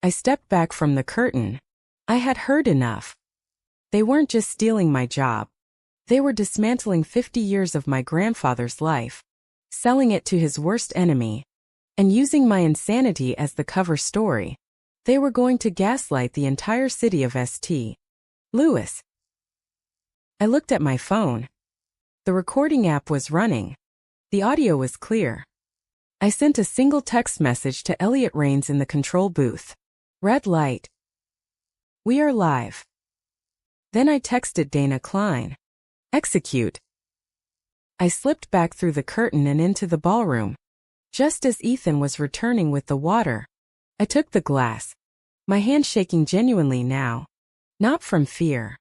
I stepped back from the curtain. I had heard enough. They weren't just stealing my job. They were dismantling 50 years of my grandfather's life, selling it to his worst enemy, and using my insanity as the cover story. They were going to gaslight the entire city of St. Louis. I looked at my phone. The recording app was running. The audio was clear. I sent a single text message to Elliot Rains in the control booth. Red light. We are live. Then I texted Dana Klein. Execute. I slipped back through the curtain and into the ballroom. Just as Ethan was returning with the water, I took the glass, my hand shaking genuinely now. Not from fear,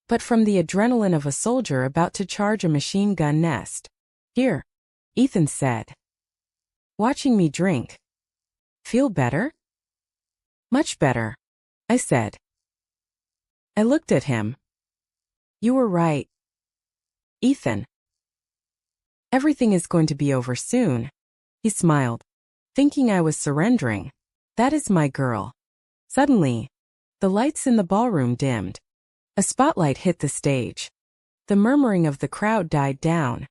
but from the adrenaline of a soldier about to charge a machine gun nest. Here, Ethan said, watching me drink. Feel better? Much better, I said. I looked at him. You were right, Ethan. Everything is going to be over soon. He smiled, thinking I was surrendering. That is my girl. Suddenly, the lights in the ballroom dimmed. A spotlight hit the stage. The murmuring of the crowd died down.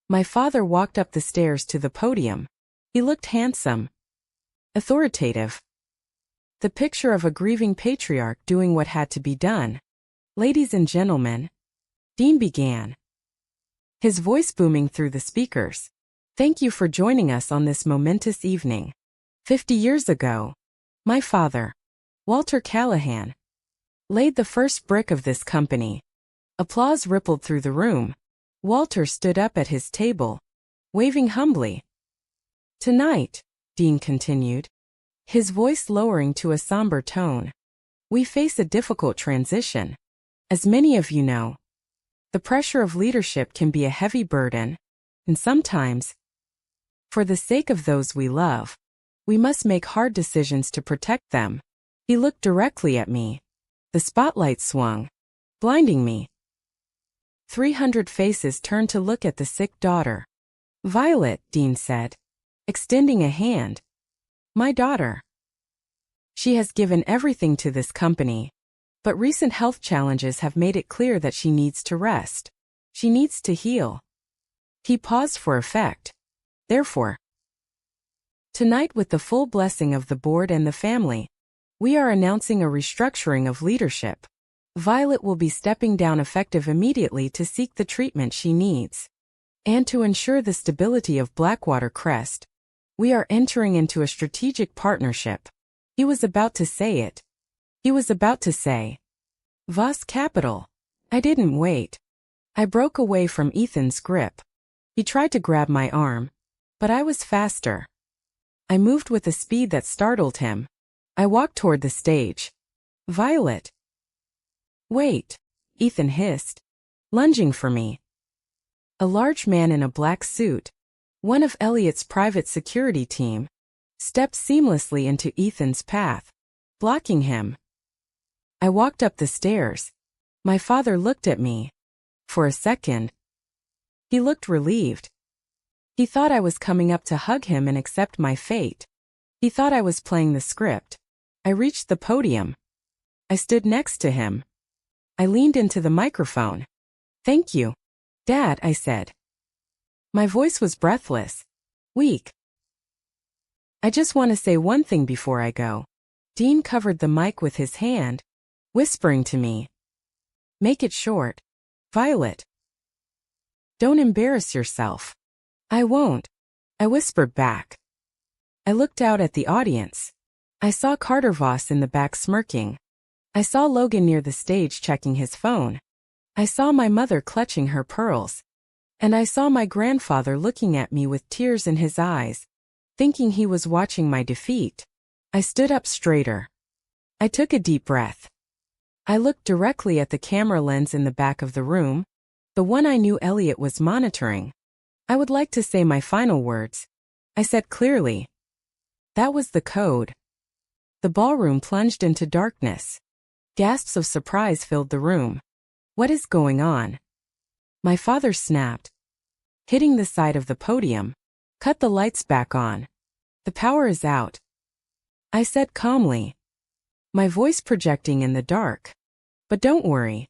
My father walked up the stairs to the podium. He looked handsome, authoritative. The picture of a grieving patriarch doing what had to be done. Ladies and gentlemen, Dean began, his voice booming through the speakers. Thank you for joining us on this momentous evening. 50 years ago, my father, Walter Callahan, laid the first brick of this company. Applause rippled through the room. Walter stood up at his table, waving humbly. Tonight, Dean continued, his voice lowering to a somber tone, we face a difficult transition. As many of you know, the pressure of leadership can be a heavy burden, and sometimes, for the sake of those we love, we must make hard decisions to protect them. He looked directly at me. The spotlight swung, blinding me. 300 faces turned to look at the sick daughter. Violet, Dean said, extending a hand. My daughter. She has given everything to this company, but recent health challenges have made it clear that she needs to rest. She needs to heal. He paused for effect. Therefore, tonight, with the full blessing of the board and the family, we are announcing a restructuring of leadership. Violet will be stepping down effective immediately to seek the treatment she needs. And to ensure the stability of Blackwater Crest, we are entering into a strategic partnership. He was about to say it. He was about to say, Voss Capital. I didn't wait. I broke away from Ethan's grip. He tried to grab my arm, but I was faster. I moved with a speed that startled him. I walked toward the stage. Violet. Wait, Ethan hissed, lunging for me. A large man in a black suit, one of Elliot's private security team, stepped seamlessly into Ethan's path, blocking him. I walked up the stairs. My father looked at me. For a second, he looked relieved. He thought I was coming up to hug him and accept my fate. He thought I was playing the script. I reached the podium. I stood next to him. I leaned into the microphone. Thank you, Dad, I said. My voice was breathless, weak. I just want to say one thing before I go. Dean covered the mic with his hand, whispering to me. Make it short, Violet. Don't embarrass yourself. I won't, I whispered back. I looked out at the audience. I saw Carter Voss in the back smirking. I saw Logan near the stage checking his phone. I saw my mother clutching her pearls. And I saw my grandfather looking at me with tears in his eyes, thinking he was watching my defeat. I stood up straighter. I took a deep breath. I looked directly at the camera lens in the back of the room, the one I knew Elliot was monitoring. I would like to say my final words. I said clearly. That was the code. The ballroom plunged into darkness. Gasps of surprise filled the room. What is going on? My father snapped, hitting the side of the podium. Cut the lights back on. The power is out, I said calmly, my voice projecting in the dark. But don't worry.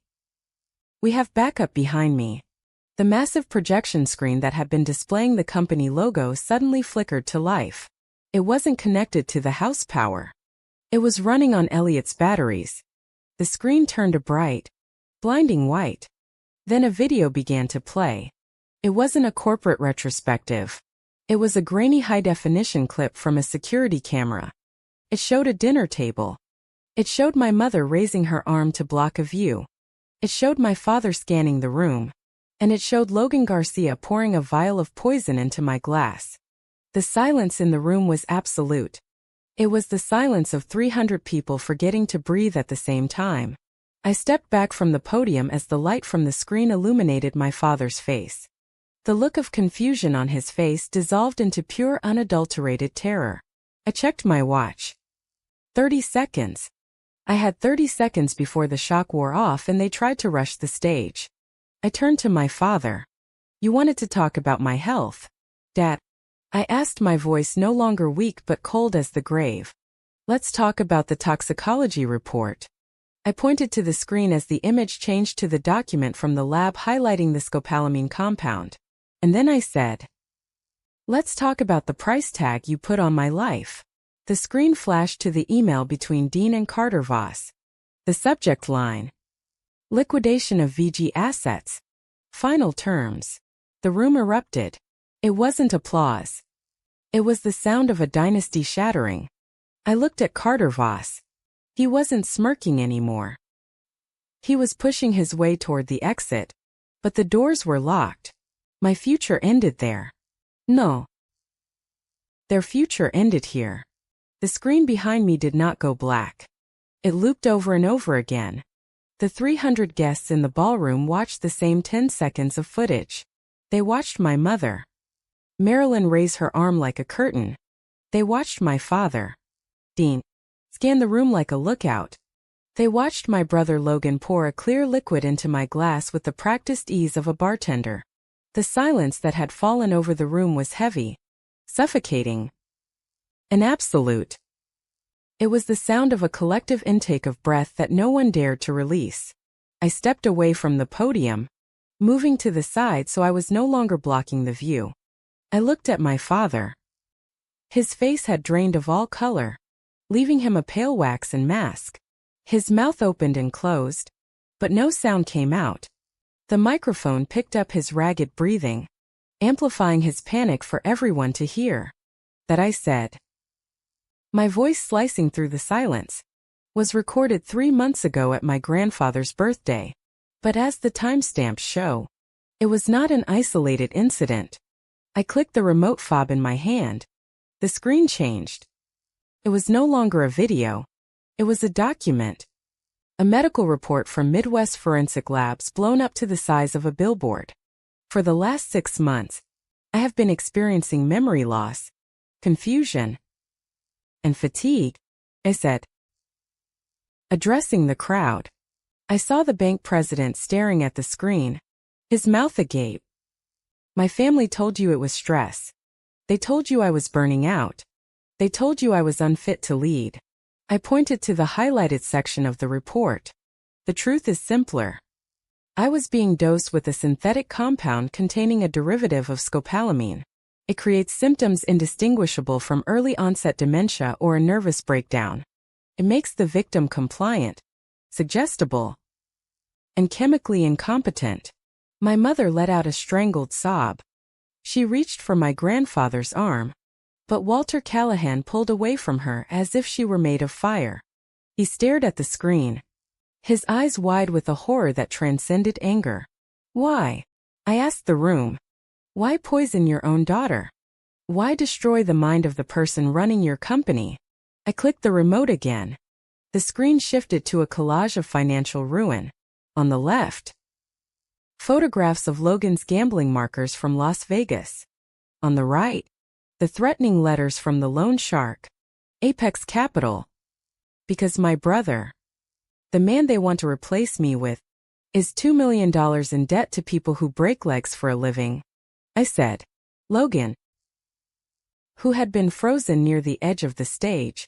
We have backup behind me. The massive projection screen that had been displaying the company logo suddenly flickered to life. It wasn't connected to the house power. It was running on Elliot's batteries. The screen turned a bright, blinding white. Then a video began to play. It wasn't a corporate retrospective. It was a grainy high-definition clip from a security camera. It showed a dinner table. It showed my mother raising her arm to block a view. It showed my father scanning the room. And it showed Logan Garcia pouring a vial of poison into my glass. The silence in the room was absolute. It was the silence of 300 people forgetting to breathe at the same time. I stepped back from the podium as the light from the screen illuminated my father's face. The look of confusion on his face dissolved into pure unadulterated terror. I checked my watch. 30 seconds. I had 30 seconds before the shock wore off and they tried to rush the stage. I turned to my father. "You wanted to talk about my health, Dad?" I asked, my voice no longer weak but cold as the grave. "Let's talk about the toxicology report." I pointed to the screen as the image changed to the document from the lab highlighting the scopolamine compound. And then I said, "Let's talk about the price tag you put on my life." The screen flashed to the email between Dean and Carter Voss. The subject line: liquidation of VG assets. Final terms. The room erupted. It wasn't applause. It was the sound of a dynasty shattering. I looked at Carter Voss. He wasn't smirking anymore. He was pushing his way toward the exit, but the doors were locked. My future ended there. No. Their future ended here. The screen behind me did not go black. It looped over and over again. The 300 guests in the ballroom watched the same 10 seconds of footage. They watched my mother, Marilyn, raise her arm like a curtain. They watched my father, Dean, scan the room like a lookout. They watched my brother Logan pour a clear liquid into my glass with the practiced ease of a bartender. The silence that had fallen over the room was heavy, suffocating, and absolute. It was the sound of a collective intake of breath that no one dared to release. I stepped away from the podium, moving to the side so I was no longer blocking the view. I looked at my father. His face had drained of all color, leaving him a pale waxen mask. His mouth opened and closed, but no sound came out. The microphone picked up his ragged breathing, amplifying his panic for everyone to hear. That I said, my voice slicing through the silence, was recorded 3 months ago at my grandfather's birthday. But as the timestamps show, it was not an isolated incident. I clicked the remote fob in my hand. The screen changed. It was no longer a video. It was a document. A medical report from Midwest Forensic Labs blown up to the size of a billboard. For the last 6 months, I have been experiencing memory loss, confusion, and fatigue, I said. Addressing the crowd, I saw the bank president staring at the screen, his mouth agape. My family told you it was stress. They told you I was burning out. They told you I was unfit to lead. I pointed to the highlighted section of the report. The truth is simpler. I was being dosed with a synthetic compound containing a derivative of scopolamine. It creates symptoms indistinguishable from early-onset dementia or a nervous breakdown. It makes the victim compliant, suggestible, and chemically incompetent. My mother let out a strangled sob. She reached for my grandfather's arm, but Walter Callahan pulled away from her as if she were made of fire. He stared at the screen, his eyes wide with a horror that transcended anger. Why? I asked the room. Why poison your own daughter? Why destroy the mind of the person running your company? I clicked the remote again. The screen shifted to a collage of financial ruin. On the left, photographs of Logan's gambling markers from Las Vegas. On the right, the threatening letters from the loan shark, Apex Capital. Because my brother, the man they want to replace me with, is $2 million in debt to people who break legs for a living, I said. Logan, who had been frozen near the edge of the stage,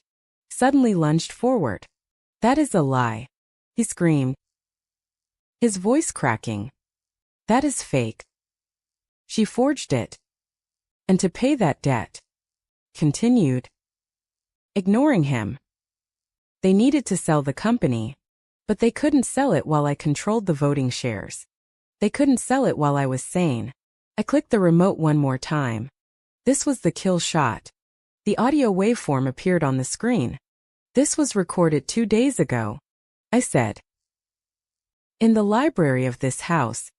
suddenly lunged forward. That is a lie, he screamed, his voice cracking. That is fake. She forged it. And to pay that debt, continued, ignoring him, they needed to sell the company, but they couldn't sell it while I controlled the voting shares. They couldn't sell it while I was sane. I clicked the remote one more time. This was the kill shot. The audio waveform appeared on the screen. This was recorded 2 days ago, I said. In the library of this house.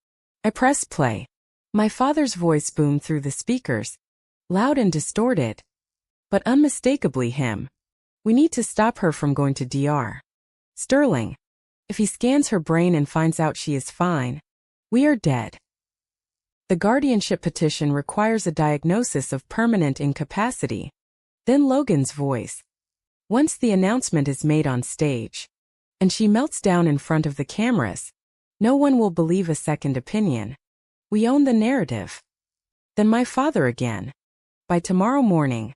I pressed play. My father's voice boomed through the speakers, loud and distorted, but unmistakably him. We need to stop her from going to DR. Sterling. If he scans her brain and finds out she is fine, we are dead. The guardianship petition requires a diagnosis of permanent incapacity. Then Logan's voice. Once the announcement is made on stage, and she melts down in front of the cameras, no one will believe a second opinion. We own the narrative. Then my father again. By tomorrow morning,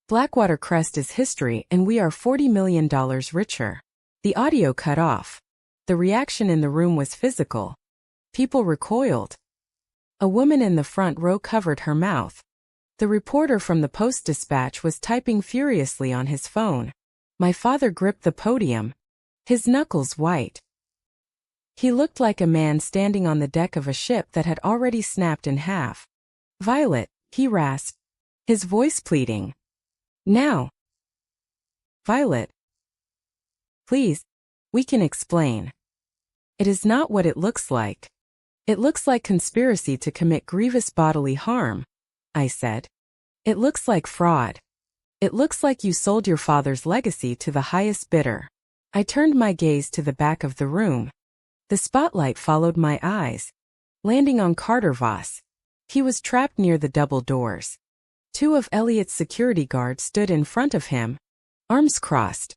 Blackwater Crest is history and we are $40 million richer. The audio cut off. The reaction in the room was physical. People recoiled. A woman in the front row covered her mouth. The reporter from the Post-Dispatch was typing furiously on his phone. My father gripped the podium, his knuckles white. He looked like a man standing on the deck of a ship that had already snapped in half. "Violet," he rasped, his voice pleading. "Now." "Violet. Please, we can explain. It is not what it looks like. It looks like conspiracy to commit grievous bodily harm," I said. "It looks like fraud. It looks like you sold your father's legacy to the highest bidder." I turned my gaze to the back of the room. The spotlight followed my eyes, landing on Carter Voss. He was trapped near the double doors. 2 of Elliot's security guards stood in front of him, arms crossed.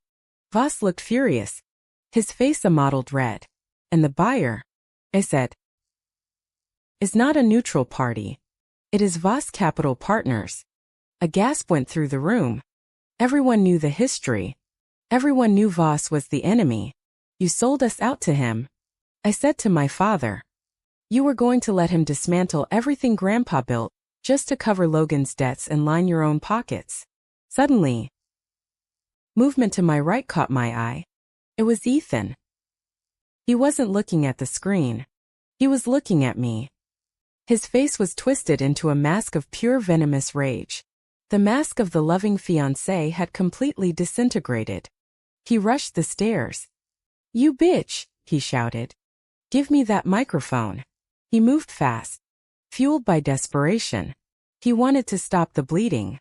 Voss looked furious, his face a mottled red. "And the buyer," I said, "is not a neutral party. It is Voss Capital Partners." A gasp went through the room. Everyone knew the history. Everyone knew Voss was the enemy. "You sold us out to him," I said to my father. "You were going to let him dismantle everything Grandpa built, just to cover Logan's debts and line your own pockets." Suddenly, movement to my right caught my eye. It was Ethan. He wasn't looking at the screen. He was looking at me. His face was twisted into a mask of pure venomous rage. The mask of the loving fiancé had completely disintegrated. He rushed the stairs. "You bitch," he shouted. "Give me that microphone." He moved fast, fueled by desperation. He wanted to stop the bleeding.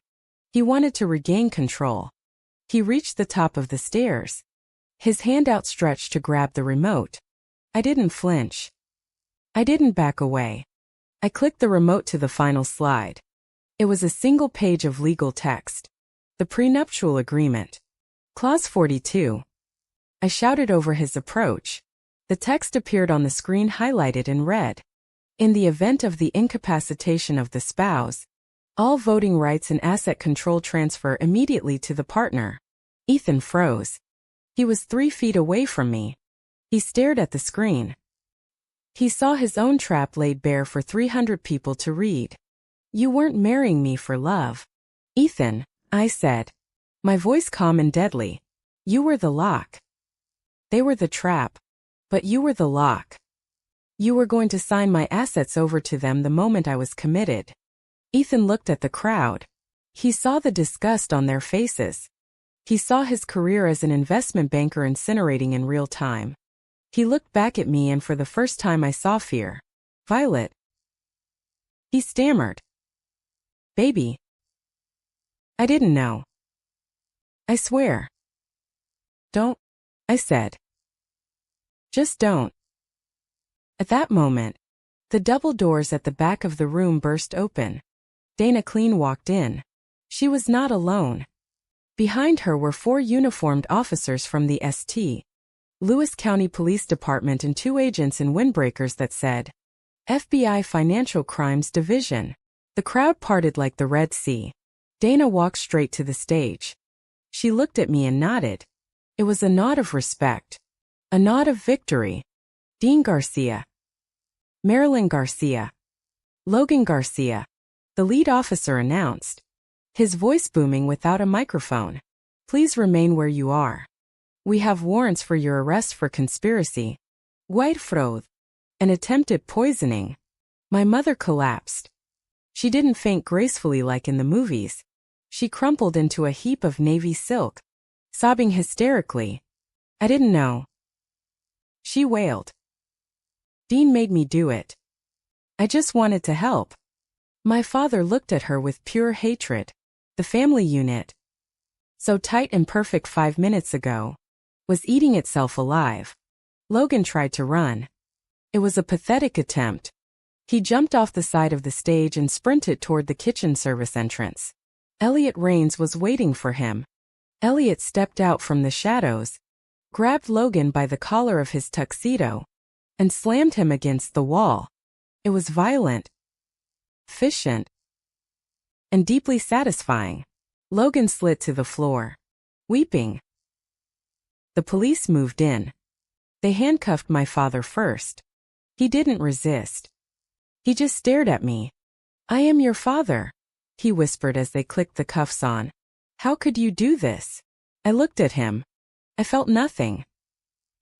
He wanted to regain control. He reached the top of the stairs, his hand outstretched to grab the remote. I didn't flinch. I didn't back away. I clicked the remote to the final slide. It was a single page of legal text. The prenuptial agreement. Clause 42. I shouted over his approach. The text appeared on the screen highlighted in red. In the event of the incapacitation of the spouse, all voting rights and asset control transfer immediately to the partner. Ethan froze. He was 3 feet away from me. He stared at the screen. He saw his own trap laid bare for 300 people to read. "You weren't marrying me for love, Ethan," I said, my voice calm and deadly. "You were the lock. They were the trap, but you were the lock. You were going to sign my assets over to them the moment I was committed." Ethan looked at the crowd. He saw the disgust on their faces. He saw his career as an investment banker incinerating in real time. He looked back at me and for the first time I saw fear. "Violet," he stammered. "Baby. I didn't know. I swear." "Don't," I said. "Just don't." At that moment, the double doors at the back of the room burst open. Dana Clean walked in. She was not alone. Behind her were 4 uniformed officers from the St. Louis County Police Department and 2 agents in windbreakers that said, "FBI Financial Crimes Division." The crowd parted like the Red Sea. Dana walked straight to the stage. She looked at me and nodded. It was a nod of respect. A nod of victory. "Dean Garcia. Marilyn Garcia. Logan Garcia," the lead officer announced, his voice booming without a microphone. "Please remain where you are. We have warrants for your arrest for conspiracy, white fraud, and attempted poisoning." My mother collapsed. She didn't faint gracefully like in the movies. She crumpled into a heap of navy silk, sobbing hysterically. I didn't know. She wailed. Dean made me do it. I just wanted to help. My father looked at her with pure hatred. The family unit, so tight and perfect 5 minutes ago, was eating itself alive. Logan tried to run. It was a pathetic attempt. He jumped off the side of the stage and sprinted toward the kitchen service entrance. Elliot Rains was waiting for him. Elliot stepped out from the shadows, grabbed Logan by the collar of his tuxedo, and slammed him against the wall. It was violent, efficient, and deeply satisfying. Logan slid to the floor, weeping. The police moved in. They handcuffed my father first. He didn't resist. He just stared at me. I am your father, he whispered as they clicked the cuffs on. How could you do this? I looked at him. I felt nothing.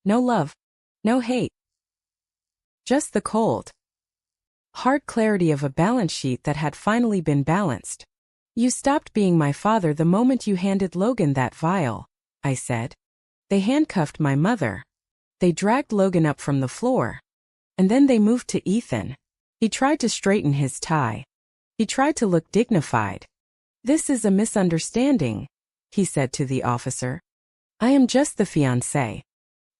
No love. No hate. Just the cold, hard clarity of a balance sheet that had finally been balanced. You stopped being my father the moment you handed Logan that vial, I said. They handcuffed my mother. They dragged Logan up from the floor. And then they moved to Ethan. He tried to straighten his tie. He tried to look dignified. This is a misunderstanding, he said to the officer. I am just the fiancé.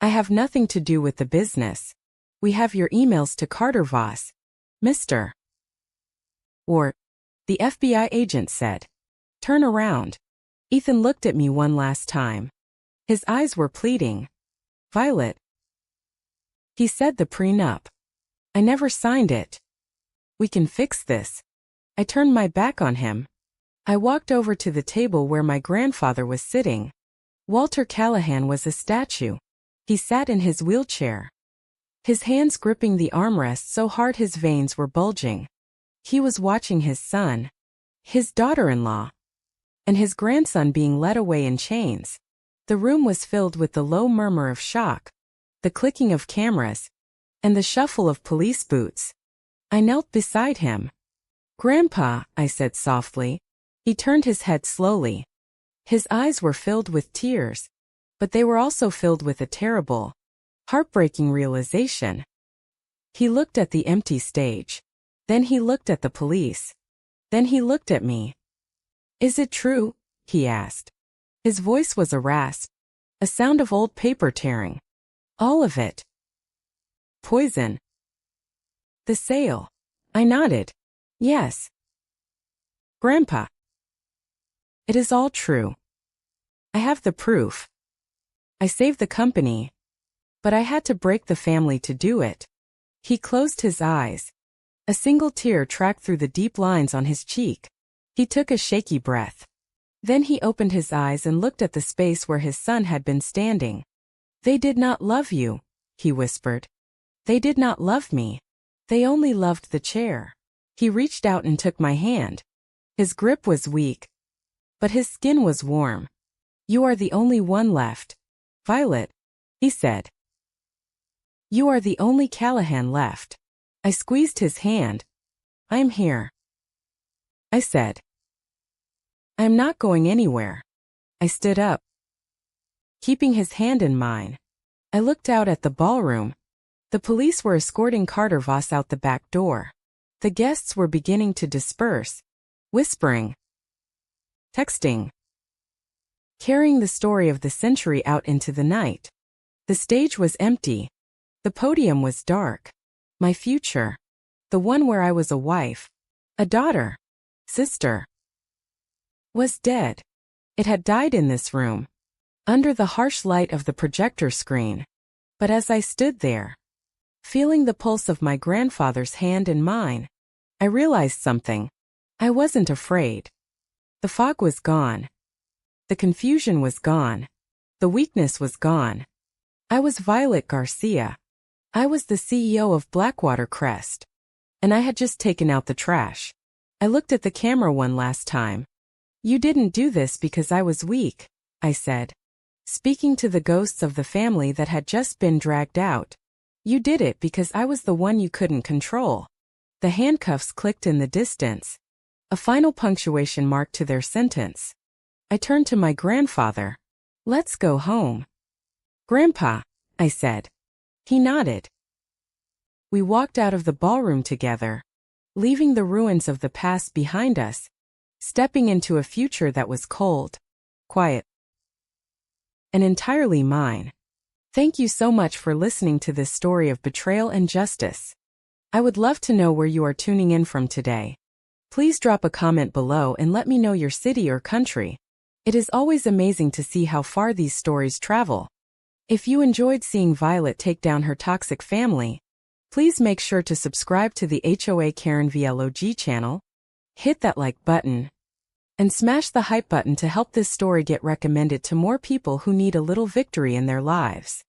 I have nothing to do with the business. We have your emails to Carter Voss, Mr. Or, the FBI agent said. Turn around. Ethan looked at me one last time. His eyes were pleading. Violet. He said the prenup. I never signed it. We can fix this. I turned my back on him. I walked over to the table where my grandfather was sitting. Walter Callahan was a statue. He sat in his wheelchair, his hands gripping the armrest so hard his veins were bulging. He was watching his son, his daughter-in-law, and his grandson being led away in chains. The room was filled with the low murmur of shock, the clicking of cameras, and the shuffle of police boots. I knelt beside him. Grandpa, I said softly. He turned his head slowly. His eyes were filled with tears, but they were also filled with a terrible, heartbreaking realization. He looked at the empty stage. Then he looked at the police. Then he looked at me. Is it true? He asked. His voice was a rasp, a sound of old paper tearing. All of it. Poison. The sale. I nodded. Yes. Grandpa. It is all true. I have the proof. I saved the company, but I had to break the family to do it. He closed his eyes. A single tear tracked through the deep lines on his cheek. He took a shaky breath. Then he opened his eyes and looked at the space where his son had been standing. They did not love you, he whispered. They did not love me. They only loved the chair. He reached out and took my hand. His grip was weak, but his skin was warm. You are the only one left, Violet, he said. You are the only Callahan left. I squeezed his hand. I am here, I said. I am not going anywhere. I stood up, keeping his hand in mine. I looked out at the ballroom. The police were escorting Carter Voss out the back door. The guests were beginning to disperse, whispering, texting, carrying the story of the century out into the night. The stage was empty. The podium was dark. My future, the one where I was a wife, a daughter, sister, was dead. It had died in this room, under the harsh light of the projector screen. But as I stood there, feeling the pulse of my grandfather's hand in mine, I realized something. I wasn't afraid. The fog was gone. The confusion was gone. The weakness was gone. I was Violet Garcia. I was the CEO of Blackwater Crest. And I had just taken out the trash. I looked at the camera one last time. You didn't do this because I was weak, I said, speaking to the ghosts of the family that had just been dragged out. You did it because I was the one you couldn't control. The handcuffs clicked in the distance, a final punctuation mark to their sentence. I turned to my grandfather. "Let's go home." "Grandpa," I said. He nodded. We walked out of the ballroom together, leaving the ruins of the past behind us, stepping into a future that was cold, quiet, and entirely mine. Thank you so much for listening to this story of betrayal and justice. I would love to know where you are tuning in from today. Please drop a comment below and let me know your city or country. It is always amazing to see how far these stories travel. If you enjoyed seeing Violet take down her toxic family, please make sure to subscribe to the HOA Karen Vlog channel, hit that like button, and smash the hype button to help this story get recommended to more people who need a little victory in their lives.